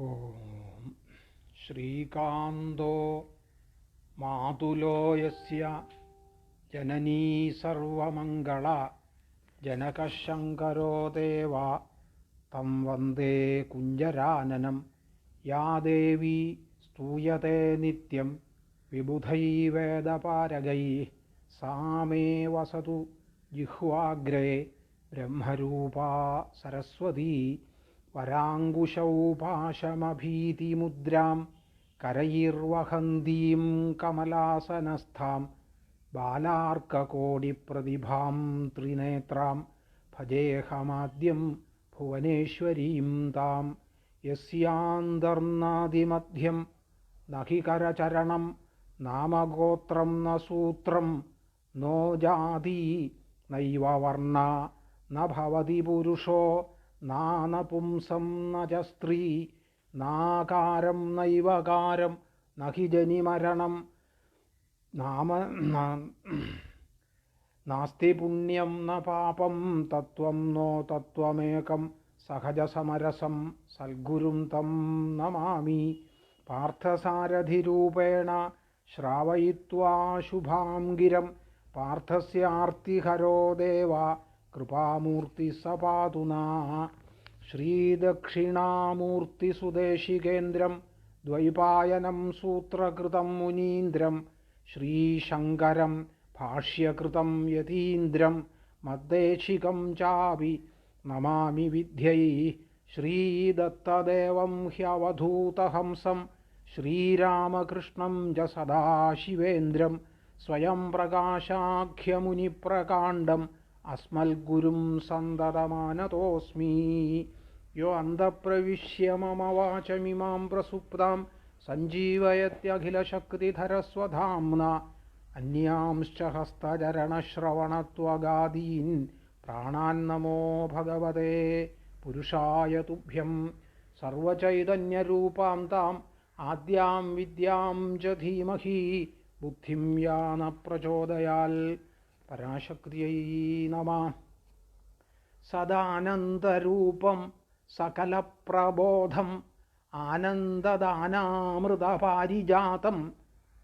ഓം ശ്രീകാന്തോ മാതുലോ യസ്യ ജനനീ സർവമംഗള ജനകശങ്കരോ ദേവ തം വന്ദേ കുഞ്ചരാനനം. യാ ദേവി സ്തൂയത്തെ നിത്യം വിബുധൈ വേദപാരഗൈഃ സാ മേ വസതു ജിഹ്വാഗ്രേ ബ്രഹ്മരൂപാ സരസ്വതി. വരാങ്കുശൗ പാശമഭീതിമുദ്രാം കരൈർവഹന്തീം കമലാസനസ്ഥാം ബാലാർക്കകോടിപ്രതിഭാം ത്രിനേത്രാം ഭജേഹമാദ്യം ഭുവനേശ്വരീം താം. യസ്യാന്തർനാദിമധ്യം നഹി കരചരണം നാമഗോത്രം ന സൂത്രം നോ ജാതി നൈവ വർണ്ണ ന ഭവതി പുരുഷോ നാനപുംസം ന ച സ്ത്രീ നാകാരം നൈവകാരം നഹി ജനിമരണം നാസ്തി പുണ്യം ന പാപം തത്വം നോ തത്വമേകം സഹജസമരസം സദ്ഗുരും തം നമാമി. പാർത്ഥസാരഥിരൂപേണ ശ്രാവയിത്വാ ശുഭാം ഗിരം പാർത്ഥസ്യാർത്തിഹരോ ദേവ കൃപാമൂർത്തി സപാതു നഃ. ശ്രീദക്ഷിണാമൂർത്തിസുദേശികേന്ദ്രം ദ്വൈപായനം സൂത്രകൃതം മുനീന്ദ്രം ശ്രീശങ്കരം ഭാഷ്യകൃതം യതീന്ദ്രം മദ്ദേശികം ചാപി നമാമി വിദ്യൈഃ. ശ്രീദത്തദേവം ഹ്യവധൂതഹംസം ശ്രീരാമകൃഷ്ണം ച സദാശിവേന്ദ്രം സ്വയം പ്രകാശാഖ്യമുനിപ്രകാണ്ഡം അസ്മൽഗുരും സന്തതമാനതോസ്മി. യോ അന്തഃപ്രവിശ്യ മമ വാചമിമാം പ്രസുപ്താം സഞ്ജീവയത്യഖിലശക്തിധരസ്വധാംന അന്യാംശ്ച ഹസ്തചരണശ്രവണത്വഗാദീൻ പ്രാണാന്നമോ ഭഗവതേ പുരുഷായ തുഭ്യം. സർവചൈതന്യരൂപാം താം ആദ്യാം വിദ്യാം ച ധീമഹി ബുദ്ധിം യാ ന പ്രചോദയാൽ. പരാശക്തിയൈ നമഃ. സദാനന്ദരൂപം സകലപ്രബോധം ആനന്ദദാനാമൃതപാരിജാതം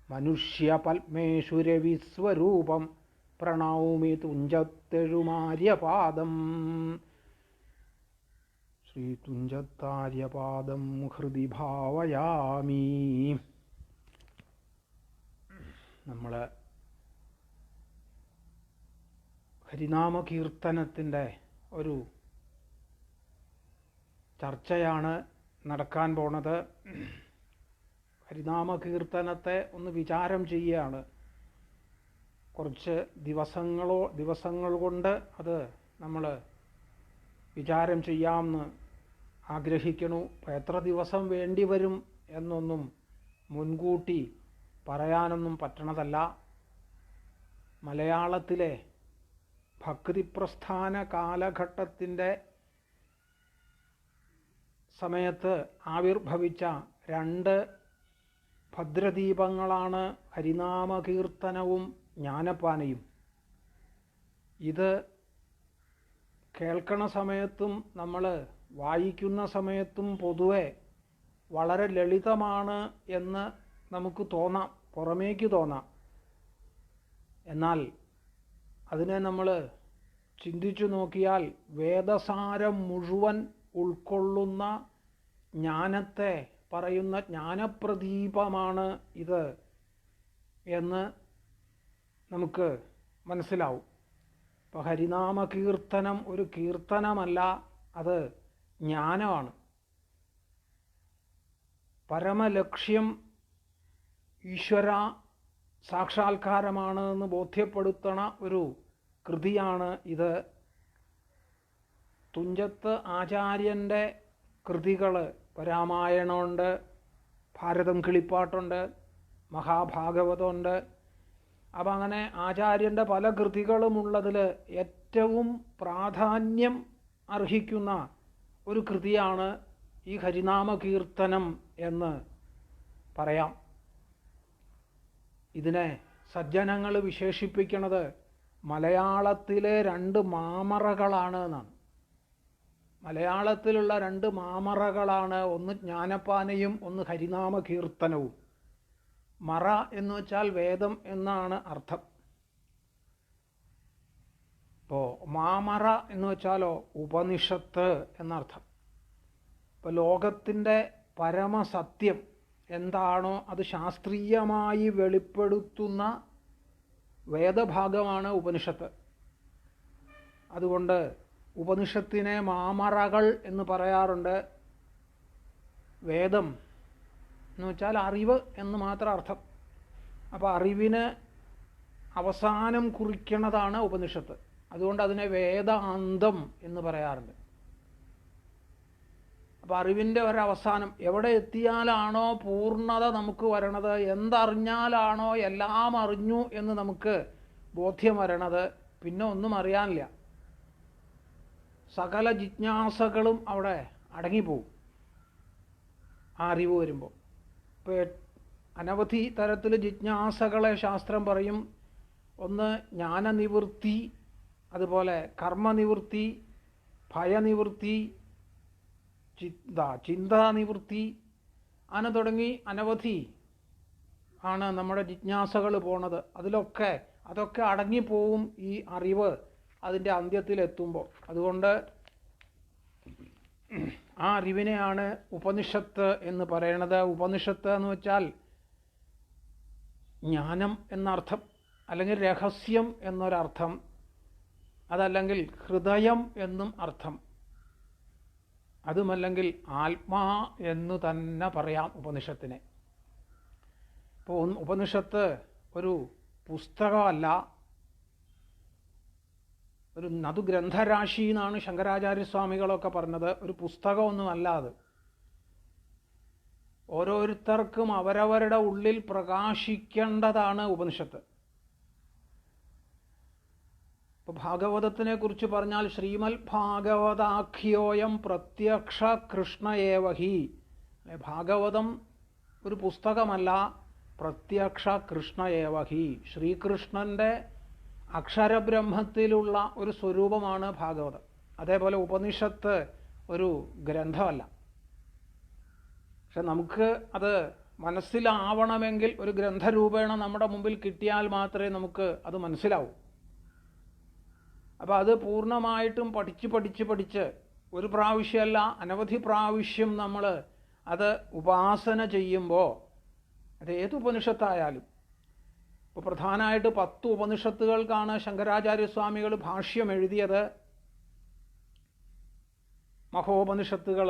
മനുഷ്യപത്മേഷു രവിസ്വരൂപം പ്രണൗമി തുഞ്ചത്തെഴുമാര്യപാദം. ശ്രീതുഞ്ചത്താര്യപാദം ഹൃദി ഭാവയാമി. നമ്മൾ ഹരിനാമകീർത്തനത്തിൻ്റെ ഒരു ചർച്ചയാണ് നടക്കാൻ പോണത്. ഹരിനാമകീർത്തനത്തെ ഒന്ന് വിചാരം ചെയ്യുകയാണ്. കുറച്ച് ദിവസങ്ങൾ കൊണ്ട് അത് നമ്മൾ വിചാരം ചെയ്യാമെന്ന് ആഗ്രഹിക്കണു. എത്ര ദിവസം വേണ്ടി വരും എന്നൊന്നും മുൻകൂട്ടി പറയാനൊന്നും പറ്റണതല്ല. മലയാളത്തിലെ ഭക്തിപ്രസ്ഥാന കാലഘട്ടത്തിൻ്റെ സമയത്ത് ആവിർഭവിച്ച രണ്ട് ഭദ്രദീപങ്ങളാണ് ഹരിനാമകീർത്തനവും ജ്ഞാനപ്പാനയും. ഇത് കേൾക്കണ സമയത്തും നമ്മൾ വായിക്കുന്ന സമയത്തും പൊതുവെ വളരെ ലളിതമാണ് എന്ന് നമുക്ക് തോന്നാം, പുറമേക്ക് തോന്നാം. എന്നാൽ അതിനെ നമ്മൾ ചിന്തിച്ചു നോക്കിയാൽ വേദസാരം മുഴുവൻ ഉൾക്കൊള്ളുന്ന ജ്ഞാനത്തെ പറയുന്ന ജ്ഞാനപ്രദീപമാണ് ഇത് എന്ന് നമുക്ക് മനസ്സിലാവും. ഇപ്പോൾ ഹരിനാമകീർത്തനം ഒരു കീർത്തനമല്ല, അത് ജ്ഞാനമാണ്. പരമലക്ഷ്യം ഈശ്വര സാക്ഷാത്കാരമാണ് എന്ന് ബോധ്യപ്പെടുത്തണ ഒരു കൃതിയാണ് ഇത്. തുഞ്ചത്ത് ആചാര്യൻ്റെ കൃതികൾ രാമായണമുണ്ട്, ഭാരതം കിളിപ്പാട്ടുണ്ട്, മഹാഭാഗവതമുണ്ട്. അപ്പം അങ്ങനെ ആചാര്യൻ്റെ പല കൃതികളുമുള്ളതിൽ ഏറ്റവും പ്രാധാന്യം അർഹിക്കുന്ന ഒരു കൃതിയാണ് ഈ ഹരിനാമകീർത്തനം എന്ന് പറയാം. ഇതിനെ സജ്ജനങ്ങൾ വിശേഷിപ്പിക്കുന്നത് മലയാളത്തിലെ രണ്ട് മാമറകളാണ് എന്നാണ്. മലയാളത്തിലുള്ള രണ്ട് മാമറകളാണ്, ഒന്ന് ജ്ഞാനപ്പാനയും ഒന്ന് ഹരിനാമ കീർത്തനവും. മറ എന്ന് വെച്ചാൽ വേദം എന്നാണ് അർത്ഥം. ഇപ്പോൾ മാമറ എന്ന് വെച്ചാലോ ഉപനിഷത്ത് എന്നർത്ഥം. ഇപ്പോൾ ലോകത്തിൻ്റെ പരമസത്യം എന്താണോ അത് ശാസ്ത്രീയമായി വെളിപ്പെടുത്തുന്ന വേദഭാഗമാണ് ഉപനിഷത്ത്. അതുകൊണ്ട് ഉപനിഷത്തിനെ മാമറകൾ എന്ന് പറയാറുണ്ട്. വേദം എന്ന് വെച്ചാൽ അറിവ് എന്ന് മാത്രം അർത്ഥം. അപ്പോൾ അറിവിന് അവസാനം കുറിക്കുന്നതാണ് ഉപനിഷത്ത്. അതുകൊണ്ട് അതിനെ വേദാന്തം എന്ന് പറയാറുണ്ട്. അപ്പോൾ അറിവിൻ്റെ ഒരവസാനം എവിടെ എത്തിയാലാണോ പൂർണ്ണത നമുക്ക് വരണത്, എന്തറിഞ്ഞാലാണോ എല്ലാം അറിഞ്ഞു എന്ന് നമുക്ക് ബോധ്യം വരണത്, പിന്നെ ഒന്നും അറിയാനില്ല. സകല ജിജ്ഞാസകളും അവിടെ അടങ്ങിപ്പോവും ആ അറിവ് വരുമ്പോൾ. ഇപ്പോൾ അനവധി തരത്തിൽ ജിജ്ഞാസകളെ ശാസ്ത്രം പറയും. ഒന്ന് ജ്ഞാനനിവൃത്തി, അതുപോലെ കർമ്മനിവൃത്തി, ഭയനിവൃത്തി, ചിന്താനിവൃത്തി, അങ്ങനെ തുടങ്ങി അനവധി ആണ് നമ്മുടെ ജിജ്ഞാസകൾ പോണത്. അതൊക്കെ അടങ്ങിപ്പോവും ഈ അറിവ് അതിൻ്റെ അന്ത്യത്തിലെത്തുമ്പോൾ. അതുകൊണ്ട് ആ അറിവിനെയാണ് ഉപനിഷത്ത് എന്ന് പറയണത്. ഉപനിഷത്ത് എന്ന് വെച്ചാൽ ജ്ഞാനം എന്നർത്ഥം, അല്ലെങ്കിൽ രഹസ്യം എന്നൊരർത്ഥം, അതല്ലെങ്കിൽ ഹൃദയം എന്നും അർത്ഥം, അതുമല്ലെങ്കിൽ ആത്മാ എന്നു തന്നെ പറയാം ഉപനിഷത്തിനെ. ഇപ്പോൾ ഉപനിഷത്ത് ഒരു പുസ്തകമല്ല, ഒരു നതുഗ്രന്ഥരാശി എന്നാണ് ശങ്കരാചാര്യസ്വാമികളൊക്കെ പറഞ്ഞത്. ഒരു പുസ്തകമൊന്നുമല്ല അത്. ഓരോരുത്തർക്കും അവരവരുടെ ഉള്ളിൽ പ്രകാശിക്കേണ്ടതാണ് ഉപനിഷത്ത്. ഇപ്പോൾ ഭാഗവതത്തിനെ കുറിച്ച് പറഞ്ഞാൽ ശ്രീമൽ ഭാഗവതാഖ്യോയം പ്രത്യക്ഷ കൃഷ്ണ ഏവഹി. ഭാഗവതം ഒരു പുസ്തകമല്ല, പ്രത്യക്ഷ കൃഷ്ണ ഏവഹി. ശ്രീകൃഷ്ണൻ്റെ അക്ഷരബ്രഹ്മത്തിലുള്ള ഒരു സ്വരൂപമാണ് ഭാഗവതം. അതേപോലെ ഉപനിഷത്ത് ഒരു ഗ്രന്ഥമല്ല. പക്ഷെ നമുക്ക് അത് മനസ്സിലാവണമെങ്കിൽ ഒരു ഗ്രന്ഥരൂപേണ നമ്മുടെ മുമ്പിൽ കിട്ടിയാൽ മാത്രമേ നമുക്ക് അത് മനസ്സിലാവൂ. അപ്പോൾ അത് പൂർണ്ണമായിട്ടും പഠിച്ച് ഒരു പ്രാവശ്യമല്ല അനവധി പ്രാവശ്യം നമ്മൾ അത് ഉപാസന ചെയ്യുമ്പോൾ, അത് ഏത് ഉപനിഷത്തായാലും, ഇപ്പോൾ പ്രധാനമായിട്ട് 10 ഉപനിഷത്തുകൾക്കാണ് ശങ്കരാചാര്യസ്വാമികൾ ഭാഷ്യം എഴുതിയത്. മഹോപനിഷത്തുകൾ.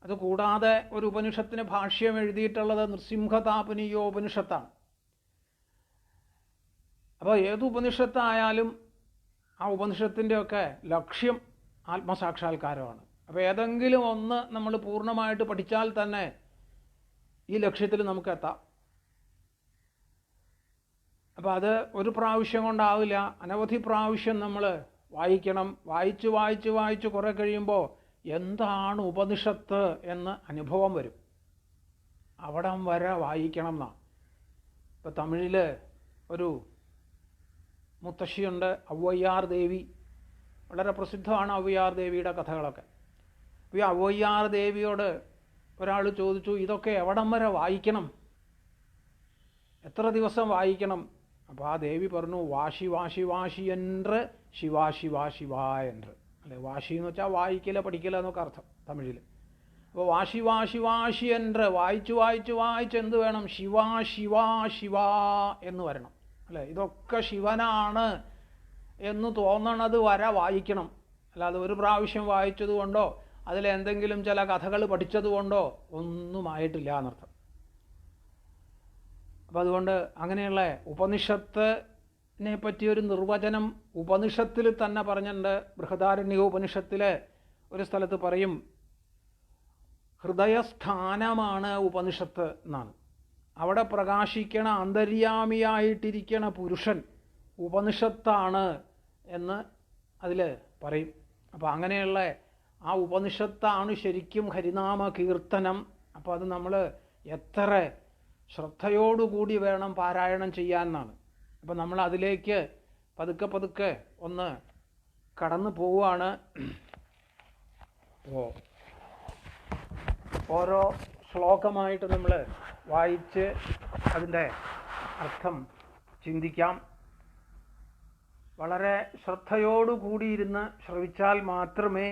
അതുകൂടാതെ ഒരു ഉപനിഷത്തിന് ഭാഷ്യം എഴുതിയിട്ടുള്ളത് നൃസിംഹതാപനീയോ ഉപനിഷത്താണ്. അപ്പോൾ ഏത് ഉപനിഷത്തായാലും ആ ഉപനിഷത്തിൻ്റെയൊക്കെ ലക്ഷ്യം ആത്മസാക്ഷാത്കാരമാണ്. അപ്പോൾ ഏതെങ്കിലും ഒന്ന് നമ്മൾ പൂർണ്ണമായിട്ട് പഠിച്ചാൽ തന്നെ ഈ ലക്ഷ്യത്തിൽ നമുക്ക് എത്താം. അപ്പോൾ അത് ഒരു പ്രാവശ്യം കൊണ്ടാവില്ല, അനവധി പ്രാവശ്യം നമ്മൾ വായിക്കണം. വായിച്ച് കുറേ കഴിയുമ്പോൾ എന്താണ് ഉപനിഷത്ത് എന്ന് അനുഭവം വരും. അവിടം വരെ വായിക്കണം എന്നാണ്. ഇപ്പോൾ തമിഴിൽ ഒരു മുത്തശ്ശിയുണ്ട്, ഔവയ്യാർ ദേവി. വളരെ പ്രസിദ്ധമാണ് ഔവയ്യാർ ദേവിയുടെ കഥകളൊക്കെ. അപ്പോൾ ഈ ഔവയ്യാർ ദേവിയോട് ഒരാൾ ചോദിച്ചു, ഇതൊക്കെ എവിടം വരെ വായിക്കണം, എത്ര ദിവസം വായിക്കണം? അപ്പോൾ ആ ദേവി പറഞ്ഞു, വാശി വാശി വാശി എന്ന് ശിവാ ശിവാ ശിവാ എന്ന്. അല്ലെ, വാശി എന്ന് വെച്ചാൽ വായിക്കല പഠിക്കല എന്നൊക്കെ അർത്ഥം തമിഴിൽ. അപ്പോൾ വാശി വാശി വാശി എന്ന് വായിച്ച് എന്ത് വേണം? ശിവാ ശിവാ ശിവാ എന്ന് വരണം. അല്ലേ, ഇതൊക്കെ ശിവനാണ് എന്ന് തോന്നണത് വരെ വായിക്കണം. അല്ലാതെ ഒരു പ്രാവശ്യം വായിച്ചത് കൊണ്ടോ അതിലെന്തെങ്കിലും ചില കഥകൾ പഠിച്ചത് കൊണ്ടോ ഒന്നും ആയിട്ടില്ല എന്നർത്ഥം. അപ്പം അതുകൊണ്ട് അങ്ങനെയുള്ള ഉപനിഷത്തിനെ പറ്റിയൊരു നിർവചനം ഉപനിഷത്തിൽ തന്നെ പറഞ്ഞിട്ടുണ്ട്. ബൃഹദാരണ്യക ഉപനിഷത്തിൽ ഒരു സ്ഥലത്ത് പറയും, ഹൃദയസ്ഥാനമാണ് ഉപനിഷത്ത് എന്നാണ്. അവിടെ പ്രകാശിക്കണ അന്തര്യാമിയായിട്ടിരിക്കണ പുരുഷൻ ഉപനിഷത്താണ് എന്ന് അതിൽ പറയും. അപ്പോൾ അങ്ങനെയുള്ള ആ ഉപനിഷത്താണ് ശരിക്കും ഹരിനാമ കീർത്തനം. അപ്പോൾ അത് നമ്മൾ എത്ര ശ്രദ്ധയോടുകൂടി വേണം പാരായണം ചെയ്യാമെന്നാണ്. അപ്പോൾ നമ്മൾ അതിലേക്ക് പതുക്കെ ഒന്ന് കടന്നു പോവുകയാണ്. അപ്പോൾ ഓരോ ശ്ലോകമായിട്ട് നമ്മൾ വായിച്ച് അതിൻ്റെ അർത്ഥം ചിന്തിക്കാം. വളരെ ശ്രദ്ധയോടുകൂടിയിരുന്ന് ശ്രവിച്ചാൽ മാത്രമേ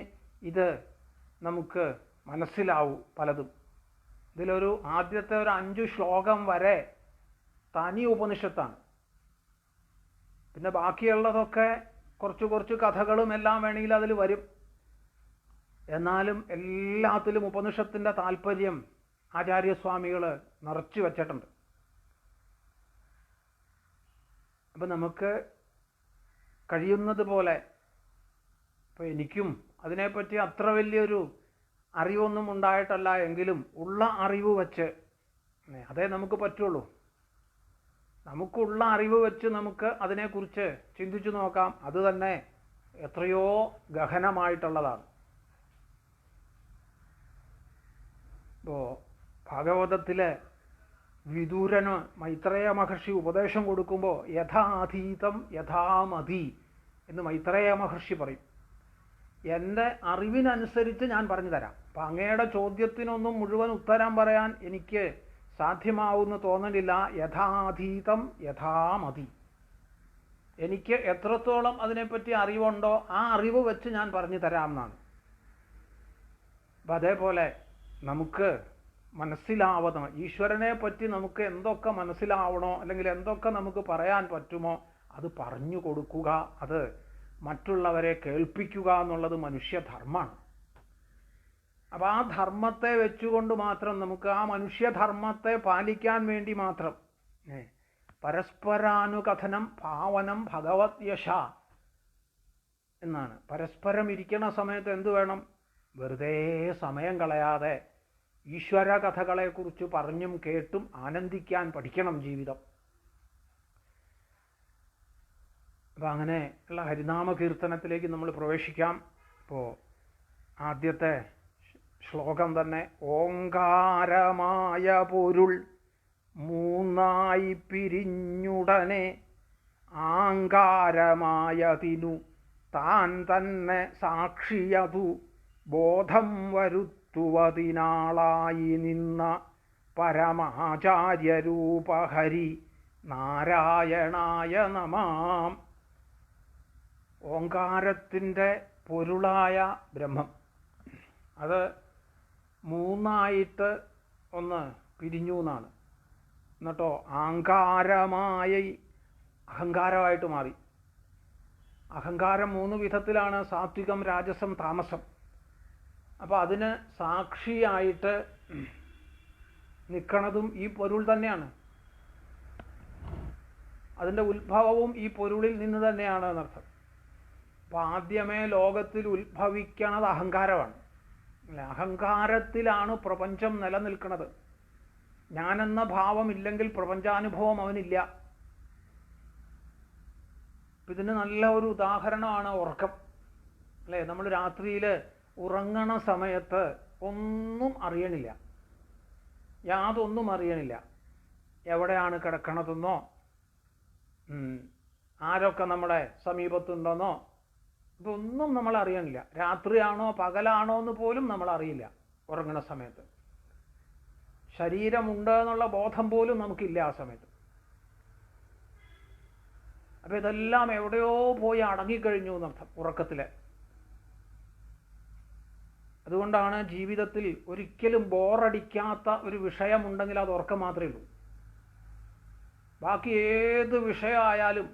ഇത് നമുക്ക് മനസ്സിലാവൂ പലതും. ഇതിലൊരു ആദ്യത്തെ ഒരു 5 ശ്ലോകം വരെ തനി ഉപനിഷത്താണ്. പിന്നെ ബാക്കിയുള്ളതൊക്കെ കുറച്ച് കഥകളും എല്ലാം വേണമെങ്കിൽ അതിൽ വരും. എന്നാലും എല്ലാത്തിലും ഉപനിഷത്തിൻ്റെ താല്പര്യം ആചാര്യസ്വാമികൾ നിറച്ചു വച്ചിട്ടുണ്ട്. അപ്പം നമുക്ക് കഴിയുന്നത് പോലെ, ഇപ്പോൾ എനിക്കും അതിനെപ്പറ്റി അത്ര വലിയൊരു അറിവൊന്നും ഉണ്ടായിട്ടല്ല എങ്കിലും ഉള്ള അറിവ് വച്ച് അതേ നമുക്ക് പറ്റുള്ളൂ. നമുക്കുള്ള അറിവ് വെച്ച് നമുക്ക് അതിനെക്കുറിച്ച് ചിന്തിച്ചു നോക്കാം. അത് തന്നെ എത്രയോ ഗഹനമായിട്ടുള്ളതാണ്. ഇപ്പോൾ ഭാഗവതത്തിലെ വിദൂരന് മൈത്രേയ മഹർഷി ഉപദേശം കൊടുക്കുമ്പോൾ യഥാതീതം യഥാമതി എന്ന് മൈത്രേയ മഹർഷി പറയും. എൻ്റെ അറിവിനനുസരിച്ച് ഞാൻ പറഞ്ഞു തരാം. അപ്പം അങ്ങയുടെ ചോദ്യത്തിനൊന്നും മുഴുവൻ ഉത്തരം പറയാൻ എനിക്ക് സാധ്യമാവുമെന്ന് തോന്നലില്ല. യഥാതീതം യഥാമതി. എനിക്ക് എത്രത്തോളം അതിനെപ്പറ്റി അറിവുണ്ടോ ആ അറിവ് വെച്ച് ഞാൻ പറഞ്ഞു തരാം എന്നാണ്. അപ്പം അതേപോലെ നമുക്ക് മനസ്സിലാവുന്ന ഈശ്വരനെ പറ്റി നമുക്ക് എന്തൊക്കെ മനസ്സിലാവണോ അല്ലെങ്കിൽ എന്തൊക്കെ നമുക്ക് പറയാൻ പറ്റുമോ അത് പറഞ്ഞു കൊടുക്കുക, അത് മറ്റുള്ളവരെ കേൾപ്പിക്കുക എന്നുള്ളത് മനുഷ്യധർമ്മമാണ്. അപ്പം ആ ധർമ്മത്തെ വെച്ചുകൊണ്ട് മാത്രം നമുക്ക് ആ മനുഷ്യധർമ്മത്തെ പാലിക്കാൻ വേണ്ടി മാത്രം പരസ്പരാനുകഥനം പാവനം ഭഗവത് യശ എന്നാണ്. പരസ്പരം ഇരിക്കുന്ന സമയത്ത് എന്തു വേണം? വെറുതെ സമയം കളയാതെ ഈശ്വര കഥകളെക്കുറിച്ച് പറഞ്ഞും കേട്ടും ആനന്ദിക്കാൻ പഠിക്കണം ജീവിതം. അപ്പം അങ്ങനെ ഉള്ള ഹരിനാമ കീർത്തനത്തിലേക്ക് നമ്മൾ പ്രവേശിക്കാം. ഇപ്പോൾ ആദ്യത്തെ ശ്ലോകം തന്നെ ഓങ്കാരമായ പൊരുൾ മൂന്നായി പിരിഞ്ഞുടനെ ആങ്കാരമായതിനു താൻ തന്നെ സാക്ഷിയതു ബോധം വരുത്തുവതിനാളായി നിന്ന പരമാചാര്യരൂപഹരി നാരായണായ നമാം. ഓങ്കാരത്തിൻ്റെ പൊരുളായ ബ്രഹ്മം അത് മൂന്നായിട്ട് ഒന്ന് പിരിഞ്ഞു എന്നാണ്. എന്നിട്ടോ ആങ്കാരമായി അഹങ്കാരമായിട്ട് മാറി. അഹങ്കാരം 3 വിധത്തിലാണ്: സാത്വികം, രാജസം, താമസം. അപ്പോൾ അതിന് സാക്ഷിയായിട്ട് നിൽക്കണതും ഈ പൊരുൾ തന്നെയാണ്. അതിൻ്റെ ഉത്ഭവവും ഈ പൊരുളിൽ നിന്ന് തന്നെയാണ് എന്നർത്ഥം. അപ്പോൾ ആദ്യമേ ലോകത്തിൽ ഉത്ഭവിക്കണത് അഹങ്കാരമാണ്. അല്ലേ? അഹങ്കാരത്തിലാണ് പ്രപഞ്ചം നിലനിൽക്കുന്നത്. ഞാനെന്ന ഭാവമില്ലെങ്കിൽ പ്രപഞ്ചാനുഭവം അവനില്ല. ഇതിന് നല്ല ഒരു ഉദാഹരണമാണ് ഉറക്കം. അല്ലേ? നമ്മൾ രാത്രിയിൽ ഉറങ്ങണ സമയത്ത് ഒന്നും അറിയണില്ല, യാതൊന്നും അറിയണില്ല. എവിടെയാണ് കിടക്കണതെന്നോ ആരൊക്കെ നമ്മുടെ സമീപത്തുണ്ടെന്നോ ഇതൊന്നും നമ്മൾ അറിയണില്ല. രാത്രിയാണോ പകലാണോ എന്ന് പോലും നമ്മൾ അറിയില്ല ഉറങ്ങണ സമയത്ത്. ശരീരമുണ്ട് എന്നുള്ള ബോധം പോലും നമുക്കില്ല ആ സമയത്ത്. അപ്പം ഇതെല്ലാം എവിടെയോ പോയി അടങ്ങിക്കഴിഞ്ഞു എന്നർത്ഥം ഉറക്കത്തിൽ. അതുകൊണ്ടാണ് ജീവിതത്തിൽ ഒരിക്കലും ബോറടിക്കാത്ത ഒരു വിഷയമുണ്ടെങ്കിൽ അത് ഉറക്കം മാത്രമേ ഉള്ളൂ. ബാക്കി ഏത് വിഷയമായാലും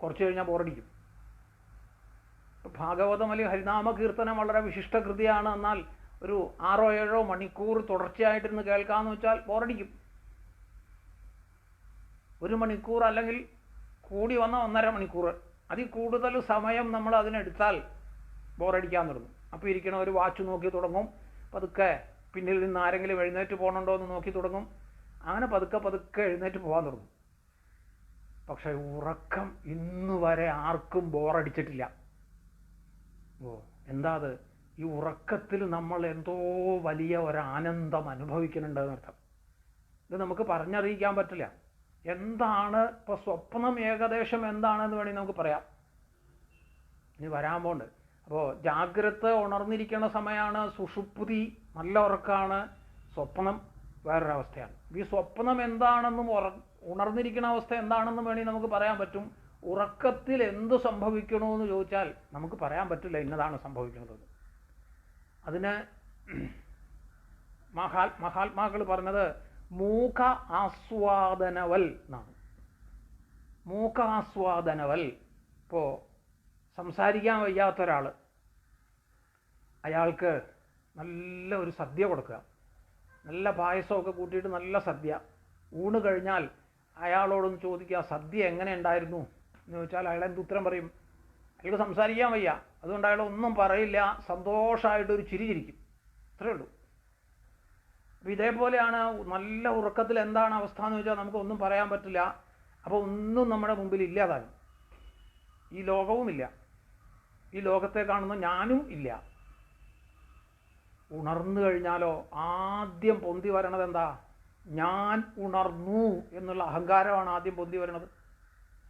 കുറച്ച് കഴിഞ്ഞാൽ ബോറടിക്കും. ഭാഗവതം അല്ലെങ്കിൽ ഹരിനാമ കീർത്തനം വളരെ വിശിഷ്ട കൃതിയാണ്. എന്നാൽ ഒരു 6-7 മണിക്കൂർ തുടർച്ചയായിട്ടിരുന്ന് കേൾക്കാമെന്ന് വെച്ചാൽ ബോറടിക്കും. 1 മണിക്കൂർ അല്ലെങ്കിൽ കൂടി വന്ന 1.5 മണിക്കൂർ, അതിൽ കൂടുതൽ സമയം നമ്മൾ അതിനെടുത്താൽ ബോറടിക്കാൻ തുടങ്ങും. അപ്പോൾ ഇരിക്കണ ഒരു വാച്ച് നോക്കി തുടങ്ങും. പതുക്കെ പിന്നിൽ നിന്ന് ആരെങ്കിലും എഴുന്നേറ്റ് പോകണുണ്ടോ എന്ന് നോക്കി തുടങ്ങും. അങ്ങനെ പതുക്കെ എഴുന്നേറ്റ് പോകാൻ തുടങ്ങും. പക്ഷെ ഉറക്കം ഇന്ന് വരെ ആർക്കും ബോറടിച്ചിട്ടില്ല. എന്താ അത്? ഈ ഉറക്കത്തിൽ നമ്മൾ എന്തോ വലിയ ഒരാനന്ദം അനുഭവിക്കുന്നുണ്ട് എന്നർത്ഥം. ഇത് നമുക്ക് പറഞ്ഞറിയിക്കാൻ പറ്റില്ല. എന്താണ് ഇപ്പോൾ സ്വപ്നം, ഏകദേശം എന്താണെന്ന് വേണമെങ്കിൽ നമുക്ക് പറയാം. ഇനി വരാൻ പോകുന്നുണ്ട്. അപ്പോൾ ജാഗ്രത ഉണർന്നിരിക്കുന്ന സമയമാണ്, സുഷുപ്തി നല്ല ഉറക്കമാണ്, സ്വപ്നം വേറൊരവസ്ഥയാണ്. ഈ സ്വപ്നം എന്താണെന്നും ഉണർന്നിരിക്കുന്ന അവസ്ഥ എന്താണെന്നും വേണമെങ്കിൽ നമുക്ക് പറയാൻ പറ്റും. ഉറക്കത്തിൽ എന്ത് സംഭവിക്കണമെന്ന് ചോദിച്ചാൽ നമുക്ക് പറയാൻ പറ്റില്ല ഇന്നതാണ് സംഭവിക്കുന്നത്. അതിന് മഹാത്മാക്കൾ പറഞ്ഞത് മൂക ആസ്വാദനവൽ എന്നാണ്. മൂക ആസ്വാദനവൽ. ഇപ്പോൾ സംസാരിക്കാൻ വയ്യാത്ത ഒരാൾ, അയാൾക്ക് നല്ല ഒരു സദ്യ കൊടുക്കുക, നല്ല പായസമൊക്കെ കൂട്ടിയിട്ട് നല്ല സദ്യ. ഊണ് കഴിഞ്ഞാൽ അയാളോടൊന്ന് ചോദിക്കുക സദ്യ എങ്ങനെ ഉണ്ടായിരുന്നു എന്ന് ചോദിച്ചാൽ അയാൾ എന്ത് ഉത്തരം പറയും? അയാൾക്ക് സംസാരിക്കാൻ വയ്യ, അതുകൊണ്ട് അയാൾ ഒന്നും പറയില്ല, സന്തോഷമായിട്ടൊരു ചിരി ചിരിക്കും. അത്രയേ ഉള്ളൂ. അപ്പോൾ ഇതേപോലെയാണ് നല്ല ഉറക്കത്തിൽ എന്താണ് അവസ്ഥ എന്ന് ചോദിച്ചാൽ നമുക്കൊന്നും പറയാൻ പറ്റില്ല. അപ്പോൾ ഒന്നും നമ്മുടെ മുമ്പിൽ ഇല്ലാതാകും. ഈ ലോകവുമില്ല, ഈ ലോകത്തെ കാണുന്ന ഞാനും ഇല്ല. ഉണർന്നു കഴിഞ്ഞാലോ ആദ്യം പൊന്തി വരണത് എന്താ? ഞാൻ ഉണർന്നു എന്നുള്ള അഹങ്കാരമാണ് ആദ്യം പൊന്തി വരണത്.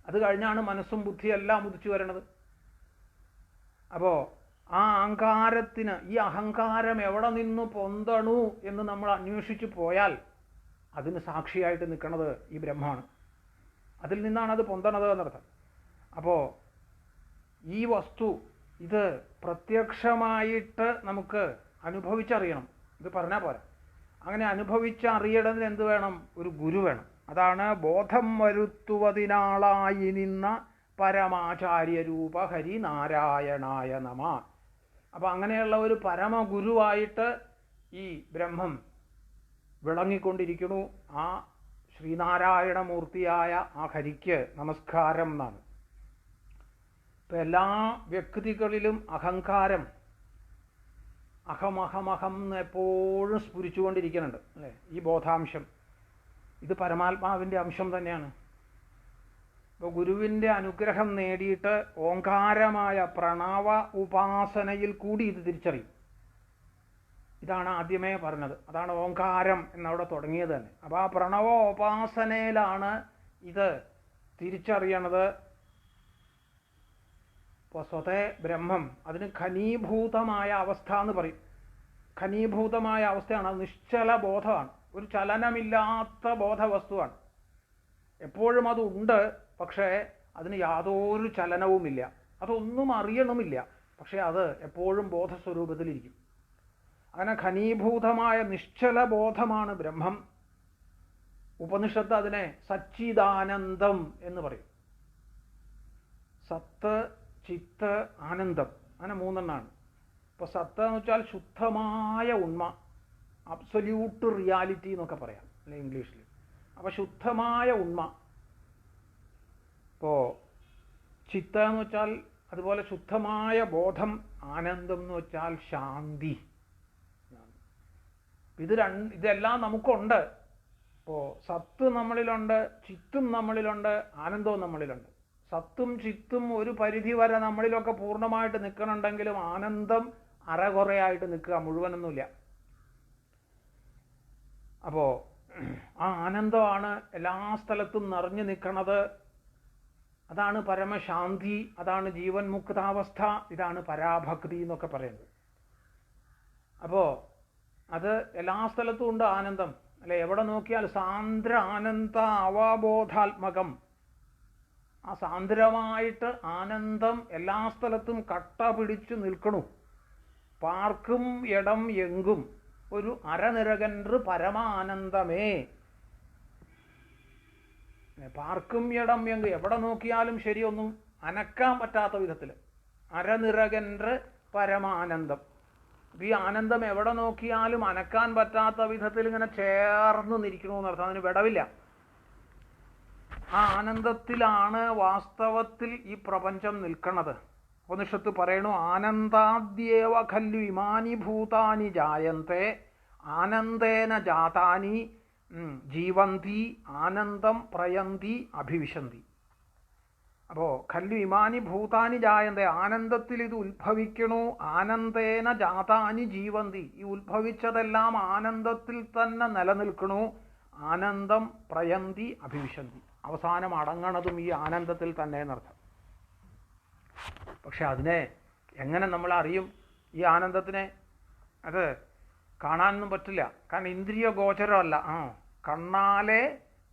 അത് കഴിഞ്ഞാണ് മനസ്സും ബുദ്ധിയെല്ലാം ഉദിച്ചു വരണത്. അപ്പോൾ ആ അഹങ്കാരത്തിന്, ഈ അഹങ്കാരം എവിടെ നിന്ന് പൊന്തണു എന്ന് നമ്മൾ അന്വേഷിച്ച് പോയാൽ അതിന് സാക്ഷിയായിട്ട് നിൽക്കുന്നത് ഈ ബ്രഹ്മമാണ്. അതിൽ നിന്നാണ് അത് പൊന്തണത് എന്നർത്ഥം. അപ്പോൾ ഈ വസ്തു ഇത് പ്രത്യക്ഷമായിട്ട് നമുക്ക് അനുഭവിച്ചറിയണം. ഇത് പറഞ്ഞാൽ പോരാ. അങ്ങനെ അനുഭവിച്ചറിയണതിന് എന്ത് വേണം? ഒരു ഗുരു വേണം. അതാണ് ബോധം വരുത്തുവതിനാളായി നിന്ന പരമാചാര്യരൂപ ഹരിനാരായണായ നമ. അപ്പം അങ്ങനെയുള്ള ഒരു പരമഗുരുവായിട്ട് ഈ ബ്രഹ്മം വിളങ്ങിക്കൊണ്ടിരിക്കുന്നു. ആ ശ്രീനാരായണമൂർത്തിയായ ആ ഹരിക്ക് നമസ്കാരം എന്നാണ്. ഇപ്പം എല്ലാ വ്യക്തികളിലും അഹങ്കാരം, അഹമഹമഹം എന്ന് എപ്പോഴും സ്ഫുരിച്ചുകൊണ്ടിരിക്കുന്നുണ്ട് അല്ലേ? ഈ ബോധാംശം ഇത് പരമാത്മാവിൻ്റെ അംശം തന്നെയാണ്. ഇപ്പോൾ ഗുരുവിൻ്റെ അനുഗ്രഹം നേടിയിട്ട് ഓങ്കാരമായ പ്രണവ ഉപാസനയിൽ കൂടി ഇത് തിരിച്ചറിയും. ഇതാണ് ആദ്യമേ പറഞ്ഞത്. അതാണ് ഓങ്കാരം എന്നവിടെ തുടങ്ങിയത് തന്നെ. അപ്പോൾ ആ പ്രണവ ഉപാസനയിലാണ് ഇത് തിരിച്ചറിയണത്. ഇപ്പോൾ സ്വതേ ബ്രഹ്മം, അതിന് ഖനീഭൂതമായ അവസ്ഥ എന്ന് പറയും. ഖനീഭൂതമായ അവസ്ഥയാണ്, അത് നിശ്ചല ബോധമാണ്, ഒരു ചലനമില്ലാത്ത ബോധവസ്തുവാണ്. എപ്പോഴും അതുണ്ട്, പക്ഷേ അതിന് യാതൊരു ചലനവുമില്ല, അതൊന്നും അറിയണമില്ല, പക്ഷേ അത് എപ്പോഴും ബോധസ്വരൂപത്തിലിരിക്കും. അങ്ങനെ ഖനീഭൂതമായ നിശ്ചല ബോധമാണ് ബ്രഹ്മം. ഉപനിഷത്ത് അതിനെ സച്ചിദാനന്ദം എന്ന് പറയും. സത്ത്, ചിത്ത്, ആനന്ദം, അങ്ങനെ മൂന്നെണ്ണാണ്. ഇപ്പോൾ സത്ത് എന്ന് വെച്ചാൽ ശുദ്ധമായ ഉണ്മ, അബ്സൊല്യൂട്ട് റിയാലിറ്റി എന്നൊക്കെ പറയാം അല്ലെ ഇംഗ്ലീഷിൽ. അപ്പോൾ ശുദ്ധമായ ഉണ്മ. ഇപ്പോൾ ചിത്ത എന്ന് വെച്ചാൽ അതുപോലെ ശുദ്ധമായ ബോധം, ആനന്ദം എന്ന് വെച്ചാൽ ശാന്തി. ഇതെല്ലാം നമുക്കുണ്ട്. ഇപ്പോൾ സത്ത് നമ്മളിലുണ്ട്, ചിത്തും നമ്മളിലുണ്ട്, ആനന്ദവും നമ്മളിലുണ്ട്. സത്തും ചിത്തും ഒരു പരിധി വരെ നമ്മളിലൊക്കെ പൂർണ്ണമായിട്ട് നിൽക്കണമെങ്കിലും ആനന്ദം അറകുറയായിട്ട് നിൽക്കുക, മുഴുവനൊന്നുമില്ല. അപ്പോൾ ആ ആനന്ദമാണ് എല്ലാ സ്ഥലത്തും നിറഞ്ഞു നിൽക്കുന്നത്. അതാണ് പരമശാന്തി, അതാണ് ജീവൻ മുക്താവസ്ഥ, ഇതാണ് പരാഭക്തി എന്നൊക്കെ പറയുന്നത്. അപ്പോൾ അത് എല്ലാ സ്ഥലത്തും ഉണ്ട് ആനന്ദം അല്ലെ? എവിടെ നോക്കിയാൽ സാന്ദ്ര ആനന്ദ അവബോധാത്മകം. ആ സാന്ദ്രമായിട്ട് ആനന്ദം എല്ലാ സ്ഥലത്തും കട്ട പിടിച്ചു നിൽക്കണു. പാർക്കും ഇടം എങ്കും ഒരു അരനിരകன்று പരമാനന്ദമേ. പാർക്കും ഇടം എങ്ക്, എവിടെ നോക്കിയാലും ശരിയൊന്നും അനക്കാൻ പറ്റാത്ത വിധത്തിൽ അരനിരകன்று പരമാനന്ദം. ഈ ആനന്ദം എവിടെ നോക്കിയാലും അനക്കാൻ പറ്റാത്ത വിധത്തിൽ ഇങ്ങനെ ചേർന്ന് നിൽക്കണമെന്നർത്ഥം. അതിന് വിടവില്ല. ആ ആനന്ദത്തിലാണ് വാസ്തവത്തിൽ ഈ പ്രപഞ്ചം നിൽക്കുന്നത്. ഉപനിഷത്ത് പറയണു, ആനന്ദാദ്യേവ ഖല്ലു ഇമാനി ഭൂതാനി ജായന്തെ ആനന്ദേന ജാതാനി ജീവന്തി ആനന്ദം പ്രയന്തി അഭിവിശന്തി. അപ്പോൾ ഖല്ലു ഇമാനി ഭൂതാനി ജായന്തെ, ആനന്ദത്തിൽ ഇത് ഉത്ഭവിക്കണു. ആനന്ദേന ജാതാനി ജീവന്തി, ഈ ഉത്ഭവിച്ചതെല്ലാം ആനന്ദത്തിൽ തന്നെ നിലനിൽക്കണു. ആനന്ദം പ്രയന്തി അഭിവിശന്തി, അവസാനം അടങ്ങണതും ഈ ആനന്ദത്തിൽ തന്നെ എന്നർത്ഥം. പക്ഷെ അതിനെ എങ്ങനെ നമ്മൾ അറിയും ഈ ആനന്ദത്തിനെ? അത് കാണാനൊന്നും പറ്റില്ല, കാരണം ഇന്ദ്രിയ ഗോചരമല്ല. കണ്ണാലെ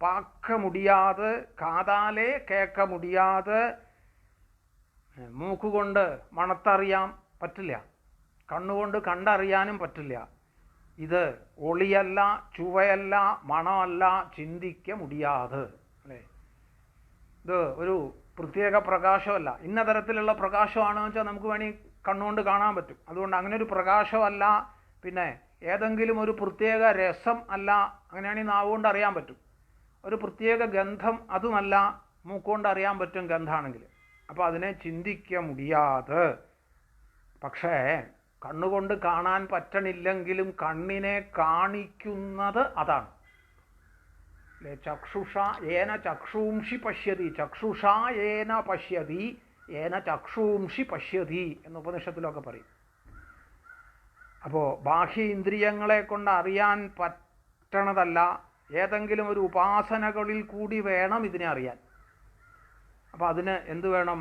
പാക്ക മുടിയാതെ, കാതാലെ കേക്ക മുടിയാതെ, മൂക്കുകൊണ്ട് മണത്തറിയാൻ പറ്റില്ല, കണ്ണുകൊണ്ട് കണ്ടറിയാനും പറ്റില്ല. ഇത് ഒളിയല്ല, ചുവയല്ല, മണമല്ല, ചിന്തിക്ക മുടിയാതെ, അല്ലേ? ഇത് ഒരു പ്രത്യേക പ്രകാശമല്ല. ഇന്ന തരത്തിലുള്ള പ്രകാശമാണെന്ന് വെച്ചാൽ നമുക്ക് വേണമെങ്കിൽ കണ്ണുകൊണ്ട് കാണാൻ പറ്റും. അതുകൊണ്ട് അങ്ങനെ ഒരു പ്രകാശമല്ല. പിന്നെ ഏതെങ്കിലും ഒരു പ്രത്യേക രസം അല്ല, അങ്ങനെയാണെങ്കിൽ നാവുകൊണ്ട് അറിയാൻ പറ്റും. ഒരു പ്രത്യേക ഗന്ധം അതുമല്ല, മൂക്കുകൊണ്ട് അറിയാൻ പറ്റും ഗന്ധമാണെങ്കിൽ. അപ്പോൾ അതിനെ ചിന്തിക്ക മുടിയാതെ. പക്ഷേ കണ്ണുകൊണ്ട് കാണാൻ പറ്റണില്ലെങ്കിലും കണ്ണിനെ കാണിക്കുന്നത് അതാണ്. അല്ലേ? ചക്ഷുഷ ഏന ചക്ഷൂംഷി പശ്യതി, ചക്ഷുഷ ഏന പശ്യതി, ഏന ചക്ഷൂംഷി പശ്യതി എന്ന് ഉപനിഷത്തിലൊക്കെ പറയും. അപ്പോൾ ബാഹ്യ ഇന്ദ്രിയങ്ങളെ കൊണ്ട് അറിയാൻ പറ്റണതല്ല, ഏതെങ്കിലും ഒരു ഉപാസനകളിൽ കൂടി വേണം ഇതിനെ അറിയാൻ. അപ്പോൾ അതിന് എന്ത് വേണം?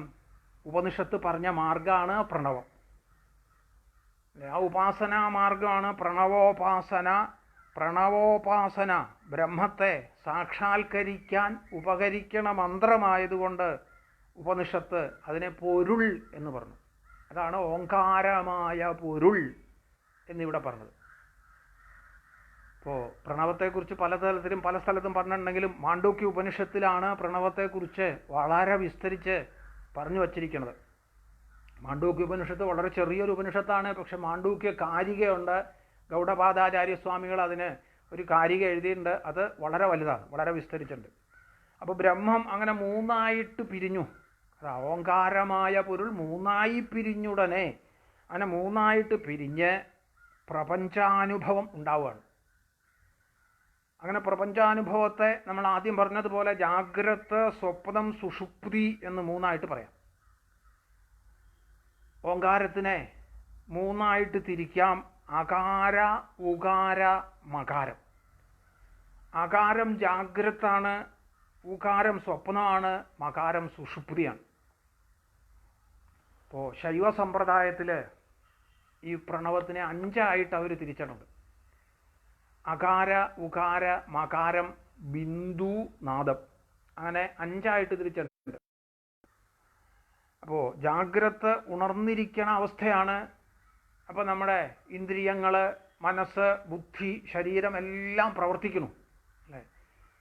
ഉപനിഷത്ത് പറഞ്ഞ മാർഗമാണ് പ്രണവം. ആ ഉപാസനാ മാർഗമാണ് പ്രണവോപാസന. പ്രണവോപാസന ബ്രഹ്മത്തെ സാക്ഷാത്കരിക്കാൻ ഉപകരിക്കണ മന്ത്രമായതുകൊണ്ട് ഉപനിഷത്ത് അതിനെ പൊരുൾ എന്ന് പറഞ്ഞു. അതാണ് ഓങ്കാരമായ പൊരുൾ എന്നിവിടെ പറഞ്ഞത്. അപ്പോൾ പ്രണവത്തെക്കുറിച്ച് പലതരത്തിലും പല സ്ഥലത്തും പറഞ്ഞിട്ടുണ്ടെങ്കിലും മാണ്ഡൂക്യ ഉപനിഷത്തിലാണ് പ്രണവത്തെക്കുറിച്ച് വളരെ വിസ്തരിച്ച് പറഞ്ഞു വച്ചിരിക്കുന്നത്. മാണ്ഡൂക്യ ഉപനിഷത്ത് വളരെ ചെറിയൊരു ഉപനിഷത്താണ്. പക്ഷെ മാണ്ഡൂക്യ കാരികയുണ്ട്. ഗൗഡപാദാചാര്യസ്വാമികൾ അതിന് ഒരു കാരിക എഴുതിയിട്ടുണ്ട്. അത് വളരെ വലുതാണ്, വളരെ വിസ്തരിച്ചിട്ടുണ്ട്. അപ്പോൾ ബ്രഹ്മം അങ്ങനെ മൂന്നായിട്ട് പിരിഞ്ഞു. അത് ഓങ്കാരമായ പൊരുൾ മൂന്നായി പിരിഞ്ഞുടനെ അങ്ങനെ മൂന്നായിട്ട് പിരിഞ്ഞ് പ്രപഞ്ചാനുഭവം ഉണ്ടാവുകയാണ്. അങ്ങനെ പ്രപഞ്ചാനുഭവത്തെ നമ്മൾ ആദ്യം പറഞ്ഞതുപോലെ ജാഗ്രത്, സ്വപ്നം, സുഷുപ്തി എന്ന് മൂന്നായിട്ട് പറയാം. ഓങ്കാരത്തിനെ മൂന്നായിട്ട് തിരിക്കാം. അകാര, ഉകാര, മകാരം. അകാരം ജാഗ്രതാണ്, ഉകാരം സ്വപ്നമാണ്, മകാരം സുഷുപ്തിയാണ്. അപ്പോൾ ശൈവ സമ്പ്രദായത്തിൽ ഈ പ്രണവത്തിനെ 5ആയിട്ട് അവർ തിരിച്ചിട്ടുണ്ട്. അകാര, ഉകാര, മകാരം, ബിന്ദു, നാദം, അങ്ങനെ 5ആയിട്ട് തിരിച്ചിട്ടുണ്ട്. അപ്പോൾ ജാഗ്രത് ഉണർന്നിരിക്കണ അവസ്ഥയാണ്. അപ്പോൾ നമ്മുടെ ഇന്ദ്രിയങ്ങൾ, മനസ്സ്, ബുദ്ധി, ശരീരം എല്ലാം പ്രവർത്തിക്കുന്നു, അല്ലേ?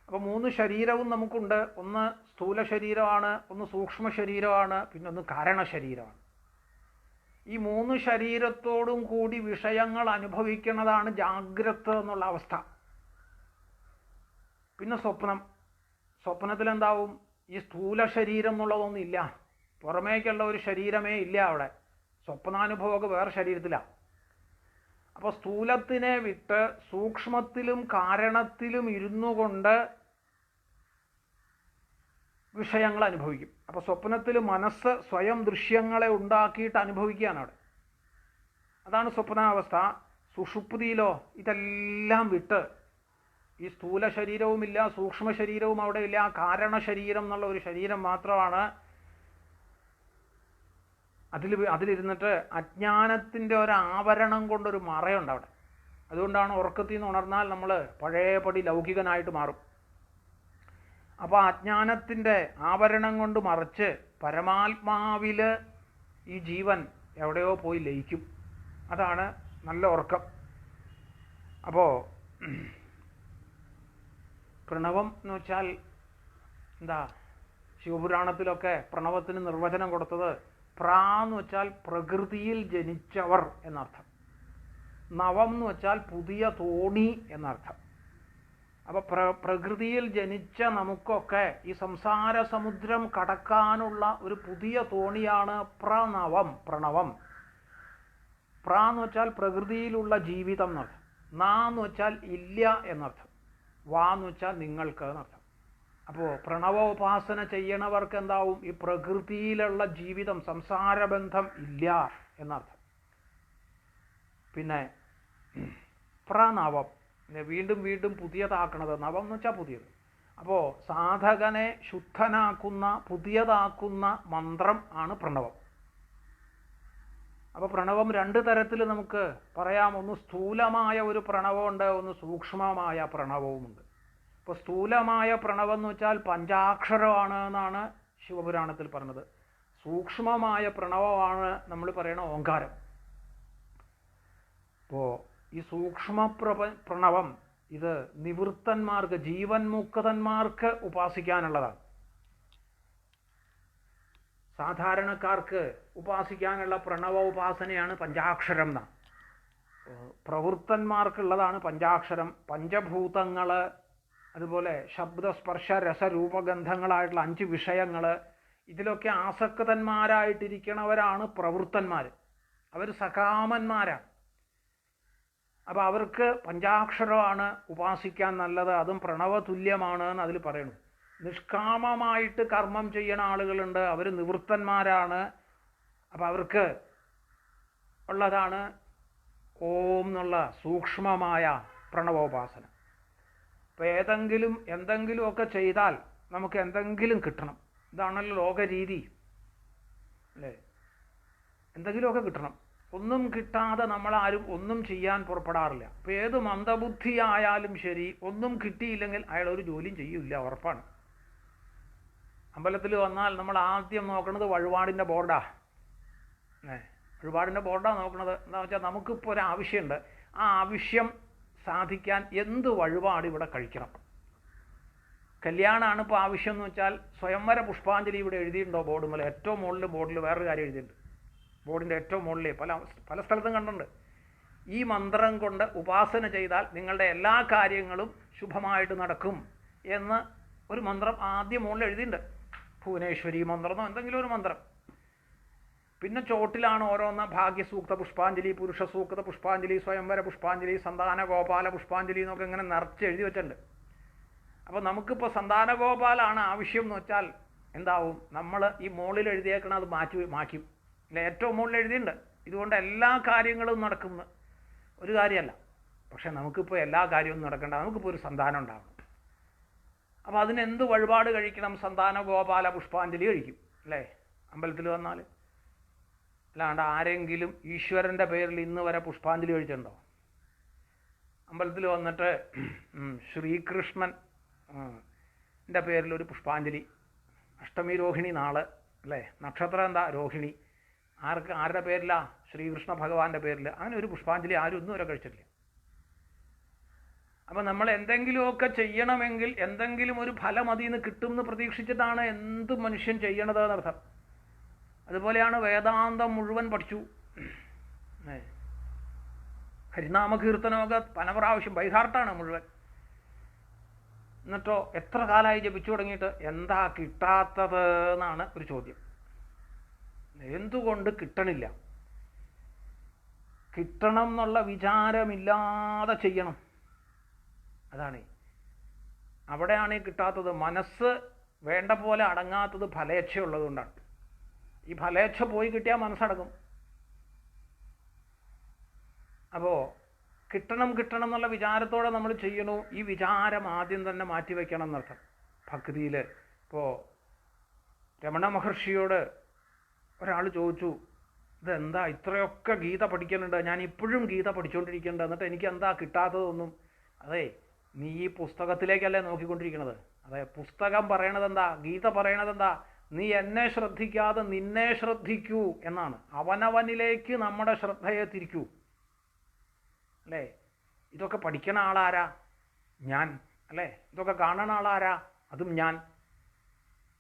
അപ്പോൾ 3 ശരീരവും നമുക്കുണ്ട്. ഒന്ന് സ്ഥൂല ശരീരമാണ്, ഒന്ന് സൂക്ഷ്മ ശരീരമാണ്, പിന്നെ ഒന്ന് കാരണ ശരീരമാണ്. ഈ 3 ശരീരത്തോടും കൂടി വിഷയങ്ങൾ അനുഭവിക്കുന്നതാണ് ജാഗ്രത് എന്നുള്ള അവസ്ഥ. പിന്നെ സ്വപ്നത്തിൽ എന്താവും? ഈ സ്ഥൂല ശരീരം എന്നുള്ളതൊന്നും ഇല്ല, പുറമേക്കുള്ള ഒരു ശരീരമേ ഇല്ല അവിടെ. സ്വപ്നാനുഭവമൊക്കെ വേറെ ശരീരത്തിലാണ്. അപ്പോൾ സ്ഥൂലത്തിനെ വിട്ട് സൂക്ഷ്മത്തിലും കാരണത്തിലും ഇരുന്നു കൊണ്ട് വിഷയങ്ങൾ അനുഭവിക്കും. അപ്പോൾ സ്വപ്നത്തിൽ മനസ്സ് സ്വയം ദൃശ്യങ്ങളെ ഉണ്ടാക്കിയിട്ട് അനുഭവിക്കുകയാണ് അവിടെ. അതാണ് സ്വപ്നാവസ്ഥ. സുഷുപ്തിയിലോ ഇതെല്ലാം വിട്ട് ഈ സ്ഥൂല ശരീരവുമില്ല, സൂക്ഷ്മ ശരീരവും അവിടെ ഇല്ല, കാരണ ശരീരം എന്നുള്ള ഒരു ശരീരം മാത്രമാണ്. അതിലിരുന്നിട്ട് അജ്ഞാനത്തിൻ്റെ ഒരാവരണം കൊണ്ടൊരു മറയുണ്ട് അവിടെ. അതുകൊണ്ടാണ് ഉറക്കത്തിൽ നിന്ന് ഉണർന്നാൽ നമ്മൾ പഴയപടി ലൗകികനായിട്ട് മാറും. അപ്പോൾ അജ്ഞാനത്തിൻ്റെ ആവരണം കൊണ്ട് മറച്ച് പരമാത്മാവിൽ ഈ ജീവൻ എവിടെയോ പോയി ലയിക്കും. അതാണ് നല്ല ഉറക്കം. അപ്പോൾ പ്രണവം എന്ന് വെച്ചാൽ എന്താ? ശിവപുരാണത്തിലൊക്കെ പ്രണവത്തിന് നിർവചനം കൊടുത്തത് പ്രാ എന്ന് വെച്ചാൽ പ്രകൃതിയിൽ ജനിച്ചവർ എന്നർത്ഥം. നവം എന്ന് വെച്ചാൽ പുതിയ തോണി എന്നർത്ഥം. അപ്പോൾ പ്രകൃതിയിൽ ജനിച്ച നമുക്കൊക്കെ ഈ സംസാര സമുദ്രം കടക്കാനുള്ള ഒരു പുതിയ തോണിയാണ് പ്രണവം. പ്ര എന്ന് വെച്ചാൽ പ്രകൃതിയിലുള്ള ജീവിതം എന്നർത്ഥം. നാ എന്ന് വെച്ചാൽ ഇല്ല എന്നർത്ഥം. വാ എന്ന് വെച്ചാൽ നിങ്ങൾക്ക് എന്നർത്ഥം. അപ്പോൾ പ്രണവോപാസന ചെയ്യണവർക്ക് എന്താവും? ഈ പ്രകൃതിയിലുള്ള ജീവിതം, സംസാരബന്ധം ഇല്ല എന്നർത്ഥം. പിന്നെ പ്രണവം വീണ്ടും വീണ്ടും പുതിയതാക്കണത്. നവം എന്ന് വെച്ചാൽ പുതിയത്. അപ്പോൾ സാധകനെ ശുദ്ധനാക്കുന്ന, പുതിയതാക്കുന്ന മന്ത്രം ആണ് പ്രണവം. അപ്പോൾ പ്രണവം രണ്ട് തരത്തിൽ നമുക്ക് പറയാം. ഒന്ന് സ്ഥൂലമായ ഒരു പ്രണവമുണ്ട്, ഒന്ന് സൂക്ഷ്മമായ പ്രണവവുമുണ്ട്. ഇപ്പോൾ സ്ഥൂലമായ പ്രണവം എന്ന് വെച്ചാൽ പഞ്ചാക്ഷരമാണ് എന്നാണ് ശിവപുരാണത്തിൽ പറഞ്ഞത്. സൂക്ഷ്മമായ പ്രണവമാണ് നമ്മൾ പറയണ ഓങ്കാരം. അപ്പോൾ ഈ സൂക്ഷ്മ പ്രണവം ഇത് നിവൃത്തന്മാർക്ക്, ജീവൻ മുക്തന്മാർക്ക് ഉപാസിക്കാനുള്ളതാണ്. സാധാരണക്കാർക്ക് ഉപാസിക്കാനുള്ള പ്രണവ ഉപാസനയാണ് പഞ്ചാക്ഷരം എന്നാണ്. പ്രവൃത്തന്മാർക്കുള്ളതാണ് പഞ്ചാക്ഷരം. പഞ്ചഭൂതങ്ങൾ, അതുപോലെ ശബ്ദസ്പർശ രസരൂപഗന്ധങ്ങളായിട്ടുള്ള 5 വിഷയങ്ങൾ, ഇതിലൊക്കെ ആസക്തന്മാരായിട്ടിരിക്കണവരാണ് പ്രവൃത്തന്മാർ. അവർ സകാമന്മാരാണ്. അപ്പോൾ അവർക്ക് പഞ്ചാക്ഷരമാണ് ഉപാസിക്കാൻ നല്ലത്. അതും പ്രണവതുല്യമാണ് എന്ന് അതിൽ പറയുന്നു. നിഷ്കാമമായിട്ട് കർമ്മം ചെയ്യണ ആളുകളുണ്ട്, അവർ നിവൃത്തന്മാരാണ്. അപ്പോൾ അവർക്ക് ഉള്ളതാണ് ഓം എന്നുള്ള സൂക്ഷ്മമായ പ്രണവോപാസന. അപ്പോൾ എന്തെങ്കിലുമൊക്കെ ചെയ്താൽ നമുക്ക് എന്തെങ്കിലും കിട്ടണം. ഇതാണല്ലോ ലോകരീതി അല്ലേ? എന്തെങ്കിലുമൊക്കെ കിട്ടണം. ഒന്നും കിട്ടാതെ നമ്മളാരും ഒന്നും ചെയ്യാൻ പുറപ്പെടാറില്ല. അപ്പോൾ ഏത് മന്ദബുദ്ധിയായാലും ശരി, ഒന്നും കിട്ടിയില്ലെങ്കിൽ അയാൾ ഒരു ജോലിയും ചെയ്യില്ല, ഉറപ്പാണ്. അമ്പലത്തിൽ വന്നാൽ നമ്മൾ ആദ്യം നോക്കുന്നത് വഴിപാടിൻ്റെ ബോർഡാണ്. വഴിപാടിൻ്റെ ബോർഡാണ് നോക്കുന്നത്. എന്താണെന്ന് വെച്ചാൽ നമുക്കിപ്പോൾ ഒരു ആവശ്യമുണ്ട്. ആ ആവശ്യം സാധിക്കാൻ എന്ത് വഴിപാട് ഇവിടെ കഴിക്കണം. കല്യാണമാണ് ഇപ്പോൾ ആവശ്യം എന്ന് വെച്ചാൽ സ്വയംവര പുഷ്പാഞ്ജലി ഇവിടെ എഴുതിയിട്ടുണ്ടോ ബോർഡ്? ഏറ്റവും മുകളിൽ ബോർഡിൽ വേറൊരു കാര്യം എഴുതിയിട്ടുണ്ട്. ബോർഡിൻ്റെ ഏറ്റവും മുകളിൽ പല സ്ഥലത്തും കണ്ടിട്ടുണ്ട്. ഈ മന്ത്രം കൊണ്ട് ഉപാസന ചെയ്താൽ നിങ്ങളുടെ എല്ലാ കാര്യങ്ങളും ശുഭമായിട്ട് നടക്കും എന്ന് ഒരു മന്ത്രം ആദ്യം മുകളിൽ എഴുതിയിട്ടുണ്ട്. ഭുവനേശ്വരി മന്ത്രമോ എന്തെങ്കിലും ഒരു മന്ത്രം. പിന്നെ ചോട്ടിലാണ് ഓരോന്ന് ഭാഗ്യസൂക്ത പുഷ്പാഞ്ജലി, പുരുഷ സൂക്ത പുഷ്പാഞ്ജലി, സ്വയംവര പുഷ്പാഞ്ജലി, സന്താന ഗോപാല പുഷ്പാഞ്ജലി എന്നൊക്കെ ഇങ്ങനെ നിറച്ച് എഴുതി വെച്ചിട്ടുണ്ട്. അപ്പോൾ നമുക്കിപ്പോൾ സന്താന ഗോപാലാണ് ആവശ്യം എന്ന് വെച്ചാൽ എന്താവും? നമ്മൾ ഈ മുകളിൽ എഴുതിയേക്കണം അത് മാറ്റും. അല്ല, ഏറ്റവും മുകളിൽ എഴുതിയിട്ടുണ്ട്. ഇതുകൊണ്ട് എല്ലാ കാര്യങ്ങളും നടക്കുന്ന ഒരു കാര്യമല്ല. പക്ഷെ നമുക്കിപ്പോൾ എല്ലാ കാര്യവും നടക്കേണ്ട, നമുക്കിപ്പോൾ ഒരു സന്താനം ഉണ്ടാകണം. അപ്പോൾ അതിനെന്ത് വഴിപാട് കഴിക്കണം? സന്താന ഗോപാല പുഷ്പാഞ്ജലി കഴിക്കും അല്ലേ അമ്പലത്തിൽ വന്നാൽ. അല്ലാണ്ട് ആരെങ്കിലും ഈശ്വരൻ്റെ പേരിൽ ഇന്ന് വരെ പുഷ്പാഞ്ജലി കഴിച്ചിട്ടുണ്ടോ? അമ്പലത്തിൽ വന്നിട്ട് ശ്രീകൃഷ്ണൻ ൻ്റെ പേരിലൊരു പുഷ്പാഞ്ജലി, അഷ്ടമി രോഹിണി നാള് അല്ലേ, നക്ഷത്രം എന്താ രോഹിണി, ആരുടെ പേരിലാ? ശ്രീകൃഷ്ണ ഭഗവാന്റെ പേരിൽ. അങ്ങനെ ഒരു പുഷ്പാഞ്ജലി ആരും ഒന്നും വരെ കഴിച്ചിട്ടില്ല. അപ്പം നമ്മൾ എന്തെങ്കിലുമൊക്കെ ചെയ്യണമെങ്കിൽ എന്തെങ്കിലും ഒരു ഫലം അതിൽ നിന്ന് കിട്ടുമെന്ന് പ്രതീക്ഷിച്ചിട്ടാണ് എന്ത് മനുഷ്യൻ ചെയ്യണത് എന്നർത്ഥം. അതുപോലെയാണ് വേദാന്തം മുഴുവൻ പഠിച്ചു. ഹരിനാമകീർത്തനമൊക്കെ പല പ്രാവശ്യം ബൈഹാർട്ടാണ് മുഴുവൻ. എന്നിട്ടോ എത്ര കാലമായി ജപിച്ചു തുടങ്ങിയിട്ട് എന്താ കിട്ടാത്തത് എന്നാണ് ഒരു ചോദ്യം. എന്തുകൊണ്ട് കിട്ടണില്ല? കിട്ടണം എന്നുള്ള വിചാരമില്ലാതെ ചെയ്യണം. അതാണ് അവിടെയാണ് കിട്ടാത്തത്. മനസ്സ് വേണ്ട പോലെ അടങ്ങാത്തത് ഫലേച്ഛ ഉള്ളതുകൊണ്ടാണ്. ഈ ഫലേച്ഛ പോയി കിട്ടിയാൽ മനസ്സടങ്ങും. അപ്പോൾ കിട്ടണം എന്നുള്ള വിചാരത്തോടെ നമ്മൾ ചെയ്യണു. ഈ വിചാരം ആദ്യം തന്നെ മാറ്റിവെക്കണം എന്നർത്ഥം. ഭക്തിയിൽ ഇപ്പോൾ രമണ മഹർഷിയോട് ഒരാൾ ചോദിച്ചു, ഇതെന്താ ഇത്രയൊക്കെ ഗീത പഠിക്കുന്നുണ്ട്, ഞാൻ ഇപ്പോഴും ഗീത പഠിച്ചുകൊണ്ടിരിക്കുന്നുണ്ട്, എന്നിട്ട് എനിക്ക് എന്താ കിട്ടാത്തതൊന്നും? അതെ, നീ ഈ പുസ്തകത്തിലേക്കല്ലേ നോക്കിക്കൊണ്ടിരിക്കുന്നത്. അതെ, പുസ്തകം പറയണത് എന്താ? ഗീത പറയണത് എന്താ? നീ എന്നെ ശ്രദ്ധിക്കാതെ നിന്നെ ശ്രദ്ധിക്കൂ എന്നാണ്. അവനവനിലേക്ക് നമ്മുടെ ശ്രദ്ധയെ തിരിക്കൂ അല്ലേ. ഇതൊക്കെ പഠിക്കണ ആളാരാ? ഞാൻ അല്ലേ. ഇതൊക്കെ കാണണ ആളാരാ? അതും ഞാൻ.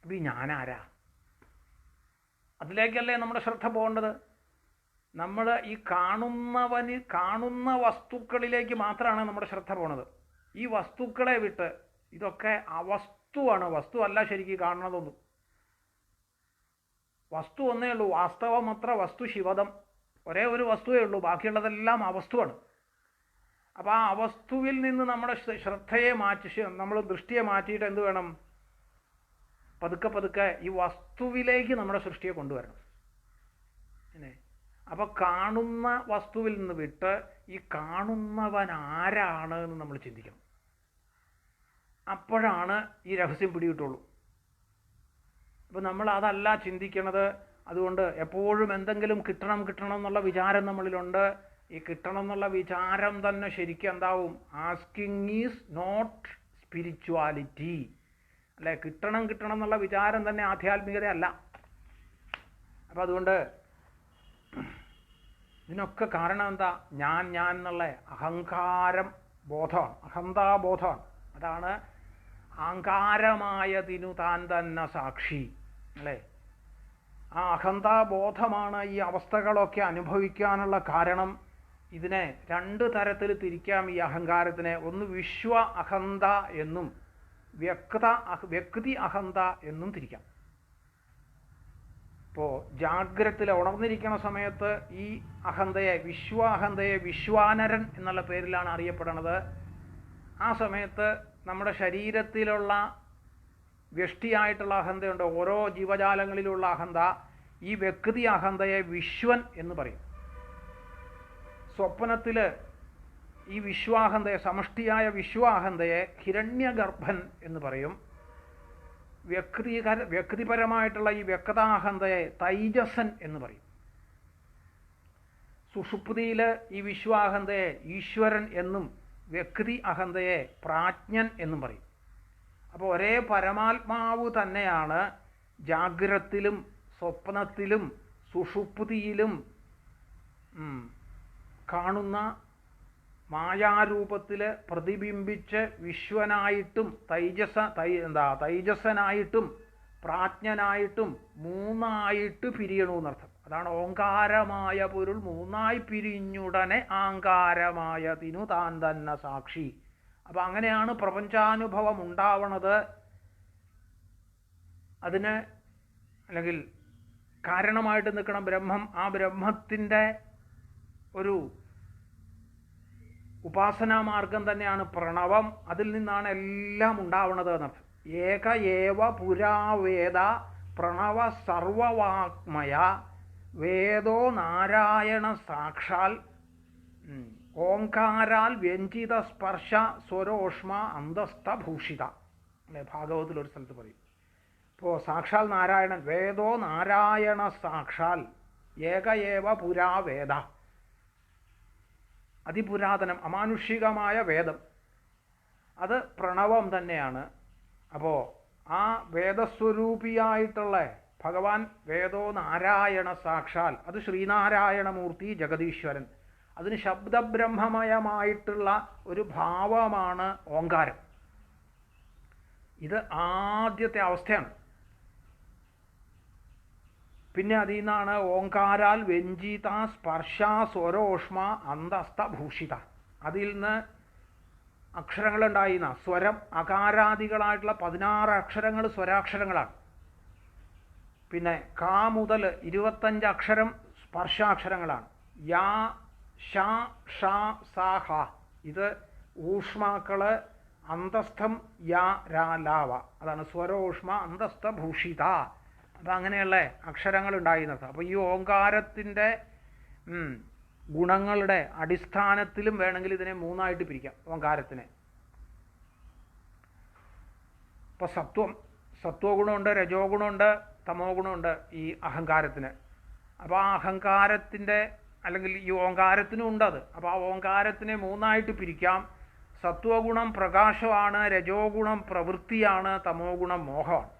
അപ്പം ഈ ഞാനാരാ? അതിലേക്കല്ലേ നമ്മുടെ ശ്രദ്ധ പോകേണ്ടത്. നമ്മൾ ഈ കാണുന്ന വസ്തുക്കളിലേക്ക് മാത്രമാണ് നമ്മുടെ ശ്രദ്ധ പോണത്. ഈ വസ്തുക്കളെ വിട്ട്, ഇതൊക്കെ അവസ്തുവാണ്, വസ്തു അല്ല ശരിക്കും കാണുന്നതൊന്നും. വസ്തു ഒന്നേ ഉള്ളൂ, വാസ്തവമത്ര വസ്തു ശിവദം. ഒരേ ഒരു വസ്തുവേ ഉള്ളൂ, ബാക്കിയുള്ളതെല്ലാം അവസ്തുവാണ്. അപ്പോൾ ആ അവസ്തുവിൽ നിന്ന് നമ്മുടെ ശ്രദ്ധയെ നമ്മൾ ദൃഷ്ടിയെ മാറ്റിയിട്ട് എന്ത് വേണം? പതുക്കെ ഈ വസ്തുവിലേക്ക് നമ്മുടെ സൃഷ്ടിയെ കൊണ്ടുവരണം. അല്ലേ? അപ്പോൾ കാണുന്ന വസ്തുവിൽ നിന്ന് വിട്ട് ഈ കാണുന്നവൻ ആരാണ് എന്ന് നമ്മൾ ചിന്തിക്കണം. അപ്പോഴാണ് ഈ രഹസ്യം പിടികിട്ടുള്ളൂ. അപ്പോൾ നമ്മൾ അതല്ല ചിന്തിക്കണത്. അതുകൊണ്ട് എപ്പോഴും എന്തെങ്കിലും കിട്ടണം എന്നുള്ള വിചാരം നമ്മളിലുണ്ട്. ഈ കിട്ടണം എന്നുള്ള വിചാരം തന്നെ ശരിക്കും എന്താവും? ആസ്കിങ് ഈസ് നോട്ട് സ്പിരിച്വാലിറ്റി, അല്ലെ? കിട്ടണം എന്നുള്ള വിചാരം തന്നെ ആധ്യാത്മികത അല്ല. അപ്പം അതുകൊണ്ട് ഇതിനൊക്കെ കാരണം എന്താ? ഞാൻ എന്നുള്ള അഹങ്കാരം ബോധമാണ്, അഹന്താബോധമാണ്. അതാണ് അഹങ്കാരമായതിനു താൻ തന്നെ സാക്ഷി, അല്ലേ? ആ അഹന്താബോധമാണ് ഈ അവസ്ഥകളൊക്കെ അനുഭവിക്കാനുള്ള കാരണം. ഇതിനെ രണ്ട് തരത്തിൽ തിരിക്കാം ഈ അഹങ്കാരത്തിനെ. ഒന്ന് വിശ്വ അഹന്ത എന്നും വ്യക്തി അഹന്ത എന്നും തിരിക്കാം. ഇപ്പോൾ ജാഗ്രത്തിൽ ഉണർന്നിരിക്കുന്ന സമയത്ത് ഈ അഹന്തയെ, വിശ്വാഹന്തയെ വിശ്വാനരൻ എന്നുള്ള പേരിലാണ് അറിയപ്പെടുന്നത്. ആ സമയത്ത് നമ്മുടെ ശരീരത്തിലുള്ള വ്യഷ്ടിയായിട്ടുള്ള അഹന്തയുണ്ട്, ഓരോ ജീവജാലങ്ങളിലുള്ള അഹന്ത. ഈ വ്യക്തി അഹന്തയെ വിശ്വൻ എന്ന് പറയും. സ്വപ്നത്തിൽ ഈ വിശ്വാഹന്തയെ, സമഷ്ടിയായ വിശ്വാഹന്തയെ ഹിരണ്യഗർഭൻ എന്ന് പറയും. വ്യക്തിപരമായിട്ടുള്ള ഈ വ്യക്താഹന്തയെ തൈജസൻ എന്ന് പറയും. സുഷുപ്തിയിൽ ഈ വിശ്വാഹന്തയെ ഈശ്വരൻ എന്നും വ്യക്തി അഹന്തയെ പ്രാജ്ഞൻ എന്നും പറയും. അപ്പോൾ ഒരേ പരമാത്മാവ് തന്നെയാണ് ജാഗ്രത്തിലും സ്വപ്നത്തിലും സുഷുപ്തിയിലും കാണുന്ന മായാരൂപത്തിൽ പ്രതിബിംബിച്ച് വിശ്വനായിട്ടും തൈജസനായിട്ടും പ്രാജ്ഞനായിട്ടും മൂന്നായിട്ട് പിരിയണമെന്നർത്ഥം. അതാണ് ഓങ്കാരമായ പൊരുൾ മൂന്നായി പിരിഞ്ഞുടനെ ആങ്കാരമായതിനു താൻ തന്നെ സാക്ഷി. അപ്പം അങ്ങനെയാണ് പ്രപഞ്ചാനുഭവം ഉണ്ടാവണത്. അതിന് അല്ലെങ്കിൽ കാരണമായിട്ട് നിൽക്കണം ബ്രഹ്മം. ആ ബ്രഹ്മത്തിൻ്റെ ഒരു ഉപാസനാമാർഗം തന്നെയാണ് പ്രണവം. അതിൽ നിന്നാണ് എല്ലാം ഉണ്ടാവുന്നത് എന്നർത്ഥം. ഏക ഏവ പുരാവേദ പ്രണവ സർവവാഗ്മയ വേദോ നാരായണ സാക്ഷാൽ ഓംകാരാൽ വ്യഞ്ജിത സ്പർശ സ്വരോഷ്മ അന്തസ്ഥഭൂഷിത, അല്ലെ? ഭാഗവതത്തിലൊരു സ്ഥലത്ത് പറയും. ഇപ്പോൾ സാക്ഷാൽ നാരായണൻ, വേദോ നാരായണ സാക്ഷാൽ ഏക ഏവ പുരാവേദ, അതിപുരാതനം അമാനുഷികമായ വേദം, അത് പ്രണവം തന്നെയാണ്. അപ്പോൾ ആ വേദസ്വരൂപിയായിട്ടുള്ള ഭഗവാൻ വേദോ നാരായണ സാക്ഷാൽ, അത് ശ്രീനാരായണമൂർത്തി ജഗദീശ്വരൻ. അതിന് ശബ്ദബ്രഹ്മമയമായിട്ടുള്ള ഒരു ഭാവമാണ് ഓങ്കാരം. ഇത് ആദ്യത്തെ അവസ്ഥയാണ്. പിന്നെ അതിൽ നിന്നാണ് ഓങ്കാരാൽ വ്യഞ്ജിത സ്പർശ സ്വരോഷ്മ അന്തസ്ഥഭൂഷിത. അതിൽ നിന്ന് അക്ഷരങ്ങളുണ്ടായിരുന്ന സ്വരം, അകാരാദികളായിട്ടുള്ള 16 അക്ഷരങ്ങൾ സ്വരാക്ഷരങ്ങളാണ്. പിന്നെ കാ മുതൽ 25 അക്ഷരം സ്പർശാക്ഷരങ്ങളാണ്. യാ ഷ ഷ സ ഹ, ഇത് ഊഷ്മാക്കള്. അന്തസ്ഥം യാ രാ ലാവ, അതാണ് സ്വരോഷ്മ അന്തസ്ഥഭൂഷിത. അപ്പം അങ്ങനെയുള്ള അക്ഷരങ്ങൾ ഉണ്ടായിരുന്നത്. അപ്പോൾ ഈ ഓങ്കാരത്തിൻ്റെ ഗുണങ്ങളുടെ അടിസ്ഥാനത്തിലും വേണമെങ്കിൽ ഇതിനെ മൂന്നായിട്ട് പിരിക്കാം ഓങ്കാരത്തിനെ. ഇപ്പോൾ സത്വ ഗുണമുണ്ട്, രജോ ഗുണമുണ്ട്, തമോ ഗുണമുണ്ട് ഈ അഹങ്കാരത്തിന്. അപ്പോൾ ആ അഹങ്കാരത്തിൻ്റെ അല്ലെങ്കിൽ ഈ ഓങ്കാരത്തിനും ഉണ്ട് അത്. അപ്പോൾ ആ ഓങ്കാരത്തിനെ മൂന്നായിട്ട് പിരിക്കാം. സത്വഗുണം പ്രകാശമാണ്, രജോ ഗുണം പ്രവൃത്തിയാണ്, തമോ ഗുണം മോഹമാണ്.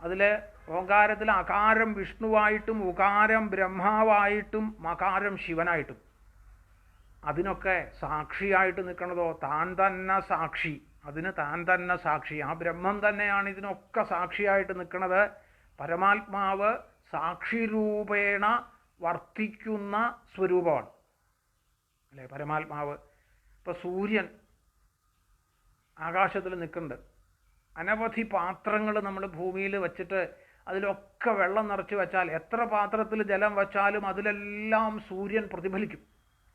അതിൽ ഓങ്കാരത്തിൽ അകാരം വിഷ്ണുവായിട്ടും ഉകാരം ബ്രഹ്മാവായിട്ടും മകാരം ശിവനായിട്ടും. അതിനൊക്കെ സാക്ഷിയായിട്ട് നിൽക്കണതോ താൻ തന്നെ സാക്ഷി. അതിന് താൻ തന്നെ സാക്ഷി. ആ ബ്രഹ്മം തന്നെയാണ് ഇതിനൊക്കെ സാക്ഷിയായിട്ട് നിൽക്കുന്നത്. പരമാത്മാവ് സാക്ഷിരൂപേണ വർത്തിക്കുന്ന സ്വരൂപമാണ്, അല്ലേ? പരമാത്മാവ്. ഇപ്പോൾ സൂര്യൻ ആകാശത്തിൽ നിൽക്കുന്നുണ്ട്. അനവധി പാത്രങ്ങൾ നമ്മൾ ഭൂമിയിൽ വച്ചിട്ട് അതിലൊക്കെ വെള്ളം നിറച്ച് വെച്ചാൽ, എത്ര പാത്രത്തിൽ ജലം വച്ചാലും അതിലെല്ലാം സൂര്യൻ പ്രതിഫലിക്കും,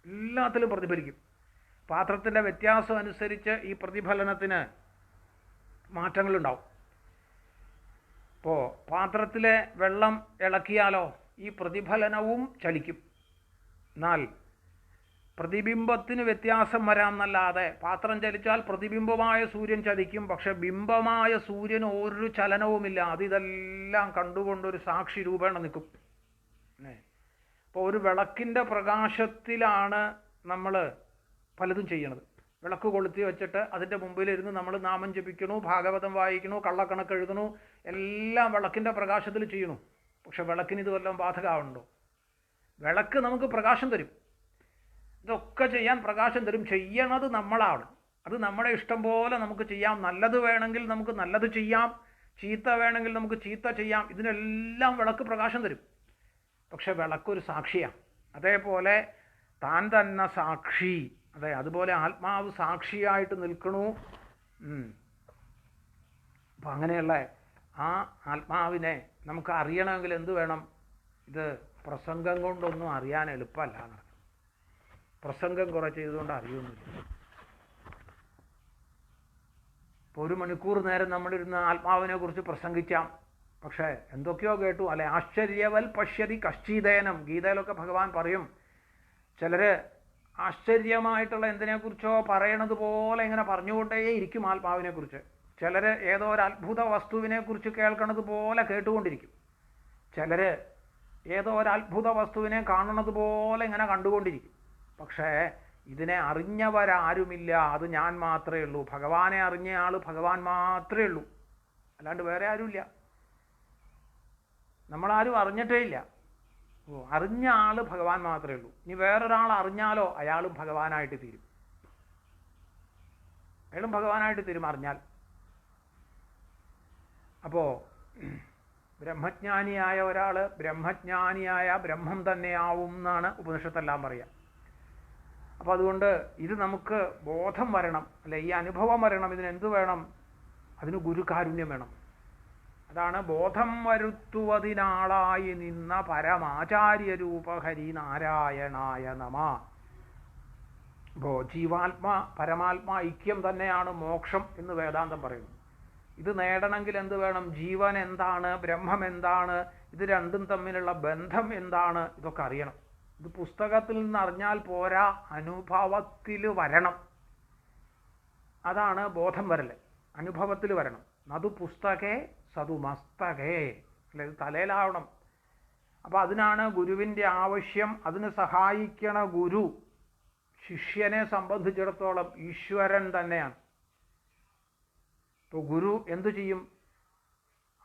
എല്ലാത്തിലും പ്രതിഫലിക്കും. പാത്രത്തിൻ്റെ വ്യത്യാസം അനുസരിച്ച് ഈ പ്രതിഫലനത്തിന് മാറ്റങ്ങളുണ്ടാവും. ഇപ്പോൾ പാത്രത്തിലെ വെള്ളം ഇളക്കിയാലോ ഈ പ്രതിഫലനവും ചലിക്കും. എന്നാൽ പ്രതിബിംബത്തിന് വ്യത്യാസം വരാം എന്നല്ലാതെ പാത്രം ചലിച്ചാൽ പ്രതിബിംബമായ സൂര്യൻ ചലിക്കും, പക്ഷെ ബിംബമായ സൂര്യന് ഒരു ചലനവുമില്ല. അതിതെല്ലാം കണ്ടുകൊണ്ടൊരു സാക്ഷി രൂപേണ നിൽക്കും. അപ്പോൾ ഒരു വിളക്കിൻ്റെ പ്രകാശത്തിലാണ് നമ്മൾ പലതും ചെയ്യണത്. വിളക്ക് കൊളുത്തി വെച്ചിട്ട് അതിൻ്റെ മുമ്പിലിരുന്ന് നമ്മൾ നാമം ജപിക്കണു, ഭാഗവതം വായിക്കണു, കള്ളക്കണക്ക് എഴുതണു, എല്ലാം വിളക്കിൻ്റെ പ്രകാശത്തിൽ ചെയ്യണു. പക്ഷെ വിളക്കിന് ഇത് വല്ലതും ബാധകമാവുന്നുണ്ടോ? വിളക്ക് നമുക്ക് പ്രകാശം തരും, ഇതൊക്കെ ചെയ്യാൻ പ്രകാശം തരും. ചെയ്യണത് നമ്മളാണ്. അത് നമ്മുടെ ഇഷ്ടം പോലെ നമുക്ക് ചെയ്യാം. നല്ലത് വേണമെങ്കിൽ നമുക്ക് നല്ലത് ചെയ്യാം, ചീത്ത വേണമെങ്കിൽ നമുക്ക് ചീത്ത ചെയ്യാം. ഇതിനെല്ലാം വിളക്ക് പ്രകാശം തരും. പക്ഷെ വിളക്കൊരു സാക്ഷിയാണ്. അതേപോലെ താൻ തന്നെ സാക്ഷി, അതെ, അതുപോലെ ആത്മാവ് സാക്ഷിയായിട്ട് നിൽക്കണു. അപ്പം അങ്ങനെയുള്ള ആ ആത്മാവിനെ നമുക്ക് അറിയണമെങ്കിൽ എന്ത് വേണം? ഇത് പ്രസംഗം കൊണ്ടൊന്നും അറിയാൻ എളുപ്പമല്ല എന്നർത്ഥം. പ്രസംഗം കുറെ ചെയ്തുകൊണ്ട് അറിയൊന്നുമില്ല. ഇപ്പോൾ 1 മണിക്കൂർ നേരം നമ്മളിരുന്ന് ആത്മാവിനെ കുറിച്ച് പ്രസംഗിക്കാം, പക്ഷേ എന്തൊക്കെയോ കേട്ടു, അല്ലെ? ആശ്ചര്യവൽ പശ്യതി കശ്ചിതേനം, ഗീതയിലൊക്കെ ഭഗവാൻ പറയും. ചിലർ ആശ്ചര്യമായിട്ടുള്ള എന്തിനെക്കുറിച്ചോ പറയണത് പോലെ ഇങ്ങനെ പറഞ്ഞുകൊണ്ടേ ഇരിക്കും ആത്മാവിനെക്കുറിച്ച്. ചിലർ ഏതോ ഒരു അത്ഭുത വസ്തുവിനെക്കുറിച്ച് കേൾക്കണത് പോലെ കേട്ടുകൊണ്ടിരിക്കും. ചിലർ ഏതോ ഒരു അത്ഭുത വസ്തുവിനെ കാണുന്നത് പോലെ ഇങ്ങനെ കണ്ടുകൊണ്ടിരിക്കും. പക്ഷേ ഇതിനെ അറിഞ്ഞവരാരുമില്ല. അത് ഞാൻ മാത്രമേ ഉള്ളൂ. ഭഗവാനെ അറിഞ്ഞ ആൾ ഭഗവാൻ മാത്രമേ ഉള്ളൂ, അല്ലാണ്ട് വേറെ ആരുമില്ല. നമ്മളാരും അറിഞ്ഞിട്ടേ ഇല്ല. അറിഞ്ഞ ആൾ ഭഗവാൻ മാത്രമേ ഉള്ളൂ. ഇനി വേറൊരാൾ അറിഞ്ഞാലോ അയാളും ഭഗവാനായിട്ട് തീരും. അയാളും ഭഗവാനായിട്ട് തീരും അറിഞ്ഞാൽ. അപ്പോൾ ബ്രഹ്മജ്ഞാനിയായ ഒരാൾ ബ്രഹ്മജ്ഞാനിയായ ബ്രഹ്മം തന്നെയാവും എന്നാണ് ഉപനിഷത്തെല്ലാം പറയുക. അപ്പോൾ അതുകൊണ്ട് ഇത് നമുക്ക് ബോധം വരണം, അല്ലെ? ഈ അനുഭവം വരണം. ഇതിനെന്ത് വേണം? അതിന് ഗുരുകാരുണ്യം വേണം. അതാണ് ബോധം വരുത്തുവതിനാളായി നിന്ന പരമാചാര്യരൂപ ഹരിനാരായണായ നമ. അപ്പോൾ ജീവാത്മാ പരമാത്മാ ഐക്യം തന്നെയാണ് മോക്ഷം എന്ന് വേദാന്തം പറയുന്നു. ഇത് നേടണമെങ്കിൽ എന്ത് വേണം? ജീവൻ എന്താണ്, ബ്രഹ്മം എന്താണ്, ഇത് രണ്ടും തമ്മിലുള്ള ബന്ധം എന്താണ്, ഇതൊക്കെ അറിയണം. ഇത് പുസ്തകത്തിൽ നിന്ന് അറിഞ്ഞാൽ പോരാ, അനുഭവത്തിൽ വരണം. അതാണ് ബോധം വരൽ, അനുഭവത്തിൽ വരണം. നതു പുസ്തകേ സതു മസ്തകേ, അല്ലെ? ഇത് തലയിലാവണം. അപ്പം അതിനാണ് ഗുരുവിൻ്റെ ആവശ്യം. അതിന് സഹായിക്കണ ഗുരു ശിഷ്യനെ സംബന്ധിച്ചിടത്തോളം ഈശ്വരൻ തന്നെയാണ്. ഇപ്പോൾ ഗുരു എന്തു ചെയ്യും?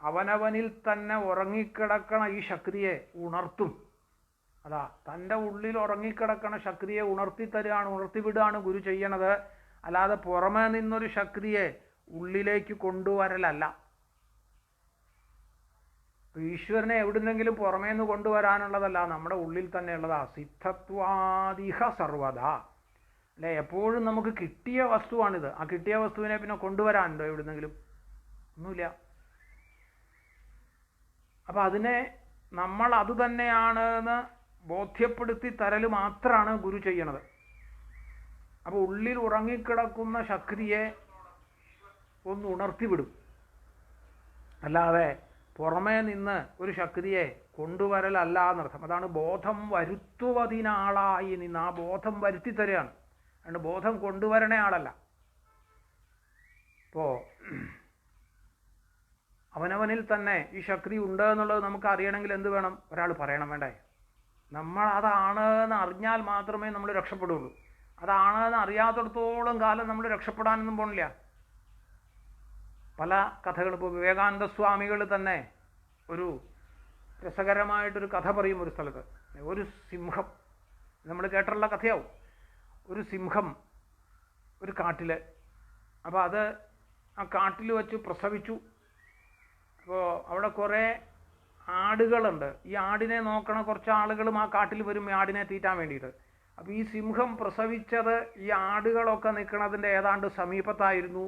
അവനവനിൽ തന്നെ ഉറങ്ങിക്കിടക്കണ ഈ ശക്തിയെ ഉണർത്തും. അതാ, തൻ്റെ ഉള്ളിൽ ഉറങ്ങിക്കിടക്കണ ശക്തിയെ ഉണർത്തിത്തരികയാണ്, ഉണർത്തിവിടുകയാണ് ഗുരു ചെയ്യണത്. അല്ലാതെ പുറമേ നിന്നൊരു ശക്തിയെ ഉള്ളിലേക്ക് കൊണ്ടുവരലല്ല. ഈശ്വരനെ എവിടുന്നെങ്കിലും പുറമേ നിന്ന് കൊണ്ടുവരാനുള്ളതല്ല, നമ്മുടെ ഉള്ളിൽ തന്നെ ഉള്ളതാ. സിദ്ധത്വാദിഹ സർവദ, അല്ലെ? എപ്പോഴും നമുക്ക് കിട്ടിയ വസ്തുവാണിത്. ആ കിട്ടിയ വസ്തുവിനെ പിന്നെ കൊണ്ടുവരാനുണ്ടോ എവിടുന്നെങ്കിലും? ഒന്നുമില്ല. അപ്പം അതിനെ നമ്മൾ അത് തന്നെയാണെന്ന് ബോധ്യപ്പെടുത്തി തരൽ മാത്രമാണ് ഗുരു ചെയ്യണത്. അപ്പോൾ ഉള്ളിൽ ഉറങ്ങിക്കിടക്കുന്ന ശക്തിയെ ഒന്ന് ഉണർത്തിവിടും. അല്ലാതെ പുറമേ നിന്ന് ഒരു ശക്തിയെ കൊണ്ടുവരലല്ല എന്നർത്ഥം. അതാണ് ബോധം വരുത്തുവതിനാളായി നിന്ന്. ആ ബോധം വരുത്തി തരികയാണ്, അതുകൊണ്ട് ബോധം കൊണ്ടുവരണ ആളല്ല. ഇപ്പോൾ അവനവനിൽ തന്നെ ഈ ശക്തി ഉണ്ട് എന്നുള്ളത് നമുക്ക് അറിയണമെങ്കിൽ എന്ത് വേണം? ഒരാൾ പറയണം, വേണ്ടേ? നമ്മൾ അതാണ് എന്ന് അറിഞ്ഞാൽ മാത്രമേ നമ്മൾ രക്ഷപ്പെടുള്ളൂ. അതാണെന്ന് അറിയാത്തിടത്തോളം കാലം നമ്മൾ രക്ഷപ്പെടാനൊന്നും പോണില്ല. പല കഥകൾ, ഇപ്പോൾ വിവേകാനന്ദ സ്വാമികൾ തന്നെ ഒരു രസകരമായിട്ടൊരു കഥ പറയും. ഒരു സ്ഥലത്ത് ഒരു സിംഹം, നമ്മൾ കേട്ടിട്ടുള്ള കഥയാവും. ഒരു സിംഹം ഒരു കാട്ടിൽ, അപ്പോൾ അത് ആ കാട്ടിൽ വെച്ച് പ്രസവിച്ചു. അപ്പോൾ അവിടെ കുറേ ആടുകളുണ്ട്. ഈ ആടിനെ നോക്കണ കുറച്ച് ആളുകളും ആ കാട്ടിൽ വരും ഈ ആടിനെ തീറ്റാൻ വേണ്ടിയിട്ട്. അപ്പോൾ ഈ സിംഹം പ്രസവിച്ചത് ഈ ആടുകളൊക്കെ നിൽക്കണതിൻ്റെ ഏതാണ്ട് സമീപത്തായിരുന്നു.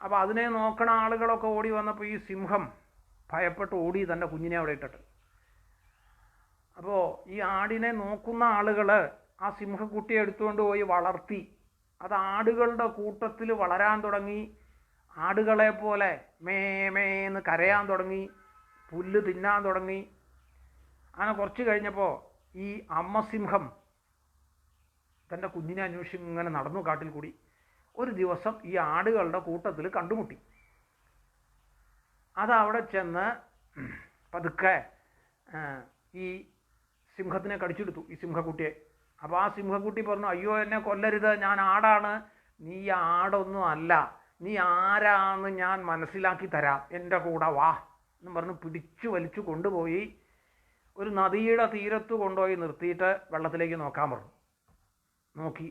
അപ്പോൾ അതിനെ നോക്കണ ആളുകളൊക്കെ ഓടി വന്നപ്പോൾ ഈ സിംഹം ഭയപ്പെട്ട് ഓടി തൻ്റെ കുഞ്ഞിനെ അവിടെ ഇട്ടിട്ട്. അപ്പോൾ ഈ ആടിനെ നോക്കുന്ന ആളുകൾ ആ സിംഹക്കുട്ടിയെ എടുത്തുകൊണ്ട് പോയി വളർത്തി. അത് ആടുകളുടെ കൂട്ടത്തിൽ വളരാൻ തുടങ്ങി. ആടുകളെ പോലെ മേന്ന് കരയാൻ തുടങ്ങി, പുല്ല് തിന്നാൻ തുടങ്ങി. അങ്ങനെ കുറച്ച് കഴിഞ്ഞപ്പോൾ ഈ അമ്മ സിംഹം തൻ്റെ കുഞ്ഞിനെ അന്വേഷിച്ച് ഇങ്ങനെ നടന്നു കാട്ടിൽ കൂടി. ഒരു ദിവസം ഈ ആടുകളുടെ കൂട്ടത്തിൽ കണ്ടുമുട്ടി. അതവിടെ ചെന്ന് പതുക്കെ ഈ സിംഹത്തിനെ കടിച്ചെടുത്തു, ഈ സിംഹക്കുട്ടിയെ. അപ്പോൾ ആ സിംഹക്കുട്ടി പറഞ്ഞു, അയ്യോ എന്നെ കൊല്ലരുത്, ഞാൻ ആടാണ്. നീ ആടൊന്നും അല്ല, നീ ആരാന്ന് ഞാൻ മനസ്സിലാക്കി തരാം, എൻ്റെ കൂടെ വാ എന്നും പറഞ്ഞ് പിടിച്ചു വലിച്ചു കൊണ്ടുപോയി ഒരു നദിയുടെ തീരത്ത് കൊണ്ടുപോയി നിർത്തിയിട്ട് വെള്ളത്തിലേക്ക് നോക്കാൻ പറഞ്ഞു. നോക്കി.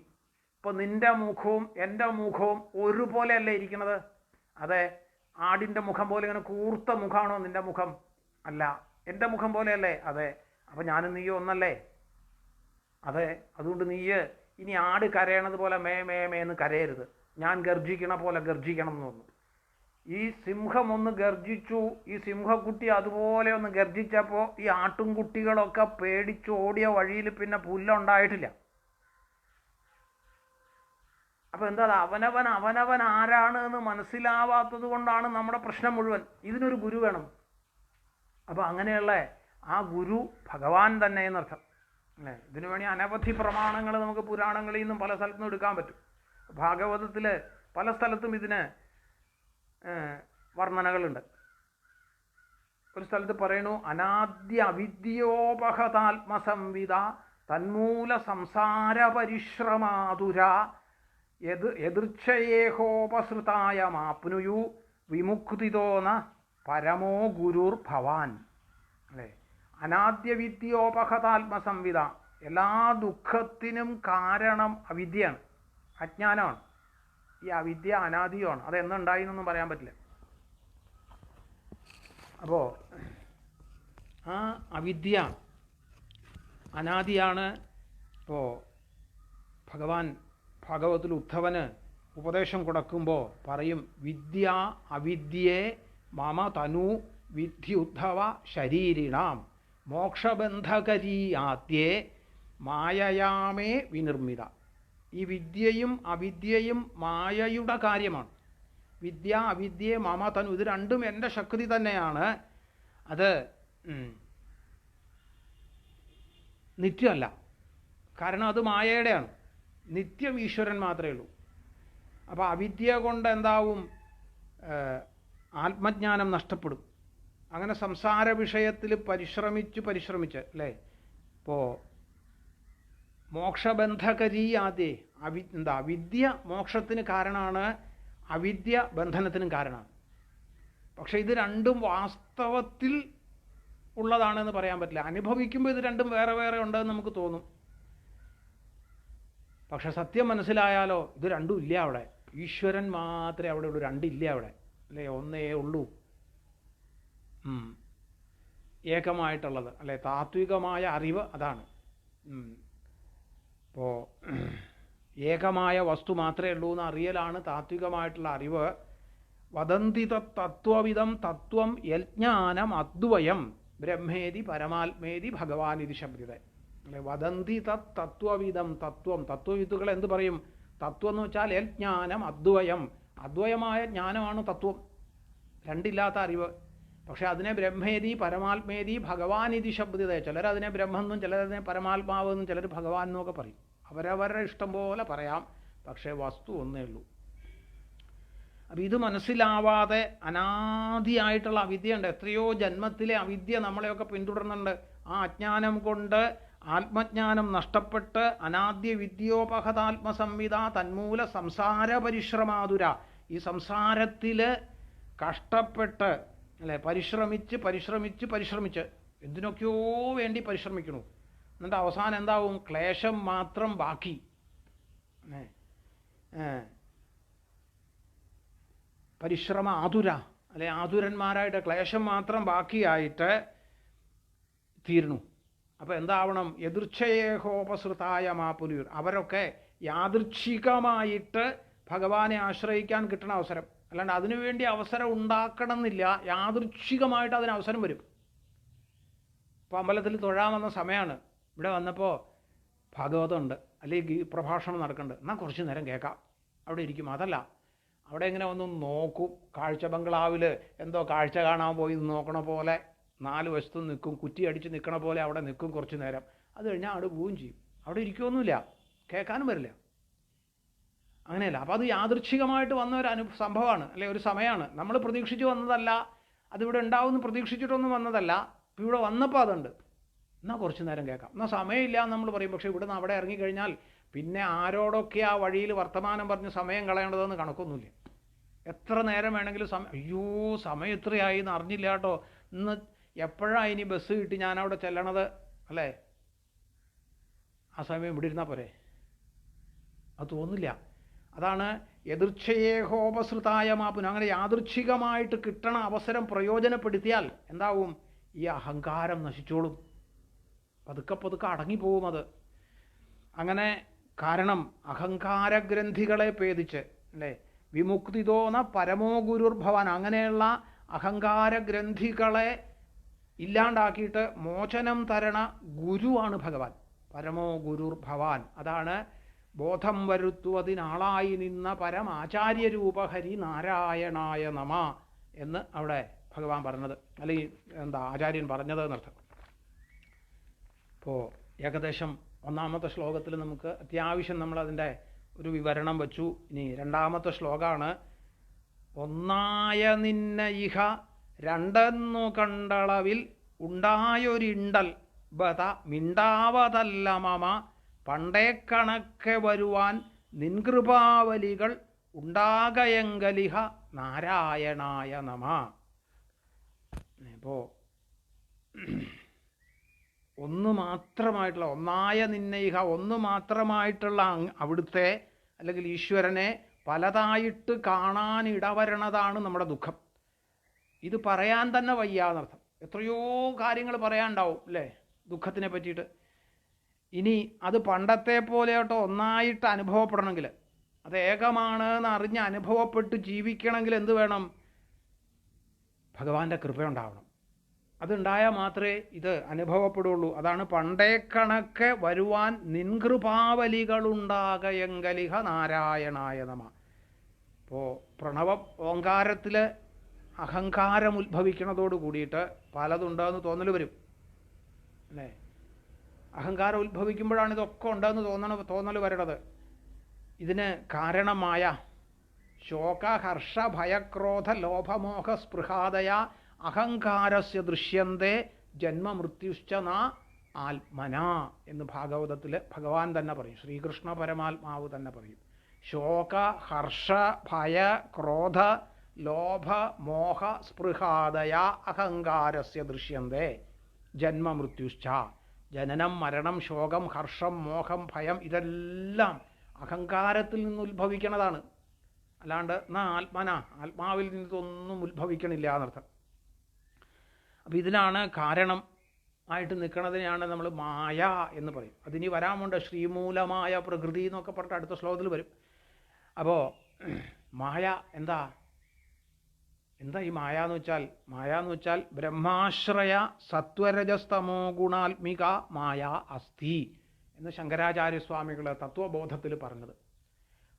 ഇപ്പോൾ നിൻ്റെ മുഖവും എൻ്റെ മുഖവും ഒരുപോലെയല്ലേ ഇരിക്കണത്? അതെ. ആടിൻ്റെ മുഖം പോലെ ഇങ്ങനെ കൂർത്ത മുഖമാണോ നിൻ്റെ മുഖം? അല്ല. എൻ്റെ മുഖം പോലെയല്ലേ? അതെ. അപ്പം ഞാനും നീയോ ഒന്നല്ലേ? അതെ. അതുകൊണ്ട് നീ ഇനി ആട് കരയണത് പോലെ മേ മേ മേന്ന് കരയരുത്, ഞാൻ ഗർജിക്കണ പോലെ ഗർജിക്കണം എന്ന് പറഞ്ഞു. ഈ സിംഹം ഒന്ന് ഗർജിച്ചു. ഈ സിംഹക്കുട്ടി അതുപോലെ ഒന്ന് ഗർജിച്ചപ്പോൾ ഈ ആട്ടുംകുട്ടികളൊക്കെ പേടിച്ച് ഓടിയ വഴിയിൽ പിന്നെ പുല്ലുണ്ടായിട്ടില്ല. അപ്പോൾ എന്താ, അവനവൻ ആരാണ് എന്ന് മനസ്സിലാവാത്തത് കൊണ്ടാണ് നമ്മുടെ പ്രശ്നം മുഴുവൻ. ഇതിനൊരു ഗുരു വേണം. അപ്പോൾ അങ്ങനെയുള്ള ആ ഗുരു ഭഗവാൻ തന്നെ എന്നർത്ഥം അല്ലേ. ഇതിനു വേണ്ടി അനവധി പ്രമാണങ്ങൾ നമുക്ക് പുരാണങ്ങളിൽ നിന്നും പല സ്ഥലത്തുനിന്നും എടുക്കാൻ പറ്റും. ഭാഗവതത്തിൽ പല സ്ഥലത്തും ഇതിന് വർണ്ണനകളുണ്ട്. ഒരു സ്ഥലത്ത് പറയണു, അനാദ്യ അവിദ്യോപഹതാത്മസംവിദ തന്മൂല സംസാര പരിശ്രമാതുര യദൃച്ഛയേഹോപസൃതായ മാപ്നുയു വിമുക്തിതോന പരമോ ഗുരുർ ഭവാൻ അല്ലേ. അനാദ്യവിദ്യോപഹതാത്മസംവിദ, എല്ലാ ദുഃഖത്തിനും കാരണം അവിദ്യയാണ്, അജ്ഞാനമാണ്. ഈ അവിദ്യ അനാദിയുമാണ്. അതെന്നുണ്ടായി എന്നൊന്നും പറയാൻ പറ്റില്ല. അപ്പോൾ ആ അവിദ്യ അനാദിയാണ്. ഇപ്പോൾ ഭഗവാൻ ഭാഗവതത്തിൽ ഉദ്ധവന് ഉപദേശം കൊടുക്കുമ്പോൾ പറയും, വിദ്യ അവിദ്യേ മമ തനു വിദ്ധി ഉദ്ധവ ശരീരിണാം മോക്ഷബന്ധകരീ ആദ്യേ മായയാമേ വിനിർമ്മിത. ഈ വിദ്യയും അവിദ്യയും മായയുടെ കാര്യമാണ്. വിദ്യ അവിദ്യയെ മമ തനു, ഇത് രണ്ടും എൻ്റെ ശക്തി തന്നെയാണ്. അത് നിത്യമല്ല, കാരണം അത് മായയുടെയാണ്. നിത്യം ഈശ്വരൻ മാത്രമേ ഉള്ളൂ. അപ്പോൾ അവിദ്യ കൊണ്ട് എന്താവും? ആത്മജ്ഞാനം നഷ്ടപ്പെടും. അങ്ങനെ സംസാര വിഷയത്തിൽ പരിശ്രമിച്ച് അല്ലേ. ഇപ്പോൾ മോക്ഷബന്ധകരീ ആദ്യേ വിദ്യ മോക്ഷത്തിന് കാരണമാണ്, അവിദ്യ ബന്ധനത്തിനും കാരണമാണ്. പക്ഷെ ഇത് രണ്ടും വാസ്തവത്തിൽ ഉള്ളതാണെന്ന് പറയാൻ പറ്റില്ല. അനുഭവിക്കുമ്പോൾ ഇത് രണ്ടും വേറെ വേറെ ഉണ്ടെന്ന് നമുക്ക് തോന്നും. പക്ഷെ സത്യം മനസ്സിലായാലോ ഇത് രണ്ടും ഇല്ല അവിടെ. ഈശ്വരൻ മാത്രമേ അവിടെ ഉള്ളൂ, രണ്ടില്ല അവിടെ അല്ലേ. ഒന്നേ ഉള്ളൂ, ഏകമായിട്ടുള്ളത് അല്ലേ. താത്വികമായ അറിവ് അതാണ്. ഇപ്പോൾ ഏകമായ വസ്തു മാത്രമേ ഉള്ളൂ എന്ന് അറിയലാണ് താത്വികമായിട്ടുള്ള അറിവ്. വദന്തി തത്വവിധം തത്വം യജ്ഞാനം അദ്വയം ബ്രഹ്മേതി പരമാത്മേതി ഭഗവാനിതി ശബ്ദത അല്ലെ. വദന്തി തത്വവിധം തത്വം, തത്വവിത്തുകൾ എന്ത് പറയും? തത്വം എന്ന് വെച്ചാൽ യജ്ഞാനം അദ്വയം, അദ്വയമായ ജ്ഞാനമാണ് തത്വം, രണ്ടില്ലാത്ത അറിവ്. പക്ഷെ അതിനെ ബ്രഹ്മേതി പരമാത്മേതി ഭഗവാനിതി ശബ്ദത. ചിലരതിനെ ബ്രഹ്മെന്നും ചിലരതിനെ പരമാത്മാവെന്നും ചിലർ ഭഗവാൻ എന്നൊക്കെ പറയും. അവരവരുടെ ഇഷ്ടം പോലെ പറയാം, പക്ഷേ വസ്തു ഒന്നേ ഉള്ളൂ. അപ്പം ഇത് മനസ്സിലാവാതെ അനാദിയായിട്ടുള്ള അവിദ്യയുണ്ട്. എത്രയോ ജന്മത്തിലെ അവിദ്യ നമ്മളെയൊക്കെ പിന്തുടരുന്നുണ്ട്. ആ അജ്ഞാനം കൊണ്ട് ആത്മജ്ഞാനം നഷ്ടപ്പെട്ട് അനാദ്യ വിദ്യോപഹതാത്മസംവിധ തന്മൂല സംസാര പരിശ്രമാതുര, ഈ സംസാരത്തിൽ കഷ്ടപ്പെട്ട് അല്ലേ പരിശ്രമിച്ച് എന്തിനൊക്കെയോ വേണ്ടി പരിശ്രമിക്കണു. എന്നിട്ട് അവസാനം എന്താവും? ക്ലേശം മാത്രം ബാക്കി. പരിശ്രമ ആതുര അല്ലെ, ആതുരന്മാരായിട്ട് ക്ലേശം മാത്രം ബാക്കിയായിട്ട് തീർന്നു. അപ്പോൾ എന്താവണം? യദൃച്ഛയേഹോപസൃതായ മാപുനീർ, അവരൊക്കെ യാദൃച്ഛികമായിട്ട് ഭഗവാനെ ആശ്രയിക്കാൻ കിട്ടുന്ന അവസരം, അല്ലാണ്ട് അതിനുവേണ്ടി അവസരം ഉണ്ടാക്കണം എന്നില്ല. യാദൃച്ഛികമായിട്ട് അതിന് അവസരം വരും. ഇപ്പോൾ അമ്പലത്തിൽ തൊഴാൻ വന്ന സമയമാണ്, ഇവിടെ വന്നപ്പോൾ ഭാഗവതമുണ്ട് അല്ലെങ്കിൽ പ്രഭാഷണം നടക്കുന്നുണ്ട്, എന്നാൽ കുറച്ച് നേരം കേൾക്കാം, അവിടെ ഇരിക്കും. അതല്ല, അവിടെ ഇങ്ങനെ ഒന്ന് നോക്കും. കാഴ്ച ബംഗ്ലാവിൽ എന്തോ കാഴ്ച കാണാൻ പോയി നോക്കണ പോലെ 4 വശത്തും നിൽക്കും, കുറ്റി അടിച്ച് നിൽക്കണ പോലെ അവിടെ നിൽക്കും കുറച്ച് നേരം. അത് കഴിഞ്ഞാൽ അവിടെ പോവുകയും ചെയ്യും. അവിടെ ഇരിക്കുമൊന്നുമില്ല, കേൾക്കാനും വരില്ല. അങ്ങനെയല്ല. അപ്പോൾ അത് യാദൃച്ഛികമായിട്ട് വന്ന ഒരു സംഭവമാണ്, അല്ലെ ഒരു സമയമാണ്. നമ്മൾ പ്രതീക്ഷിച്ച് വന്നതല്ല, അതിവിടെ ഉണ്ടാവുമെന്ന് പ്രതീക്ഷിച്ചിട്ടൊന്നും വന്നതല്ല. ഇപ്പോൾ ഇവിടെ വന്നപ്പോൾ അതുണ്ട്. എന്നാൽ കുറച്ച് നേരം കേൾക്കാം, എന്നാൽ സമയമില്ല എന്ന് നമ്മൾ പറയും. പക്ഷേ ഇവിടെ നിന്ന് അവിടെ ഇറങ്ങിക്കഴിഞ്ഞാൽ പിന്നെ ആരോടൊക്കെ ആ വഴിയിൽ വർത്തമാനം പറഞ്ഞ് സമയം കളയേണ്ടതെന്ന് കണക്കൊന്നുമില്ല. എത്ര നേരം വേണമെങ്കിലും അയ്യോ സമയം ഇത്രയായി എന്ന് അറിഞ്ഞില്ല കേട്ടോ, ഇന്ന് എപ്പോഴാണ് ഇനി ബസ് കിട്ടി ഞാനവിടെ ചെല്ലണത്, അല്ലേ? ആ സമയം ഇവിടെ ഇരുന്നാൽ പോരെ? അത് തോന്നില്ല. അതാണ് യദൃച്ഛയേഹോപസൃതായ മാപുന. അങ്ങനെ യാദൃച്ഛികമായിട്ട് കിട്ടണ അവസരം പ്രയോജനപ്പെടുത്തിയാൽ എന്താവും? ഈ അഹങ്കാരം നശിച്ചോളും, പതുക്കെ പതുക്കെ അടങ്ങിപ്പോവും അത്. അങ്ങനെ കാരണം അഹങ്കാരഗ്രന്ഥികളെ ഭേദിച്ച്, അല്ലേ, വിമുക്തിതോന പരമോ ഗുരുർഭവാൻ, അങ്ങനെയുള്ള അഹങ്കാരഗ്രന്ഥികളെ ഇല്ലാണ്ടാക്കിയിട്ട് മോചനം തരണ ഗുരുവാണ് ഭഗവാൻ. പരമോ ഗുരുർഭവാൻ, അതാണ് ബോധം വരുത്തുവതിനാളായി നിന്ന പരമാചാര്യരൂപ ഹരി നാരായണായ നമ എന്ന് അവിടെ ഭഗവാൻ പറഞ്ഞത്, അല്ലെങ്കിൽ ആചാര്യൻ പറഞ്ഞത് എന്നർത്ഥം. ഇപ്പോൾ ഏകദേശം ഒന്നാമത്തെ ശ്ലോകത്തിൽ നമുക്ക് അത്യാവശ്യം നമ്മളതിൻ്റെ ഒരു വിവരണം വച്ചു. ഇനി രണ്ടാമത്തെ ശ്ലോകമാണ്. ഒന്നായ നിന്ന ഇഹ രണ്ടെന്നു കണ്ടളവിൽ ഉണ്ടായൊരിണ്ടൽ ബത മിണ്ടാവതല്ല മമ പണ്ടേ കണക്കെ വരുവാൻ നിൻകൃപാവലികൾ ഉണ്ടാകയെങ്കലിഹ നാരായണായ നമ. ഇപ്പോൾ ഒന്ന് മാത്രമായിട്ടുള്ള ഒന്നായ നിന്നയിഹ, ഒന്ന് മാത്രമായിട്ടുള്ള അവിടുത്തെ അല്ലെങ്കിൽ ഈശ്വരനെ പലതായിട്ട് കാണാൻ ഇടവരണതാണ് നമ്മുടെ ദുഃഖം. ഇത് പറയാൻ തന്നെ വയ്യാന്നർത്ഥം. എത്രയോ കാര്യങ്ങൾ പറയാനുണ്ടാവും, അല്ലേ, ദുഃഖത്തിനെ പറ്റിയിട്ട്. ഇനി അത് പണ്ടത്തെ പോലെയോട്ടോ ഒന്നായിട്ട് അനുഭവപ്പെടണമെങ്കിൽ, അത് ഏകമാണ് എന്ന് അറിഞ്ഞ് അനുഭവപ്പെട്ട് ജീവിക്കണമെങ്കിൽ എന്ത് വേണം? ഭഗവാന്റെ കൃപയുണ്ടാവണം. അതുണ്ടായാൽ മാത്രമേ ഇത് അനുഭവപ്പെടുള്ളൂ. അതാണ് പണ്ടേ കണക്കെ വരുവാൻ നിൻകൃപാവലികളുണ്ടാകയെങ്കലിഹ നാരായണായ നമ. ഇപ്പോൾ പ്രണവ ഓങ്കാരത്തിൽ അഹങ്കാരം ഉത്ഭവിക്കണതോട് കൂടിയിട്ട് പലതുണ്ടെന്ന് തോന്നൽ വരും, അല്ലേ? അഹങ്കാരം ഉത്ഭവിക്കുമ്പോഴാണ് ഇതൊക്കെ ഉണ്ടെന്ന് തോന്നൽ വരണത്. ഇതിന് കാരണമായ ശോക ഹർഷ ഭയക്രോധ ലോഭമോഹ സ്പൃഹാദയ അഹങ്കാരസ്യ ദൃശ്യന്തേ ജന്മമൃത്യുശ്ച ന ആത്മന എന്ന് ഭാഗവതത്തിൽ ഭഗവാൻ തന്നെ പറയും, ശ്രീകൃഷ്ണ പരമാത്മാവ് തന്നെ പറയും. ശോക ഹർഷ ഭയ ക്രോധ ലോഭ മോഹ സ്പൃഹാദയ അഹങ്കാരസ്യ ദൃശ്യന്തേ ജന്മമൃത്യുശ്ച. ജനനം മരണം ശോകം ഹർഷം മോഹം ഭയം ഇതെല്ലാം അഹങ്കാരത്തിൽ നിന്ന് ഉത്ഭവിക്കണതാണ്. അല്ലാണ്ട് ആത്മാവിൽ നിന്നൊന്നും ഉത്ഭവിക്കണില്ല എന്നർത്ഥം. അപ്പം ഇതിനാണ് കാരണം ആയിട്ട് നിൽക്കുന്നതിനെയാണ് നമ്മൾ മായ എന്ന് പറയും. അതിനി വരാമുണ്ട്, ശ്രീമൂലമായ പ്രകൃതി എന്നൊക്കെ പറഞ്ഞിട്ട് അടുത്ത ശ്ലോകത്തിൽ വരും. അപ്പോൾ മായ എന്താ ഈ മായ എന്ന് വെച്ചാൽ ബ്രഹ്മാശ്രയ സത്വരജസ്തമോ ഗുണാത്മിക മായ അസ്ഥി എന്ന് ശങ്കരാചാര്യസ്വാമികൾ തത്വബോധത്തിൽ പറഞ്ഞത്.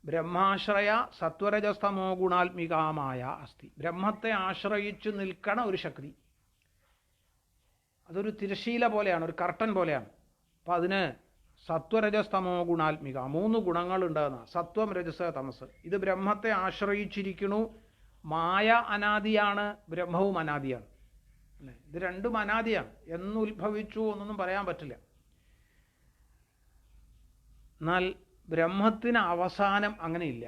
ബ്രഹ്മാശ്രയ സത്വരജസ്തമോ ഗുണാത്മിക മായ അസ്ഥി. ബ്രഹ്മത്തെ ആശ്രയിച്ചു നിൽക്കണ ഒരു ശക്തി, അതൊരു തിരശീല പോലെയാണ്, ഒരു കർട്ടൻ പോലെയാണ്. അപ്പം അതിന് സത്വരജസ്തമോ ഗുണാത്മിക 3 ഗുണങ്ങളുണ്ടെന്ന്, സത്വം രജസ് തമസ്. ഇത് ബ്രഹ്മത്തെ ആശ്രയിച്ചിരിക്കണു. മായ അനാദിയാണ്, ബ്രഹ്മവും അനാദിയാണ്, അല്ലേ? ഇത് രണ്ടും അനാദിയാണ്. എന്ന് ഉത്ഭവിച്ചു എന്നൊന്നും പറയാൻ പറ്റില്ല. എന്നാൽ ബ്രഹ്മത്തിന് അവസാനം അങ്ങനെയില്ല,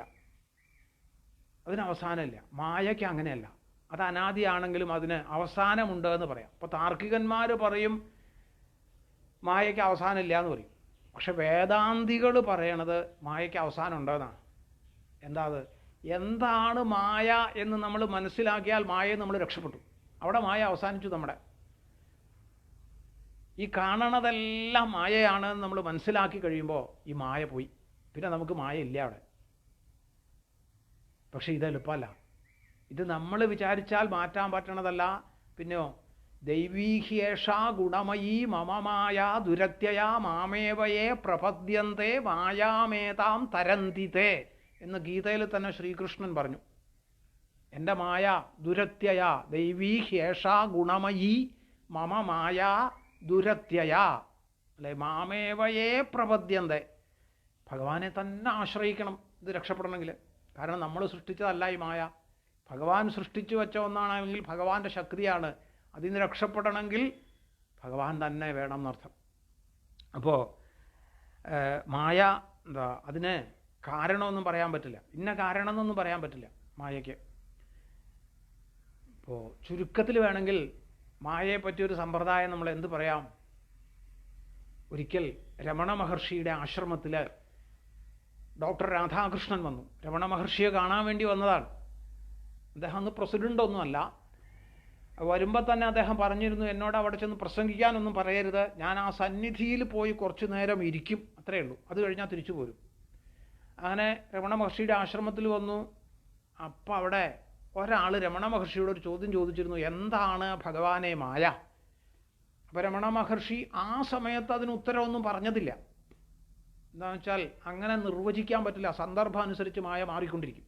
അതിന് അവസാനമില്ല. മായയ്ക്ക് അങ്ങനെയല്ല, അത് അനാദിയാണെങ്കിലും അതിന് അവസാനമുണ്ട് എന്ന് പറയാം. അപ്പോൾ താർക്കികന്മാർ പറയും മായയ്ക്ക് അവസാനമില്ല എന്ന് പറയും. പക്ഷെ വേദാന്തികൾ പറയണത് മായയ്ക്ക് അവസാനം ഉണ്ടെന്നാണ്. എന്താണ് മായ എന്ന് നമ്മൾ മനസ്സിലാക്കിയാൽ മായയെ നമ്മൾ രക്ഷപ്പെട്ടു. അവിടെ മായ അവസാനിച്ചു. നമ്മുടെ ഈ കാണണതെല്ലാം മായയാണ് എന്ന് നമ്മൾ മനസ്സിലാക്കി കഴിയുമ്പോൾ ഈ മായ പോയി, പിന്നെ നമുക്ക് മായ ഇല്ല അവിടെ. പക്ഷെ ഇത് എളുപ്പമല്ല. ഇത് നമ്മൾ വിചാരിച്ചാൽ മാറ്റാൻ പറ്റണതല്ല. പിന്നെയോ ദൈവീഹ്യേഷാ ഗുണമയീ മമമായ ദുരത്യയ മാമേവയെ പ്രപദ്യന്തേ മായാമേതാം തരന്തിതേ എന്ന് ഗീതയിൽ തന്നെ ശ്രീകൃഷ്ണൻ പറഞ്ഞു. എൻ്റെ മായ ദുരത്യയ ദൈവീഹ്യേഷാ ഗുണമയീ മമ മായ ദുരത്യയ, അല്ലെ? മാമേവയെ പ്രപദ്യന്തേ, ഭഗവാനെ തന്നെ ആശ്രയിക്കണം ഇത് രക്ഷപ്പെടണമെങ്കിൽ. കാരണം നമ്മൾ സൃഷ്ടിച്ചതല്ല ഈ മായ, ഭഗവാൻ സൃഷ്ടിച്ചു വെച്ച ഒന്നാണെങ്കിൽ ഭഗവാന്റെ ശക്തിയാണ്. അതിൽ നിന്ന് രക്ഷപ്പെടണമെങ്കിൽ ഭഗവാൻ തന്നെ വേണം എന്നർത്ഥം. അപ്പോൾ മായ എന്താ, അതിന് കാരണമൊന്നും പറയാൻ പറ്റില്ല, ഇന്ന കാരണം എന്നൊന്നും പറയാൻ പറ്റില്ല മായയ്ക്ക്. ഇപ്പോൾ ചുരുക്കത്തിൽ വേണമെങ്കിൽ മായയെ പറ്റിയൊരു സമ്പ്രദായം നമ്മൾ എന്ത് പറയാം. ഒരിക്കൽ രമണ മഹർഷിയുടെ ആശ്രമത്തിൽ ഡോക്ടർ രാധാകൃഷ്ണൻ വന്നു. രമണ മഹർഷിയെ കാണാൻ വേണ്ടി വന്നതാണ്. അദ്ദേഹം അന്ന് പ്രസിഡൻ്റൊന്നുമല്ല. വരുമ്പോൾ തന്നെ അദ്ദേഹം പറഞ്ഞിരുന്നു, എന്നോട് അവിടെ ചെന്ന് പ്രസംഗിക്കാനൊന്നും പറയരുത്, ഞാൻ ആ സന്നിധിയിൽ പോയി കുറച്ച് നേരം ഇരിക്കും, അത്രയേ ഉള്ളൂ, അത് കഴിഞ്ഞാൽ തിരിച്ചു പോരും. അങ്ങനെ രമണ മഹർഷിയുടെ ആശ്രമത്തിൽ വന്നു. അപ്പം അവിടെ ഒരാൾ രമണ മഹർഷിയോട് ഒരു ചോദ്യം ചോദിച്ചിരുന്നു, എന്താണ് ഭഗവാനെ മായ? അപ്പോൾ രമണ മഹർഷി ആ സമയത്ത് അതിന് ഉത്തരവൊന്നും പറഞ്ഞതില്ല. എന്താണെന്ന് വെച്ചാൽ അങ്ങനെ നിർവചിക്കാൻ പറ്റില്ല, സന്ദർഭം അനുസരിച്ച് മായ മാറിക്കൊണ്ടിരിക്കും.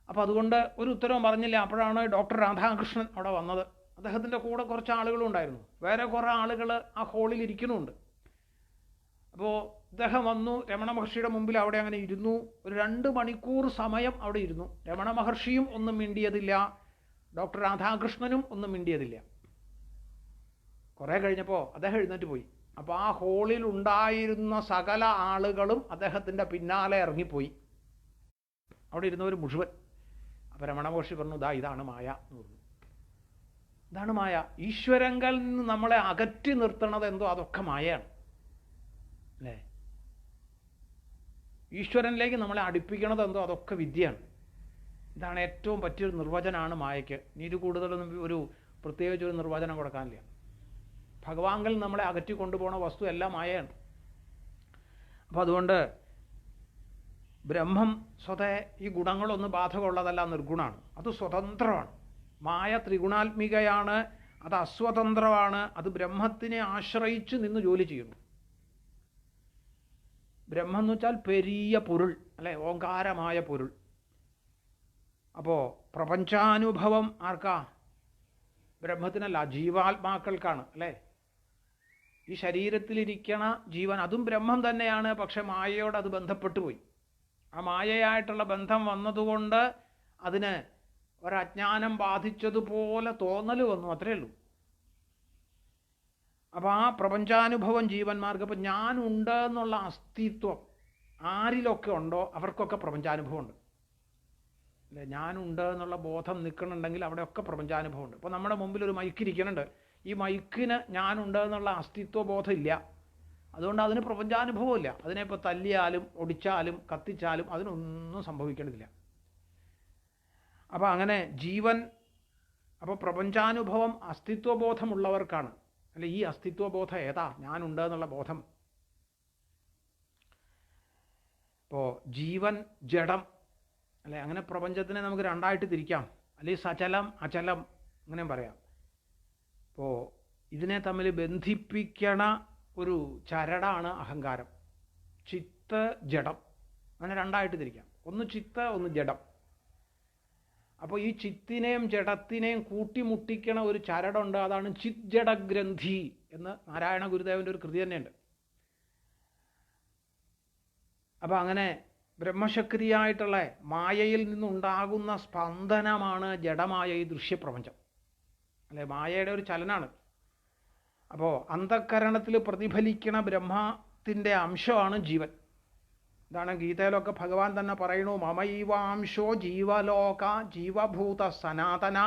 അപ്പോൾ അതുകൊണ്ട് ഒരു ഉത്തരവും പറഞ്ഞില്ല. അപ്പോഴാണ് ഡോക്ടർ രാധാകൃഷ്ണൻ അവിടെ വന്നത്. അദ്ദേഹത്തിൻ്റെ കൂടെ കുറച്ച് ആളുകളും ഉണ്ടായിരുന്നു, വേറെ കുറേ ആളുകൾ ആ ഹോളിൽ ഇരിക്കുന്നുണ്ട്. അപ്പോൾ അദ്ദേഹം വന്നു, രമണ മഹർഷിയുടെ മുമ്പിൽ അവിടെ അങ്ങനെ ഇരുന്നു. ഒരു 2 മണിക്കൂർ സമയം അവിടെ ഇരുന്നു. രമണ മഹർഷിയും ഒന്നും മിണ്ടിയതില്ല, ഡോക്ടർ രാധാകൃഷ്ണനും ഒന്നും മിണ്ടിയതില്ല. കുറേ കഴിഞ്ഞപ്പോൾ അദ്ദേഹം എഴുന്നേറ്റ് പോയി. അപ്പോൾ ആ ഹോളിൽ ഉണ്ടായിരുന്ന സകല ആളുകളും അദ്ദേഹത്തിൻ്റെ പിന്നാലെ ഇറങ്ങിപ്പോയി, അവിടെ ഇരുന്നവർ മുഴുവൻ. അപ്പോൾ രമണ മഹർഷി പറഞ്ഞു, ഇതാണ് മായ എന്ന് പറഞ്ഞു. ഇതാണ് മായ. ഈശ്വരങ്ങളിൽ നിന്ന് നമ്മളെ അകറ്റി നിർത്തണത് എന്തോ അതൊക്കെ മായയാണ് അല്ലേ? ഈശ്വരനിലേക്ക് നമ്മളെ അടുപ്പിക്കണത് എന്തോ അതൊക്കെ വിദ്യയാണ്. ഇതാണ് ഏറ്റവും പറ്റിയൊരു നിർവചനമാണ് മായയ്ക്ക്. ഇത് കൂടുതലൊന്നും ഒരു പ്രത്യേകിച്ച് ഒരു നിർവചനം കൊടുക്കാനില്ല. ഭഗവാങ്കിൽ നമ്മളെ അകറ്റി കൊണ്ടുപോകുന്ന വസ്തു എല്ലാം മായയാണ്. അപ്പോൾ അതുകൊണ്ട് ബ്രഹ്മം സ്വതേ ഈ ഗുണങ്ങളൊന്നും ബാധകമുള്ളതല്ല, നിർഗുണമാണ്, അത് സ്വതന്ത്രമാണ്. മായ ത്രിഗുണാത്മികയാണ്, അത് അസ്വതന്ത്രമാണ്, അത് ബ്രഹ്മത്തിനെ ആശ്രയിച്ച് നിന്ന് ജോലി ചെയ്യുന്നു. ബ്രഹ്മം എന്ന് വെച്ചാൽ പെരിയ പൊരുൾ അല്ലേ, ഓങ്കാരമായ പൊരുൾ. അപ്പോൾ പ്രപഞ്ചാനുഭവം ആർക്കാ? ബ്രഹ്മത്തിനല്ല, ജീവാത്മാക്കൾക്കാണ് അല്ലേ. ഈ ശരീരത്തിലിരിക്കണ ജീവൻ അതും ബ്രഹ്മം തന്നെയാണ്, പക്ഷെ മായയോട് അത് ബന്ധപ്പെട്ടു പോയി. ആ മായയായിട്ടുള്ള ബന്ധം വന്നതുകൊണ്ട് അതിന് ഒരജ്ഞാനം ബാധിച്ചതുപോലെ തോന്നൽ വന്നു, അത്രയേ ഉള്ളൂ. അപ്പോൾ ആ പ്രപഞ്ചാനുഭവം ജീവന്മാർക്ക്, ഇപ്പോൾ ഞാനുണ്ട് എന്നുള്ള അസ്തിത്വം ആരിലൊക്കെ ഉണ്ടോ അവർക്കൊക്കെ പ്രപഞ്ചാനുഭവമുണ്ട് അല്ലേ. ഞാനുണ്ട് എന്നുള്ള ബോധം നിൽക്കണമെങ്കിൽ അവിടെയൊക്കെ പ്രപഞ്ചാനുഭവമുണ്ട്. ഇപ്പോൾ നമ്മുടെ മുമ്പിൽ ഒരു മൈക്ക് ഇരിക്കുന്നുണ്ട്, ഈ മൈക്കിന് ഞാനുണ്ട് എന്നുള്ള അസ്തിത്വ ബോധം ഇല്ല, അതുകൊണ്ട് അതിന് പ്രപഞ്ചാനുഭവമില്ല. അതിനെ ഇപ്പോൾ തല്ലിയാലും ഒടിച്ചാലും കത്തിച്ചാലും അതിനൊന്നും സംഭവിക്കേണ്ടതില്ല. അപ്പോൾ അങ്ങനെ ജീവൻ, അപ്പോൾ പ്രപഞ്ചാനുഭവം അസ്തിത്വബോധമുള്ളവർക്കാണ് അല്ലെ. ഈ അസ്തിത്വബോധം ഏതാ? ഞാനുണ്ട് എന്നുള്ള ബോധം. ഇപ്പോൾ ജീവൻ ജഡം അല്ലെ, അങ്ങനെ പ്രപഞ്ചത്തിനെ നമുക്ക് രണ്ടായിട്ട് തിരിക്കാം, അല്ലെങ്കിൽ സചലം അചലം അങ്ങനെയും പറയാം. അപ്പോൾ ഇതിനെ തമ്മിൽ ബന്ധിപ്പിക്കണ ഒരു ചരടാണ് അഹങ്കാരം. ചിത്ത് ജഡം അങ്ങനെ രണ്ടായിട്ട് തിരിക്കാം, ഒന്ന് ചിത്ത് ഒന്ന് ജഡം. അപ്പോൾ ഈ ചിത്തിനെയും ജഡത്തിനെയും കൂട്ടിമുട്ടിക്കണ ഒരു ചരടുണ്ട്, അതാണ് ചിത് ജഡഗ്രന്ഥി എന്ന് നാരായണ ഗുരുദേവൻ്റെ ഒരു കൃതി തന്നെയുണ്ട്. അപ്പോൾ അങ്ങനെ ബ്രഹ്മശക്തിയായിട്ടുള്ള മായയിൽ നിന്നുണ്ടാകുന്ന സ്പന്ദനമാണ് ജഡമായ ഈ ദൃശ്യപ്രപഞ്ചം അല്ലെ, മായയുടെ ഒരു ചലനാണ്. അപ്പോൾ അന്ധക്കരണത്തിൽ പ്രതിഫലിക്കണ ബ്രഹ്മത്തിൻ്റെ അംശമാണ് ജീവൻ. ഇതാണ് ഗീതയിലൊക്കെ ഭഗവാൻ തന്നെ പറയണു, മമൈവാംശോ ജീവലോക ജീവഭൂത സനാതന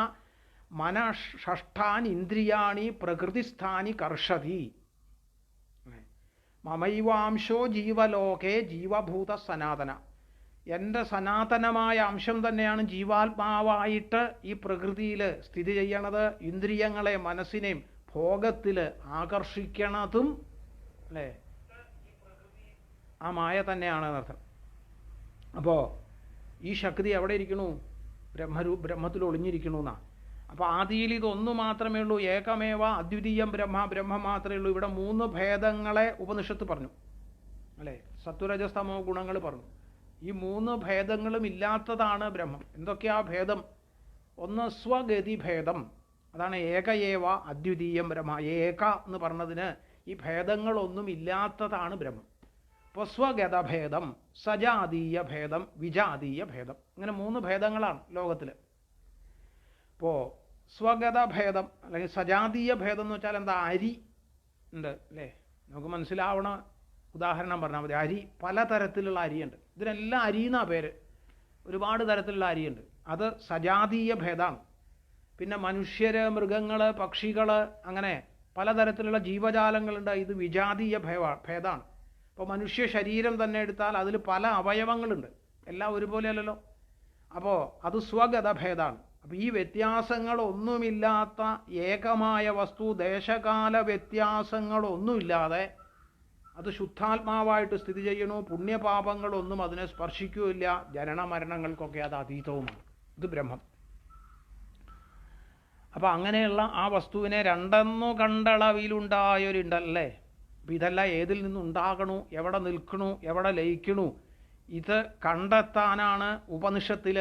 മനഃഷ്ഠാനി ഇന്ദ്രിയാണി പ്രകൃതിസ്ഥാനി കർഷതി. മമൈവാംശോ ജീവലോകേ ജീവഭൂത സനാതന, എൻ്റെ സനാതനമായ അംശം തന്നെയാണ് ജീവാത്മാവായിട്ട് ഈ പ്രകൃതിയിൽ സ്ഥിതി ചെയ്യണത്. ഇന്ദ്രിയങ്ങളെ മനസ്സിനെയും ഭോഗത്തിൽ ആകർഷിക്കണതും അല്ലേ ആ മായ തന്നെയാണ് എന്നർത്ഥം. അപ്പോൾ ഈ ശക്തി എവിടെ ഇരിക്കണു? ബ്രഹ്മത്തിൽ ഒളിഞ്ഞിരിക്കണു എന്നാണ്. അപ്പോൾ ആദിയിൽ ഇതൊന്നു മാത്രമേ ഉള്ളൂ, ഏകമേവ അദ്വിതീയം ബ്രഹ്മം മാത്രമേ ഉള്ളൂ. ഇവിടെ 3 ഭേദങ്ങളെ ഉപനിഷത്ത് പറഞ്ഞു അല്ലേ, സത്വരജസ്തമോ ഗുണങ്ങൾ പറഞ്ഞു. ഈ 3 ഭേദങ്ങളും ഇല്ലാത്തതാണ് ബ്രഹ്മം. എന്തൊക്കെയാ ഭേദം? ഒന്ന് സ്വഗതി ഭേദം, അതാണ് ഏകയേവ അദ്വിതീയം ബ്രഹ്മ. ഏക എന്ന് പറഞ്ഞതിന് ഈ ഭേദങ്ങളൊന്നും ഇല്ലാത്തതാണ് ബ്രഹ്മം. ഇപ്പോൾ സ്വഗതഭേദം, സജാതീയ ഭേദം, വിജാതീയ ഭേദം, ഇങ്ങനെ 3 ഭേദങ്ങളാണ് ലോകത്തിൽ. ഇപ്പോൾ സ്വഗതഭേദം അല്ലെങ്കിൽ സജാതീയ ഭേദം എന്ന് വെച്ചാൽ എന്താ? അരി ഉണ്ട് അല്ലേ? നമുക്ക് മനസ്സിലാവണ ഉദാഹരണം പറഞ്ഞാൽ മതി. അരി, പലതരത്തിലുള്ള അരിയുണ്ട്. ഇതിനെല്ലാം അരി എന്നാ പേര്. ഒരുപാട് തരത്തിലുള്ള അരിയുണ്ട്. അത് സജാതീയ ഭേദമാണ്. പിന്നെ മനുഷ്യർ, മൃഗങ്ങൾ, പക്ഷികൾ, അങ്ങനെ പലതരത്തിലുള്ള ജീവജാലങ്ങളുണ്ട്. ഇത് വിജാതീയ ഭേദമാണ്. ഇപ്പോൾ മനുഷ്യ ശരീരം തന്നെ എടുത്താൽ അതിൽ പല അവയവങ്ങളുണ്ട്. എല്ലാം ഒരുപോലെയല്ലല്ലോ. അപ്പോൾ അത് സ്വഗതഭേദമാണ്. അപ്പോൾ ഈ വ്യത്യാസങ്ങളൊന്നുമില്ലാത്ത ഏകമായ വസ്തു, ദേശകാല വ്യത്യാസങ്ങളൊന്നുമില്ലാതെ അത് ശുദ്ധാത്മാവായിട്ട് സ്ഥിതി ചെയ്യണു. പുണ്യപാപങ്ങളൊന്നും അതിനെ സ്പർശിക്കുകയില്ല. ജനന മരണങ്ങൾക്കൊക്കെ അത് അതീതവുമാണ്. ഇത് ബ്രഹ്മം. അപ്പം അങ്ങനെയുള്ള ആ വസ്തുവിനെ രണ്ടെന്നു കണ്ടളവിലുണ്ടായൊരുണ്ടല്ലേ. അപ്പം ഇതെല്ലാം ഏതിൽ നിന്നുണ്ടാകണു, എവിടെ നിൽക്കണു, എവിടെ ലയിക്കണു, ഇത് കണ്ടെത്താനാണ് ഉപനിഷത്തിൽ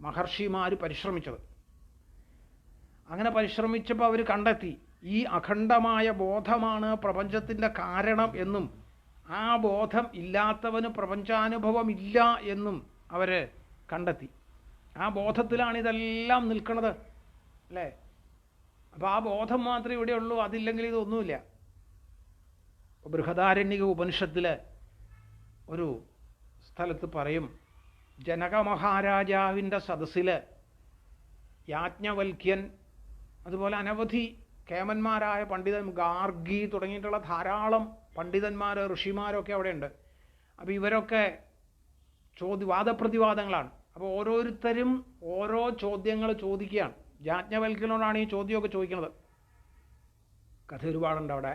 മഹർഷിമാർ പരിശ്രമിച്ചത്. അങ്ങനെ പരിശ്രമിച്ചപ്പോൾ അവർ കണ്ടെത്തി ഈ അഖണ്ഡമായ ബോധമാണ് പ്രപഞ്ചത്തിൻ്റെ കാരണം എന്നും ആ ബോധം ഇല്ലാത്തവന് പ്രപഞ്ചാനുഭവം ഇല്ല എന്നും അവർ കണ്ടെത്തി. ആ ബോധത്തിലാണ് ഇതെല്ലാം നിൽക്കുന്നത് അല്ലേ. അപ്പോൾ ആ ബോധം മാത്രമേ ഇവിടെ ഉള്ളൂ, അതില്ലെങ്കിൽ ഇതൊന്നുമില്ല. ബൃഹദാരണ്യക ഉപനിഷത്തിൽ ഒരു സ്ഥലത്ത് പറയും, ജനക മഹാരാജാവിൻ്റെ സദസ്സിൽ യാജ്ഞവൽക്യൻ, അതുപോലെ അനവധി കേമന്മാരായ പണ്ഡിതൻ, ഗാർഗി തുടങ്ങിയിട്ടുള്ള ധാരാളം പണ്ഡിതന്മാർ, ഋഷിമാരൊക്കെ അവിടെ ഉണ്ട്. അപ്പോൾ ഇവരൊക്കെ വാദപ്രതിവാദങ്ങളാണ്. അപ്പോൾ ഓരോരുത്തരും ഓരോ ചോദ്യങ്ങൾ ചോദിക്കുകയാണ്. യാജ്ഞവൽക്യനോടാണ് ഈ ചോദ്യമൊക്കെ ചോദിക്കുന്നത്. കഥ ഒരുപാടുണ്ട് അവിടെ.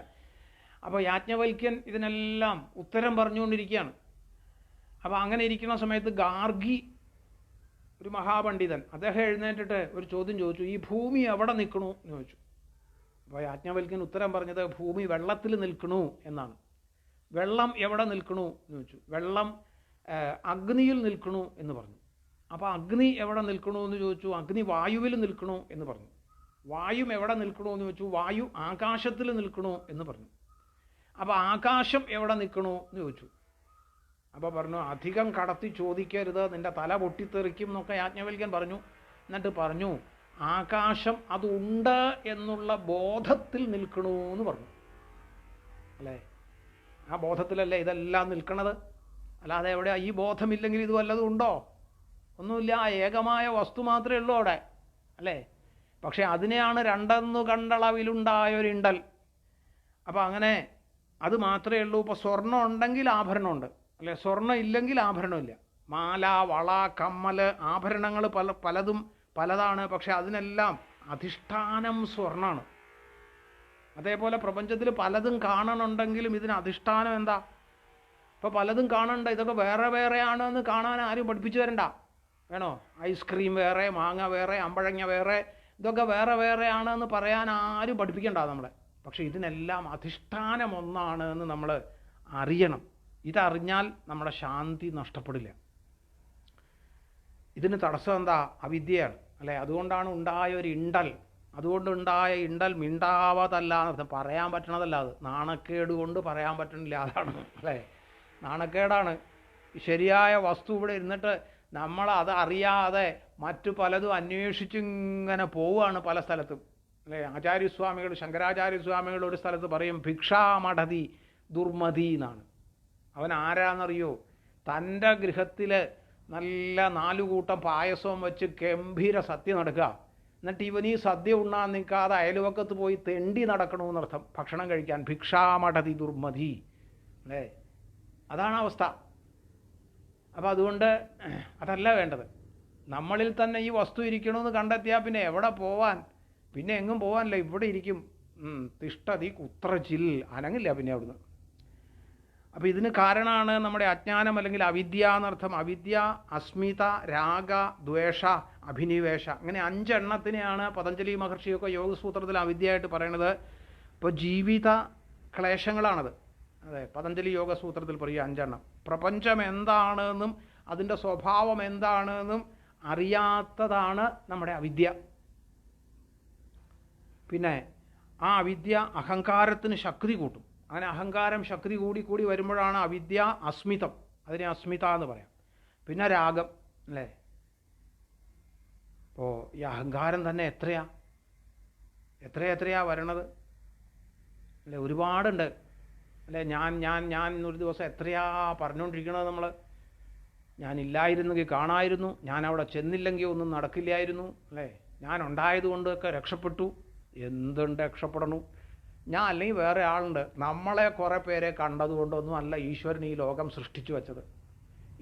അപ്പോൾ യാജ്ഞവൽക്യൻ ഇതിനെല്ലാം ഉത്തരം പറഞ്ഞുകൊണ്ടിരിക്കുകയാണ്. അപ്പോൾ അങ്ങനെ ഇരിക്കുന്ന സമയത്ത് ഗാർഗി, ഒരു മഹാപണ്ഡിതൻ, അദ്ദേഹം എഴുന്നേറ്റിട്ട് ഒരു ചോദ്യം ചോദിച്ചു, ഈ ഭൂമി എവിടെ നിൽക്കണു എന്ന് ചോദിച്ചു. അപ്പോൾ യാജ്ഞവൽക്യൻ ഉത്തരം പറഞ്ഞത് ഭൂമി വെള്ളത്തിൽ നിൽക്കണു എന്നാണ്. വെള്ളം എവിടെ നിൽക്കണു എന്ന് ചോദിച്ചു. വെള്ളം അഗ്നിയിൽ നിൽക്കണു എന്ന് പറഞ്ഞു. അപ്പോൾ അഗ്നി എവിടെ നിൽക്കണു എന്ന് ചോദിച്ചു. അഗ്നി വായുവിൽ നിൽക്കണു എന്ന് പറഞ്ഞു. വായു എവിടെ നിൽക്കണു എന്ന് ചോദിച്ചു. വായു ആകാശത്തിൽ നിൽക്കണു എന്ന് പറഞ്ഞു. അപ്പോൾ ആകാശം എവിടെ നിൽക്കണു എന്ന് ചോദിച്ചു. അപ്പോൾ പറഞ്ഞു, അധികം കടത്തി ചോദിക്കരുത്, നിൻ്റെ തല പൊട്ടിത്തെറിക്കും എന്നൊക്കെ യാജ്ഞവൽക്യൻ പറഞ്ഞു. എന്നിട്ട് പറഞ്ഞു, ആകാശം അതുണ്ട് എന്നുള്ള ബോധത്തിൽ നിൽക്കണു എന്ന് പറഞ്ഞു. അല്ലേ, ആ ബോധത്തിലല്ലേ ഇതെല്ലാം നിൽക്കണത്. അല്ലാതെ എവിടെ ഈ ബോധമില്ലെങ്കിൽ ഇത് വല്ലതും ഉണ്ടോ? ഒന്നുമില്ല. ആ ഏകമായ വസ്തു മാത്രമേ ഉള്ളൂ അവിടെ അല്ലേ. പക്ഷെ അതിനെയാണ് രണ്ടെന്നു കണ്ടളവിലുണ്ടായൊരിണ്ടൽ. അപ്പം അങ്ങനെ അത് മാത്രമേ ഉള്ളൂ. ഇപ്പോൾ സ്വർണ്ണം ഉണ്ടെങ്കിൽ ആഭരണമുണ്ട് അല്ലേ, സ്വർണ്ണം ഇല്ലെങ്കിൽ ആഭരണമില്ല. മാല, വള, കമ്മൽ, ആഭരണങ്ങൾ പലതും പലതാണ്. പക്ഷെ അതിനെല്ലാം അധിഷ്ഠാനം സ്വർണ്ണമാണ്. അതേപോലെ പ്രപഞ്ചത്തിൽ പലതും കാണണമെന്നുണ്ടെങ്കിലും ഇതിന് അധിഷ്ഠാനം എന്താ? ഇപ്പോൾ പലതും കാണണ്ട, ഇതൊക്കെ വേറെ വേറെയാണ് എന്ന് കാണാൻ ആരും പഠിപ്പിച്ചു തരണ്ട. വേണോ? ഐസ്ക്രീം വേറെ, മാങ്ങ വേറെ, അമ്പഴങ്ങ വേറെ, ഇതൊക്കെ വേറെ വേറെയാണെന്ന് പറയാൻ ആരും പഠിപ്പിക്കണ്ട നമ്മളെ. പക്ഷെ ഇതിനെല്ലാം അധിഷ്ഠാനം ഒന്നാണ് എന്ന് നമ്മൾ അറിയണം. ഇതറിഞ്ഞാൽ നമ്മുടെ ശാന്തി നഷ്ടപ്പെടില്ല. ഇതിന് തടസ്സം എന്താ? അവിദ്യയാണ് അല്ലേ. അതുകൊണ്ടാണ് ഉണ്ടായ ഒരു ഇണ്ടൽ. അതുകൊണ്ടുണ്ടായ ഇണ്ടൽ മിണ്ടാവതല്ല എന്നർത്ഥം. പറയാൻ പറ്റണതല്ല, അത് നാണക്കേട് കൊണ്ട് പറയാൻ പറ്റണില്ല, അതാണ് അല്ലേ. നാണക്കേടാണ്. ശരിയായ വസ്തു ഇവിടെ ഇരുന്നിട്ട് നമ്മൾ അത് അറിയാതെ മറ്റു പലതും അന്വേഷിച്ചിങ്ങനെ പോവുകയാണ് പല സ്ഥലത്തും അല്ലേ. ആചാര്യസ്വാമികൾ, ശങ്കരാചാര്യസ്വാമികൾ ഒരു സ്ഥലത്ത് പറയും, ഭിക്ഷാമഠതി ദുർമതി എന്നാണ്. അവൻ ആരാന്നറിയോ? തൻ്റെ ഗൃഹത്തിൽ നല്ല 4 കൂട്ടം പായസവും വെച്ച് ഗംഭീര സദ്യ നടക്കുക. എന്നിട്ട് ഇവൻ ഈ സദ്യ ഉണ്ണാൻ നിൽക്കാതെ അയൽവക്കത്ത് പോയി തെണ്ടി നടക്കണമെന്നർത്ഥം, ഭക്ഷണം കഴിക്കാൻ. ഭിക്ഷാമഠതി ദുർമതി അല്ലേ, അതാണ് അവസ്ഥ. അപ്പം അതുകൊണ്ട് അതല്ല വേണ്ടത്. നമ്മളിൽ തന്നെ ഈ വസ്തു ഇരിക്കണമെന്ന് കണ്ടെത്തിയാൽ പിന്നെ എവിടെ പോവാൻ? പിന്നെ എങ്ങും പോകാനില്ല, ഇവിടെ ഇരിക്കും. തിഷ്ടതി കുത്രച്ചിൽ, അനങ്ങില്ല പിന്നെ അവിടുന്ന്. അപ്പോൾ ഇതിന് കാരണമാണ് നമ്മുടെ അജ്ഞാനം അല്ലെങ്കിൽ അവിദ്യ എന്നർത്ഥം. അവിദ്യ, അസ്മിത, രാഗ, ദ്വേഷ, അഭിനിവേശ, അങ്ങനെ 5 എണ്ണത്തിനെയാണ് പതഞ്ജലി മഹർഷിയൊക്കെ യോഗസൂത്രത്തിൽ അവിദ്യയായിട്ട് പറയണത്. ഇപ്പോൾ ജീവിത ക്ലേശങ്ങളാണത്. അതെ, പതഞ്ജലി യോഗസൂത്രത്തിൽ പറയുക 5 എണ്ണം. പ്രപഞ്ചം എന്താണെന്നും അതിൻ്റെ സ്വഭാവം എന്താണെന്നും അറിയാത്തതാണ് നമ്മുടെ അവിദ്യ. പിന്നെ ആ അവിദ്യ അഹങ്കാരത്തിന് ശക്തി കൂട്ടും. അങ്ങനെ അഹങ്കാരം ശക്തി കൂടി വരുമ്പോഴാണ് അവിദ്യ, അസ്മിതം. അതിനെ അസ്മിത എന്ന് പറയാം. പിന്നെ രാഗം, അല്ലേ? അപ്പോൾ ഈ അഹങ്കാരം തന്നെ എത്രയാ വരണത്, അല്ലേ? ഒരുപാടുണ്ട്, അല്ലേ? ഞാൻ ഒരു ദിവസം എത്രയാ പറഞ്ഞുകൊണ്ടിരിക്കണത് നമ്മൾ. ഞാനില്ലായിരുന്നെങ്കിൽ കാണായിരുന്നു, ഞാൻ അവിടെ ചെന്നില്ലെങ്കിൽ ഒന്നും നടക്കില്ലായിരുന്നു, അല്ലേ? ഞാൻ ഉണ്ടായതുകൊണ്ടൊക്കെ രക്ഷപ്പെട്ടു. എന്തുണ്ട് രക്ഷപ്പെടണു? ഞാൻ അല്ലെങ്കിൽ വേറെ ആളുണ്ട്. നമ്മളെ കുറേ പേരെ കണ്ടതുകൊണ്ടൊന്നും അല്ല ഈശ്വരൻ ഈ ലോകം സൃഷ്ടിച്ചു വെച്ചത്.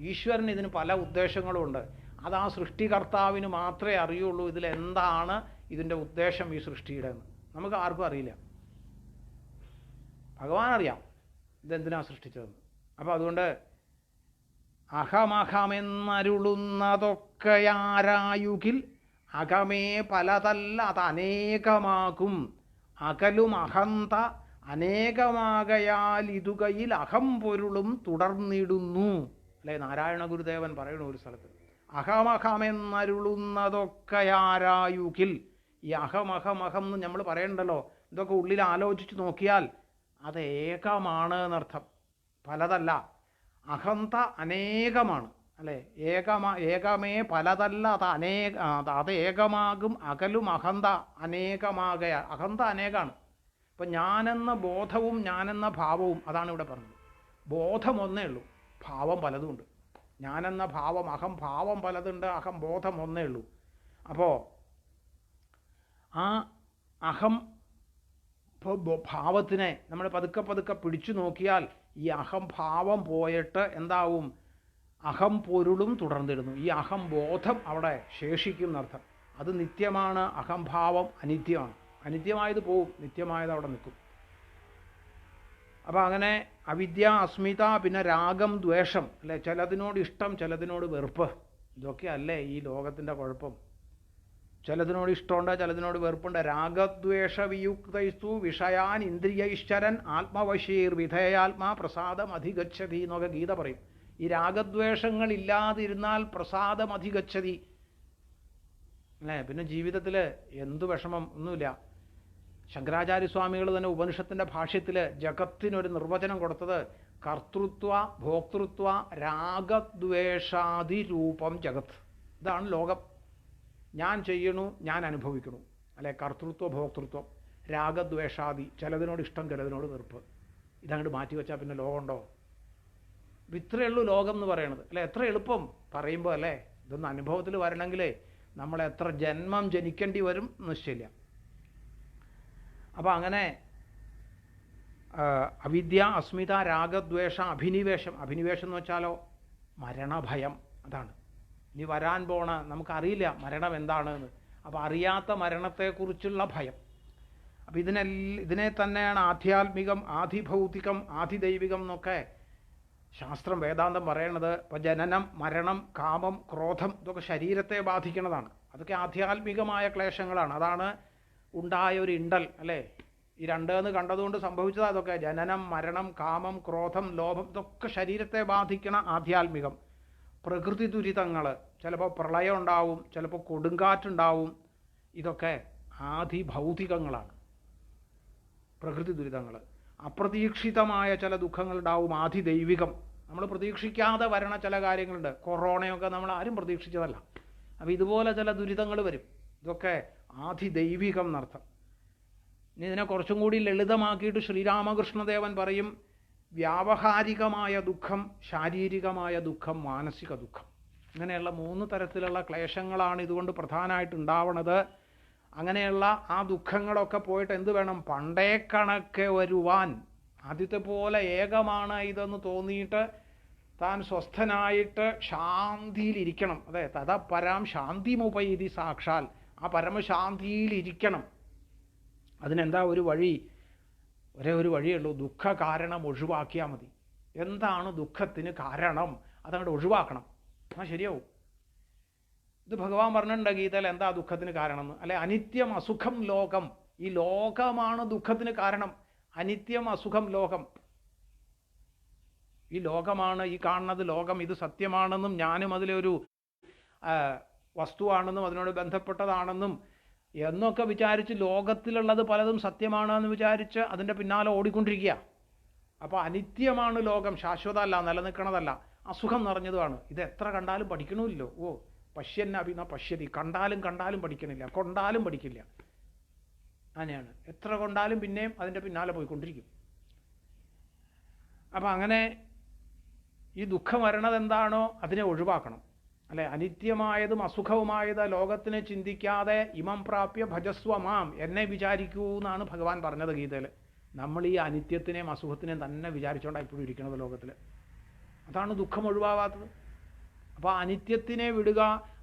ഈശ്വരൻ ഇതിന് പല ഉദ്ദേശങ്ങളുമുണ്ട്. അത് ആ സൃഷ്ടികർത്താവിന് മാത്രമേ അറിയുള്ളൂ ഇതിലെന്താണ് ഇതിൻ്റെ ഉദ്ദേശം ഈ സൃഷ്ടിയുടെ എന്ന്. നമുക്ക് ആർക്കും അറിയില്ല. ഭഗവാനറിയാം ഇതെന്തിനാണ് സൃഷ്ടിച്ചതെന്ന്. അപ്പോൾ അതുകൊണ്ട് അഹമഹമെന്നരുളുന്നതൊക്കെയാരായുകിൽ അകമേ പലതല്ല അതനേകമാകും അകലും അഹന്ത അനേകമാകയാൽ ഇതുകയിൽ അഹം പൊരുളും തുടർന്നിടുന്നു, അല്ലേ? നാരായണ ഗുരുദേവൻ പറയണ ഒരു സ്ഥലത്ത് അഹമഹമെന്നരുളുന്നതൊക്കെയാരായുകിൽ. ഈ അഹമഹമഹം എന്ന് നമ്മൾ പറയണ്ടല്ലോ, ഇതൊക്കെ ഉള്ളിൽ ആലോചിച്ച് നോക്കിയാൽ അത് ഏകമാണ് എന്നർത്ഥം, പലതല്ല. അഹന്ത അനേകമാണ്, അല്ലേ? ഏകമേ പലതല്ല അത് ഏകമാകും അകലും അഹന്ത അനേകമാകയാ. അഹന്ത അനേകമാണ്. ഇപ്പം ഞാനെന്ന ബോധവും ഞാനെന്ന ഭാവവും അതാണ് ഇവിടെ പറഞ്ഞത്. ബോധം ഒന്നേ ഉള്ളൂ, ഭാവം പലതുമുണ്ട്. ഞാനെന്ന ഭാവം, അഹം ഭാവം പലതുണ്ട്, അഹം ബോധം ഒന്നേ ഉള്ളൂ. അപ്പോൾ ആ അഹം ഭാവത്തിനെ നമ്മൾ പതുക്കെ പിടിച്ചു നോക്കിയാൽ ഈ അഹംഭാവം പോയിട്ട് എന്താവും? അഹം പൊരുളും തുടർന്നിടുന്നു. ഈ അഹംബോധം അവിടെ ശേഷിക്കും എന്നർത്ഥം. അത് നിത്യമാണ്. അഹംഭാവം അനിത്യമാണ്. അനിത്യമായത് പോവും, നിത്യമായത് അവിടെ നിൽക്കും. അപ്പോൾ അങ്ങനെ അവിദ്യ, അസ്മിത, പിന്നെ രാഗം, ദ്വേഷം, അല്ലേ? ചിലതിനോട് ഇഷ്ടം, ചിലതിനോട് വെറുപ്പ്. ഇതൊക്കെ അല്ലേ ഈ ലോകത്തിൻ്റെ കുഴപ്പം. ചിലതിനോട് ഇഷ്ടമുണ്ട്, ചിലതിനോട് വെറുപ്പുണ്ട്. രാഗദ്വേഷ വിയുക്തൈസ്തു വിഷയാൻ ഇന്ദ്രിയൈശ്വരൻ ആത്മവശീർ വിധേയാത്മാ പ്രസാദം അധിഗച്ഛതി എന്നൊക്കെ ഗീത പറയും. ഈ രാഗദ്വേഷങ്ങൾ ഇല്ലാതിരുന്നാൽ പ്രസാദം അധിഗച്ഛതി, അല്ലേ? പിന്നെ ജീവിതത്തിൽ എന്തു വിഷമം ഒന്നുമില്ല. ശങ്കരാചാര്യസ്വാമികൾ തന്നെ ഉപനിഷത്തിൻ്റെ ഭാഷ്യത്തിൽ ജഗത്തിനൊരു നിർവചനം കൊടുത്തത് കർത്തൃത്വ ഭോക്തൃത്വ രാഗദ്വേഷാദിരൂപം ജഗത്ത്. ഇതാണ് ലോകം. ഞാൻ ചെയ്യണു, ഞാൻ അനുഭവിക്കണു, അല്ലെ? കർത്തൃത്വ ഭോക്തൃത്വം രാഗദ്വേഷാദി, ചിലതിനോട് ഇഷ്ടം, ചിലതിനോട് വെറുപ്പ്. ഇതങ്ങോട്ട് മാറ്റി വെച്ചാൽ പിന്നെ ലോകമുണ്ടോ? ഇത്രയേ ഉള്ളൂ ലോകം എന്ന് പറയണത്, അല്ലേ? എത്ര എളുപ്പം പറയുമ്പോൾ, അല്ലേ? ഇതൊന്ന് അനുഭവത്തിൽ വരണമെങ്കിലേ നമ്മൾ എത്ര ജന്മം ജനിക്കേണ്ടി വരും നിശ്ചയില്ല. അപ്പോൾ അങ്ങനെ അവിദ്യ, അസ്മിത, രാഗദ്വേഷ, അഭിനിവേശം. അഭിനിവേശം എന്ന് വെച്ചാലോ മരണഭയം. അതാണ് ഇനി വരാൻ പോണ, നമുക്കറിയില്ല മരണം എന്താണെന്ന്. അപ്പോൾ അറിയാത്ത മരണത്തെക്കുറിച്ചുള്ള ഭയം. അപ്പോൾ ഇതിനെ തന്നെയാണ് ആധ്യാത്മികം, ആധിഭൗതികം, ആധിദൈവികം എന്നൊക്കെ ശാസ്ത്രം, വേദാന്തം പറയണത്. ഇപ്പോൾ ജനനം, മരണം, കാമം, ക്രോധം ഇതൊക്കെ ശരീരത്തെ ബാധിക്കുന്നതാണ്. അതൊക്കെ ആധ്യാത്മികമായ ക്ലേശങ്ങളാണ്. അതാണ് ഉണ്ടായ ഒരു ഇണ്ടൽ, അല്ലേ? ഈ രണ്ടെന്ന് കണ്ടതുകൊണ്ട് സംഭവിച്ചത് അതൊക്കെ. ജനനം, മരണം, കാമം, ക്രോധം, ലോഭം ഇതൊക്കെ ശരീരത്തെ ബാധിക്കണ ആധ്യാത്മികം. പ്രകൃതി ദുരിതങ്ങൾ, ചിലപ്പോൾ പ്രളയം ഉണ്ടാവും, ചിലപ്പോൾ കൊടുങ്കാറ്റുണ്ടാവും. ഇതൊക്കെ ആധിഭൗതികങ്ങളാണ്, പ്രകൃതി ദുരിതങ്ങൾ. അപ്രതീക്ഷിതമായ ചില ദുഃഖങ്ങളുണ്ടാവും, ആധിദൈവികം. നമ്മൾ പ്രതീക്ഷിക്കാതെ വരണ ചില കാര്യങ്ങളുണ്ട്. കൊറോണയൊക്കെ നമ്മൾ ആരും പ്രതീക്ഷിച്ചതല്ല. അപ്പോൾ ഇതുപോലെ ചില ദുരിതങ്ങൾ വരും. ഇതൊക്കെ ആധിദൈവികം എന്നർത്ഥം. ഇനി ഇതിനെ കുറച്ചും കൂടി ലളിതമാക്കിയിട്ട് ശ്രീരാമകൃഷ്ണദേവൻ പറയും, വ്യാവഹാരികമായ ദുഃഖം, ശാരീരികമായ ദുഃഖം, മാനസിക ദുഃഖം. ഇങ്ങനെയുള്ള 3 തരത്തിലുള്ള ക്ലേശങ്ങളാണ് ഇതുകൊണ്ട് പ്രധാനമായിട്ട് ഉണ്ടാവണത്. അങ്ങനെയുള്ള ആ ദുഃഖങ്ങളൊക്കെ പോയിട്ട് എന്ത് വേണം? പണ്ടേ കണക്കെ വരുവാൻ. ആദ്യത്തെ പോലെ ഏകമാണ് ഇതെന്ന് തോന്നിയിട്ട് താൻ സ്വസ്ഥനായിട്ട് ശാന്തിയിലിരിക്കണം. അതെ, തഥാ പരാം ശാന്തിമുപൈതി സാക്ഷാൽ. ആ പരമശാന്തിയിലിരിക്കണം. അതിനെന്താ ഒരു വഴി? ഒരേ ഒരു വഴിയുള്ളൂ, ദുഃഖ കാരണം ഒഴിവാക്കിയാൽ മതി. എന്താണ് ദുഃഖത്തിന് കാരണം? അതങ്ങോട്ട് ഒഴിവാക്കണം, ആ ശരിയാവും. ഇത് ഭഗവാൻ പറഞ്ഞിട്ടുണ്ട് ഗീതയിൽ, എന്താ ദുഃഖത്തിന് കാരണം എന്ന്, അല്ലെ? അനിത്യം അസുഖം ലോകം. ഈ ലോകമാണ് ദുഃഖത്തിന് കാരണം. അനിത്യം അസുഖം ലോകം. ഈ ലോകമാണ്, ഈ കാണുന്നത് ലോകം, ഇത് സത്യമാണെന്നും ഞാനും അതിലൊരു വസ്തുവാണെന്നും അതിനോട് ബന്ധപ്പെട്ടതാണെന്നും എന്നൊക്കെ വിചാരിച്ച് ലോകത്തിലുള്ളത് പലതും സത്യമാണെന്ന് വിചാരിച്ച് അതിൻ്റെ പിന്നാലെ ഓടിക്കൊണ്ടിരിക്കുക. അപ്പോൾ അനിത്യമാണ് ലോകം, ശാശ്വതമല്ല, നിലനിൽക്കണതല്ല, അസുഖം നിറഞ്ഞതുമാണ്. ഇത് എത്ര കണ്ടാലും പഠിക്കണമില്ലോ. പശ്യന്നഭിന പശ്യതി, കണ്ടാലും പഠിക്കണില്ല, കൊണ്ടാലും പഠിക്കില്ല. അങ്ങനെയാണ്. എത്ര കൊണ്ടാലും പിന്നെയും അതിൻ്റെ പിന്നാലെ പോയിക്കൊണ്ടിരിക്കും. അപ്പം അങ്ങനെ ഈ ദുഃഖം വരണത് എന്താണോ അതിനെ ഒഴിവാക്കണം, അല്ലെ? അനിത്യമായതും അസുഖവുമായത് ലോകത്തിനെ ചിന്തിക്കാതെ ഇമം പ്രാപ്യ ഭജസ്വ മാം, എന്നെ വിചാരിക്കൂ എന്നാണ് ഭഗവാൻ പറഞ്ഞത് ഗീതയിൽ. നമ്മൾ ഈ അനിത്യത്തിനെയും അസുഖത്തിനെയും തന്നെ വിചാരിച്ചുകൊണ്ടാണ് ഇപ്പോഴും ഇരിക്കുന്നത് ലോകത്തിൽ. അതാണ് ദുഃഖം ഒഴിവാകാത്തത്. അപ്പോൾ അനിത്യത്തിനെ വിടുക,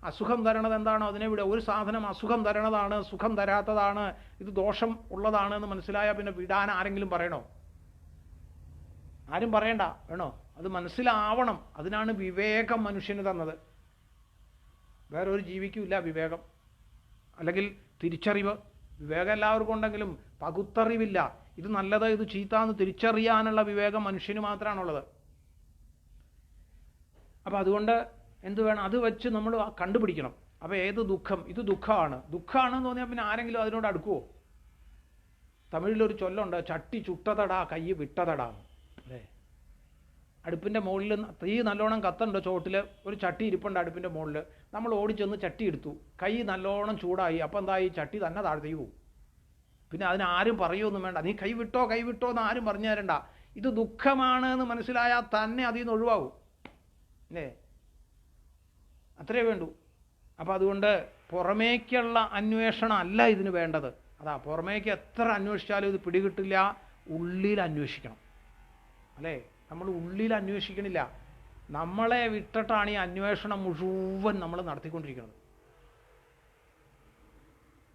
അസുഖം തരണത് എന്താണോ അതിനെ വിടുക. ഒരു സാധനം അസുഖം തരണതാണ്, സുഖം തരാത്തതാണ്, ഇത് ദോഷം ഉള്ളതാണ് എന്ന് മനസ്സിലായാൽ പിന്നെ വിടാൻ ആരെങ്കിലും പറയണോ? ആരും പറയണ്ട, വേണോ? അത് മനസ്സിലാവണം. അതിനാണ് വിവേകം മനുഷ്യന് തന്നത്. വേറൊരു ജീവിക്കും ഇല്ല വിവേകം, അല്ലെങ്കിൽ തിരിച്ചറിവ്. വിവേകം എല്ലാവർക്കും ഉണ്ടെങ്കിലും പകുത്തറിവില്ല. ഇത് നല്ലത് ഇത് ചീത്താന്ന് തിരിച്ചറിയാനുള്ള വിവേകം മനുഷ്യന് മാത്രമാണുള്ളത്. അപ്പോൾ അതുകൊണ്ട് എന്ത് വേണം? അത് വെച്ച് നമ്മൾ കണ്ടുപിടിക്കണം. അപ്പോൾ ഏത് ദുഃഖം, ഇത് ദുഃഖമാണെന്ന് തോന്നിയാൽ പിന്നെ ആരെങ്കിലും അതിനോട് അടുക്കുമോ? തമിഴിലൊരു ചൊല്ലുണ്ട്, ചട്ടി ചുട്ടതടാ കൈ വിട്ടതടാ, അല്ലേ? അടുപ്പിൻ്റെ മുകളിൽ തീ നല്ലോണം കത്തുണ്ട്, ചോട്ടിൽ ഒരു ചട്ടി ഇരിപ്പുണ്ട് അടുപ്പിൻ്റെ മുകളിൽ. നമ്മൾ ഓടിച്ചെന്ന് ചട്ടി എടുത്തു, കൈ നല്ലോണം ചൂടായി. അപ്പം എന്തായി? ചട്ടി തന്നെ താഴ്ത്തേക്ക് പോകും. പിന്നെ അതിനാരും പറയുമൊന്നും വേണ്ട, നീ കൈ വിട്ടോ എന്ന് ആരും പറഞ്ഞു തരണ്ട. ഇത് ദുഃഖമാണ് എന്ന് മനസ്സിലായാൽ തന്നെ അതിൽ നിന്ന് ഒഴിവാകും, അല്ലേ? അത്രേ വേണ്ടൂ. അപ്പം അതുകൊണ്ട് പുറമേക്കുള്ള അന്വേഷണം അല്ല ഇതിന് വേണ്ടത്. അതാ, പുറമേക്ക് എത്ര അന്വേഷിച്ചാലും ഇത് പിടികിട്ടില്ല. ഉള്ളിൽ അന്വേഷിക്കണം, അല്ലേ? നമ്മൾ ഉള്ളിൽ അന്വേഷിക്കണില്ല. നമ്മളെ വിട്ടിട്ടാണ് ഈ അന്വേഷണം മുഴുവൻ നമ്മൾ നടത്തിക്കൊണ്ടിരിക്കുന്നത്.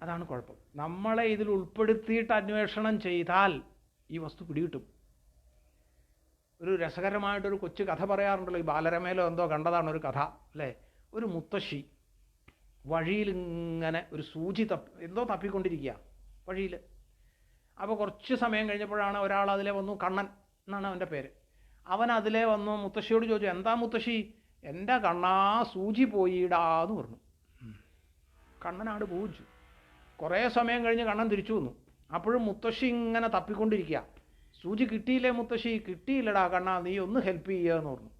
അതാണ് കുഴപ്പം. നമ്മളെ ഇതിൽ ഉൾപ്പെടുത്തിയിട്ട് അന്വേഷണം ചെയ്താൽ ഈ വസ്തു പിടികിട്ടും. ഒരു രസകരമായിട്ടൊരു കൊച്ചു കഥ പറയാറുണ്ടല്ലോ, ഈ ബാലരമയിലോ എന്തോ കണ്ടതാണ് ഒരു കഥ, അല്ലേ? ഒരു മുത്തശ്ശി വഴിയിൽ ഇങ്ങനെ ഒരു സൂചി എന്തോ തപ്പിക്കൊണ്ടിരിക്കുക വഴിയിൽ. അപ്പോൾ കുറച്ച് സമയം കഴിഞ്ഞപ്പോഴാണ് ഒരാൾ അതിലെ വന്നു, കണ്ണൻ എന്നാണ് അവൻ്റെ പേര്. അവൻ അതിലെ വന്നു മുത്തശ്ശിയോട് ചോദിച്ചു, എന്താ മുത്തശ്ശി, എൻ്റെ കണ്ണാ സൂചി പോയിടാന്ന് പറഞ്ഞു. കണ്ണനാട് പോയിച്ചു. കുറേ സമയം കഴിഞ്ഞ് കണ്ണൻ തിരിച്ചു വന്നു. അപ്പോഴും മുത്തശ്ശി ഇങ്ങനെ തപ്പിക്കൊണ്ടിരിക്കുക. സൂചി കിട്ടിയില്ലേ മുത്തശ്ശി? കിട്ടിയില്ലടാ കണ്ണാ, നീ ഒന്ന് ഹെൽപ്പ് ചെയ്യുക എന്ന് പറഞ്ഞു.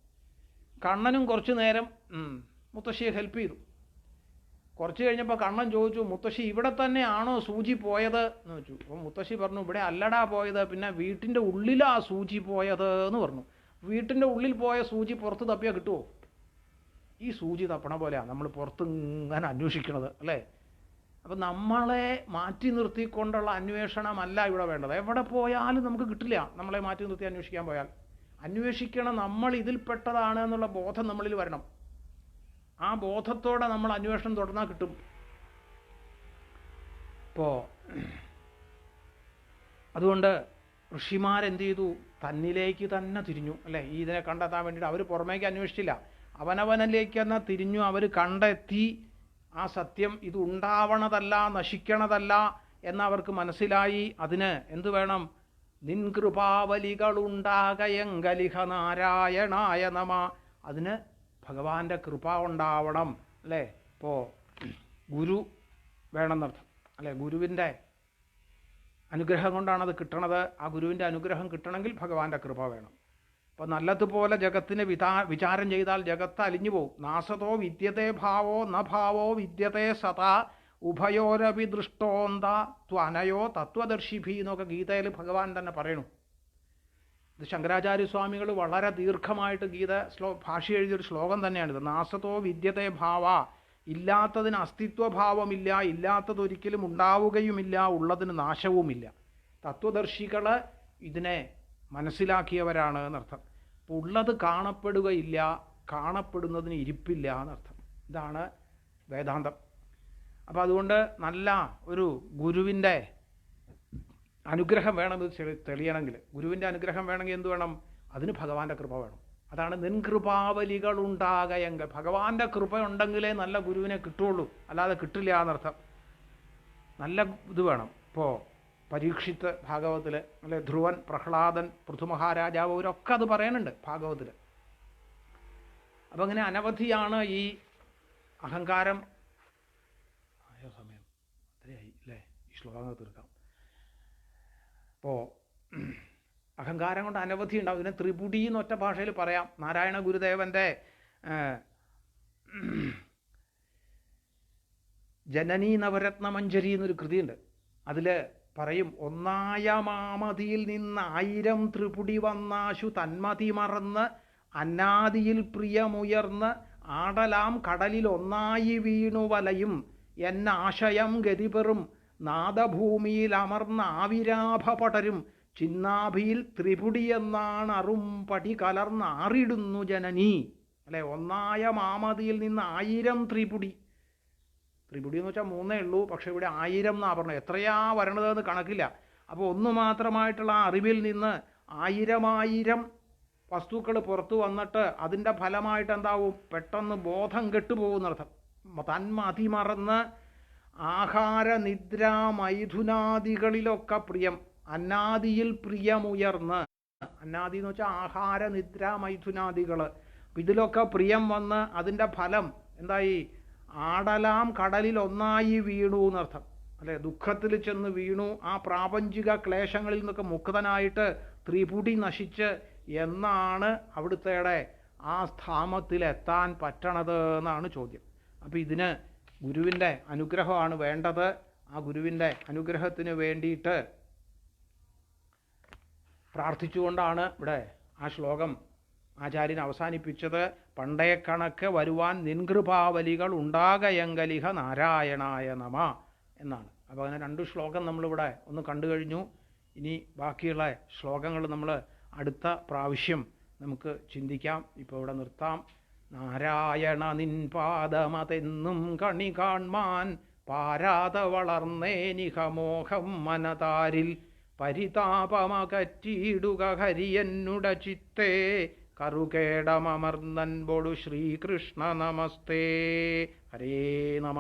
കണ്ണനും കുറച്ച് നേരം മുത്തശ്ശിയെ ഹെൽപ്പ് ചെയ്തു. കുറച്ച് കഴിഞ്ഞപ്പോൾ കണ്ണൻ ചോദിച്ചു, മുത്തശ്ശി ഇവിടെ തന്നെയാണോ സൂചി പോയത് എന്ന് ചോദിച്ചു. അപ്പോൾ മുത്തശ്ശി പറഞ്ഞു, ഇവിടെ അല്ലടാ പോയത്, പിന്നെ വീട്ടിൻ്റെ ഉള്ളിലാ സൂചി പോയത് എന്ന് പറഞ്ഞു. വീട്ടിൻ്റെ ഉള്ളിൽ പോയ സൂചി പുറത്ത് തപ്പിയാൽ കിട്ടുമോ? ഈ സൂചി തപ്പണ പോലെയാണ് നമ്മൾ പുറത്ത് ഇങ്ങനെ അന്വേഷിക്കണത്, അല്ലേ? അപ്പം നമ്മളെ മാറ്റി നിർത്തിക്കൊണ്ടുള്ള അന്വേഷണമല്ല ഇവിടെ വേണ്ടത്. എവിടെ പോയാലും നമുക്ക് കിട്ടില്ല നമ്മളെ മാറ്റി നിർത്തി അന്വേഷിക്കാൻ പോയാൽ. അന്വേഷിക്കണം, നമ്മൾ ഇതിൽപ്പെട്ടതാണ് എന്നുള്ള ബോധം നമ്മളിൽ വരണം. ആ ബോധത്തോടെ നമ്മൾ അന്വേഷണം തുടർന്നാൽ കിട്ടും. ഇപ്പോൾ അതുകൊണ്ട് ഋഷിമാരെന്ത് ചെയ്തു? തന്നിലേക്ക് തന്നെ തിരിഞ്ഞു, അല്ലേ? ഈ ഇതിനെ കണ്ടെത്താൻ വേണ്ടിയിട്ട് അവർ പുറമേക്ക് അന്വേഷിച്ചില്ല, അവനവനിലേക്ക് തന്നെ തിരിഞ്ഞു. അവർ കണ്ടെത്തി ആ സത്യം ഇത് ഉണ്ടാവണതല്ല, നശിക്കണതല്ല എന്നവർക്ക് മനസ്സിലായി. അതിന് എന്തു വേണം? നിൻ കൃപാവലികളുണ്ടാകയങ്കലിഹ നാരായണായ നമ. അതിന് ഭഗവാന്റെ കൃപ ഉണ്ടാവണം, അല്ലേ? ഇപ്പോൾ ഗുരു വേണമെന്നർത്ഥം, അല്ലേ? ഗുരുവിൻ്റെ അനുഗ്രഹം കൊണ്ടാണത് കിട്ടണത്. ആ ഗുരുവിൻ്റെ അനുഗ്രഹം കിട്ടണമെങ്കിൽ ഭഗവാന്റെ കൃപ വേണം. അപ്പോൾ നല്ലതുപോലെ ജഗത്തിന് വിചാരം ചെയ്താൽ ജഗത്ത് അലിഞ്ഞു പോകും. നാസതോ വിദ്യത്തെ ഭാവോ ന ഭാവോ വിദ്യത്തെ സതാ ഉഭയോരപി ദൃഷ്ടോന്ത ത്വനയോ തത്വദർശിഭി എന്നൊക്കെ ഗീതയിൽ ഭഗവാൻ തന്നെ പറയണു. ഇത് ശങ്കരാചാര്യസ്വാമികൾ വളരെ ദീർഘമായിട്ട് ഭാഷ എഴുതിയൊരു ശ്ലോകം തന്നെയാണിത്. നാസതോ വിദ്യത്തെ ഭാവ, ഇല്ലാത്തതിന് അസ്തിത്വഭാവമില്ല, ഇല്ലാത്തതൊരിക്കലും ഉണ്ടാവുകയുമില്ല, ഉള്ളതിന് നാശവുമില്ല. തത്വദർശികൾ ഇതിനെ മനസ്സിലാക്കിയവരാണ് എന്നർത്ഥം. അപ്പോൾ ഉള്ളത് കാണപ്പെടുകയില്ല, കാണപ്പെടുന്നതിന് ഇരിപ്പില്ല എന്നർത്ഥം. ഇതാണ് വേദാന്തം. അപ്പോൾ അതുകൊണ്ട് നല്ല ഒരു ഗുരുവിൻ്റെ അനുഗ്രഹം വേണം ഇത് തെളിയണമെങ്കിൽ. ഗുരുവിൻ്റെ അനുഗ്രഹം വേണമെങ്കിൽ എന്ത് വേണം? അതിന് ഭഗവാന്റെ കൃപ വേണം. അതാണ് നിൻകൃപാവലികൾ ഉണ്ടാകയെങ്കിൽ. ഭഗവാന്റെ കൃപ ഉണ്ടെങ്കിലേ നല്ല ഗുരുവിനെ കിട്ടുള്ളൂ, അല്ലാതെ കിട്ടില്ല എന്നർത്ഥം. നല്ല ഇത് വേണം. ഇപ്പോൾ പരീക്ഷിത്ത് ഭാഗവത്തിൽ, അല്ലെ? ധ്രുവൻ, പ്രഹ്ലാദൻ, പൃഥുമഹാരാജാവ്, അവരൊക്കെ അത് പറയുന്നുണ്ട് ഭാഗവത്തിൽ. അപ്പം അങ്ങനെ അനവധിയാണ് ഈ അഹങ്കാരം. ആയോ സമയം അത്രയായി, അല്ലേ? ഈ ശ്ലോകങ്ങൾ തീർക്കാം. അപ്പോൾ അഹങ്കാരം കൊണ്ട് അനവധി ഉണ്ടാവും. ഇതിനെ ത്രിപുടി എന്നൊറ്റ ഭാഷയിൽ പറയാം. നാരായണ ഗുരുദേവൻ്റെ ജനനീ നവരത്ന മഞ്ജരി എന്നൊരു കൃതിയുണ്ട്. അതിൽ പറയും, ഒന്നായ മാമതിയിൽ നിന്ന് 1000 ത്രിപുടി വന്നാശു തന്മതി മറന്ന് അന്നാദിയിൽ പ്രിയമുയർന്ന് ആടലാം കടലിൽ ഒന്നായി വീണു വലയും എന്നാശയം ഗതിപെറും നാദഭൂമിയിൽ അമർന്ന ആവിരാഭ പടരും ചിന്നാഭിയിൽ ത്രിപുടി എന്നാണ് അറും പടി കലർന്ന് ആറിടുന്നു ജനനി. അല്ലെ, ഒന്നായ മാമതിയിൽ നിന്ന് 1000 ത്രിപുടി. ത്രിപുടി എന്ന് വെച്ചാൽ 3 ഉള്ളൂ, പക്ഷെ ഇവിടെ 1000 എന്നാണ് പറഞ്ഞത്. എത്രയാ വരണതെന്ന് കണക്കില്ല. അപ്പോൾ ഒന്ന് മാത്രമായിട്ടുള്ള ആ അറിവിൽ നിന്ന് 1000 വസ്തുക്കൾ പുറത്തു വന്നിട്ട് അതിൻ്റെ ഫലമായിട്ട് എന്താവും? പെട്ടെന്ന് ബോധം കെട്ടുപോകുന്നർത്ഥം. തന്മതി മറന്ന് ആഹാര നിദ്ര മൈഥുനാദികളിലൊക്കെ പ്രിയം, അന്നാദിയിൽ പ്രിയമുയർന്ന്. അന്നാദി എന്ന് വെച്ചാൽ ആഹാര നിദ്ര മൈഥുനാദികൾ. ഇതിലൊക്കെ പ്രിയം വന്ന് അതിൻ്റെ ഫലം എന്തായി? ആടലാം കടലിൽ ഒന്നായി വീണു എന്നർത്ഥം. അല്ലെ, ദുഃഖത്തിൽ ചെന്ന് വീണു. ആ പ്രാപഞ്ചിക ക്ലേശങ്ങളിൽ നിന്നൊക്കെ മുക്തനായിട്ട് ത്രിപുടി നശിച്ച് എന്നാണ് അവിടുത്തെ ആ സ്ഥാമത്തിലെത്താൻ പറ്റണത് എന്നാണ് ചോദ്യം. അപ്പോൾ ഇതിന് ഗുരുവിൻ്റെ അനുഗ്രഹമാണ് വേണ്ടത്. ആ ഗുരുവിൻ്റെ അനുഗ്രഹത്തിന് വേണ്ടിയിട്ട് പ്രാർത്ഥിച്ചുകൊണ്ടാണ് ഇവിടെ ആ ശ്ലോകം ആചാര്യൻ അവസാനിപ്പിച്ചത്. പണ്ടേ കണക്ക് വരുവാൻ നിൻകൃപാവലികൾ ഉണ്ടാകയങ്കലിഹ നാരായണായ നമ എന്നാണ്. അപ്പോൾ അങ്ങനെ 2 ശ്ലോകം നമ്മളിവിടെ ഒന്ന് കണ്ടു കഴിഞ്ഞു. ഇനി ബാക്കിയുള്ള ശ്ലോകങ്ങൾ നമ്മൾ അടുത്ത പ്രാവശ്യം നമുക്ക് ചിന്തിക്കാം. ഇപ്പോൾ ഇവിടെ നിർത്താം. നാരായണ നിൻ പാദമതെന്നും കണി കാൺമാൻ പാരാതെ വളർന്നേനിഹമോഹം മനതാരിൽ പരിതാപമകറ്റിയിടുക ഹരിയന്നുട ചിത്തേ കറുകേടമർന്നൻപൊടു ശ്രീകൃഷ്ണ നമസ്തേ. ഹരേ നമ.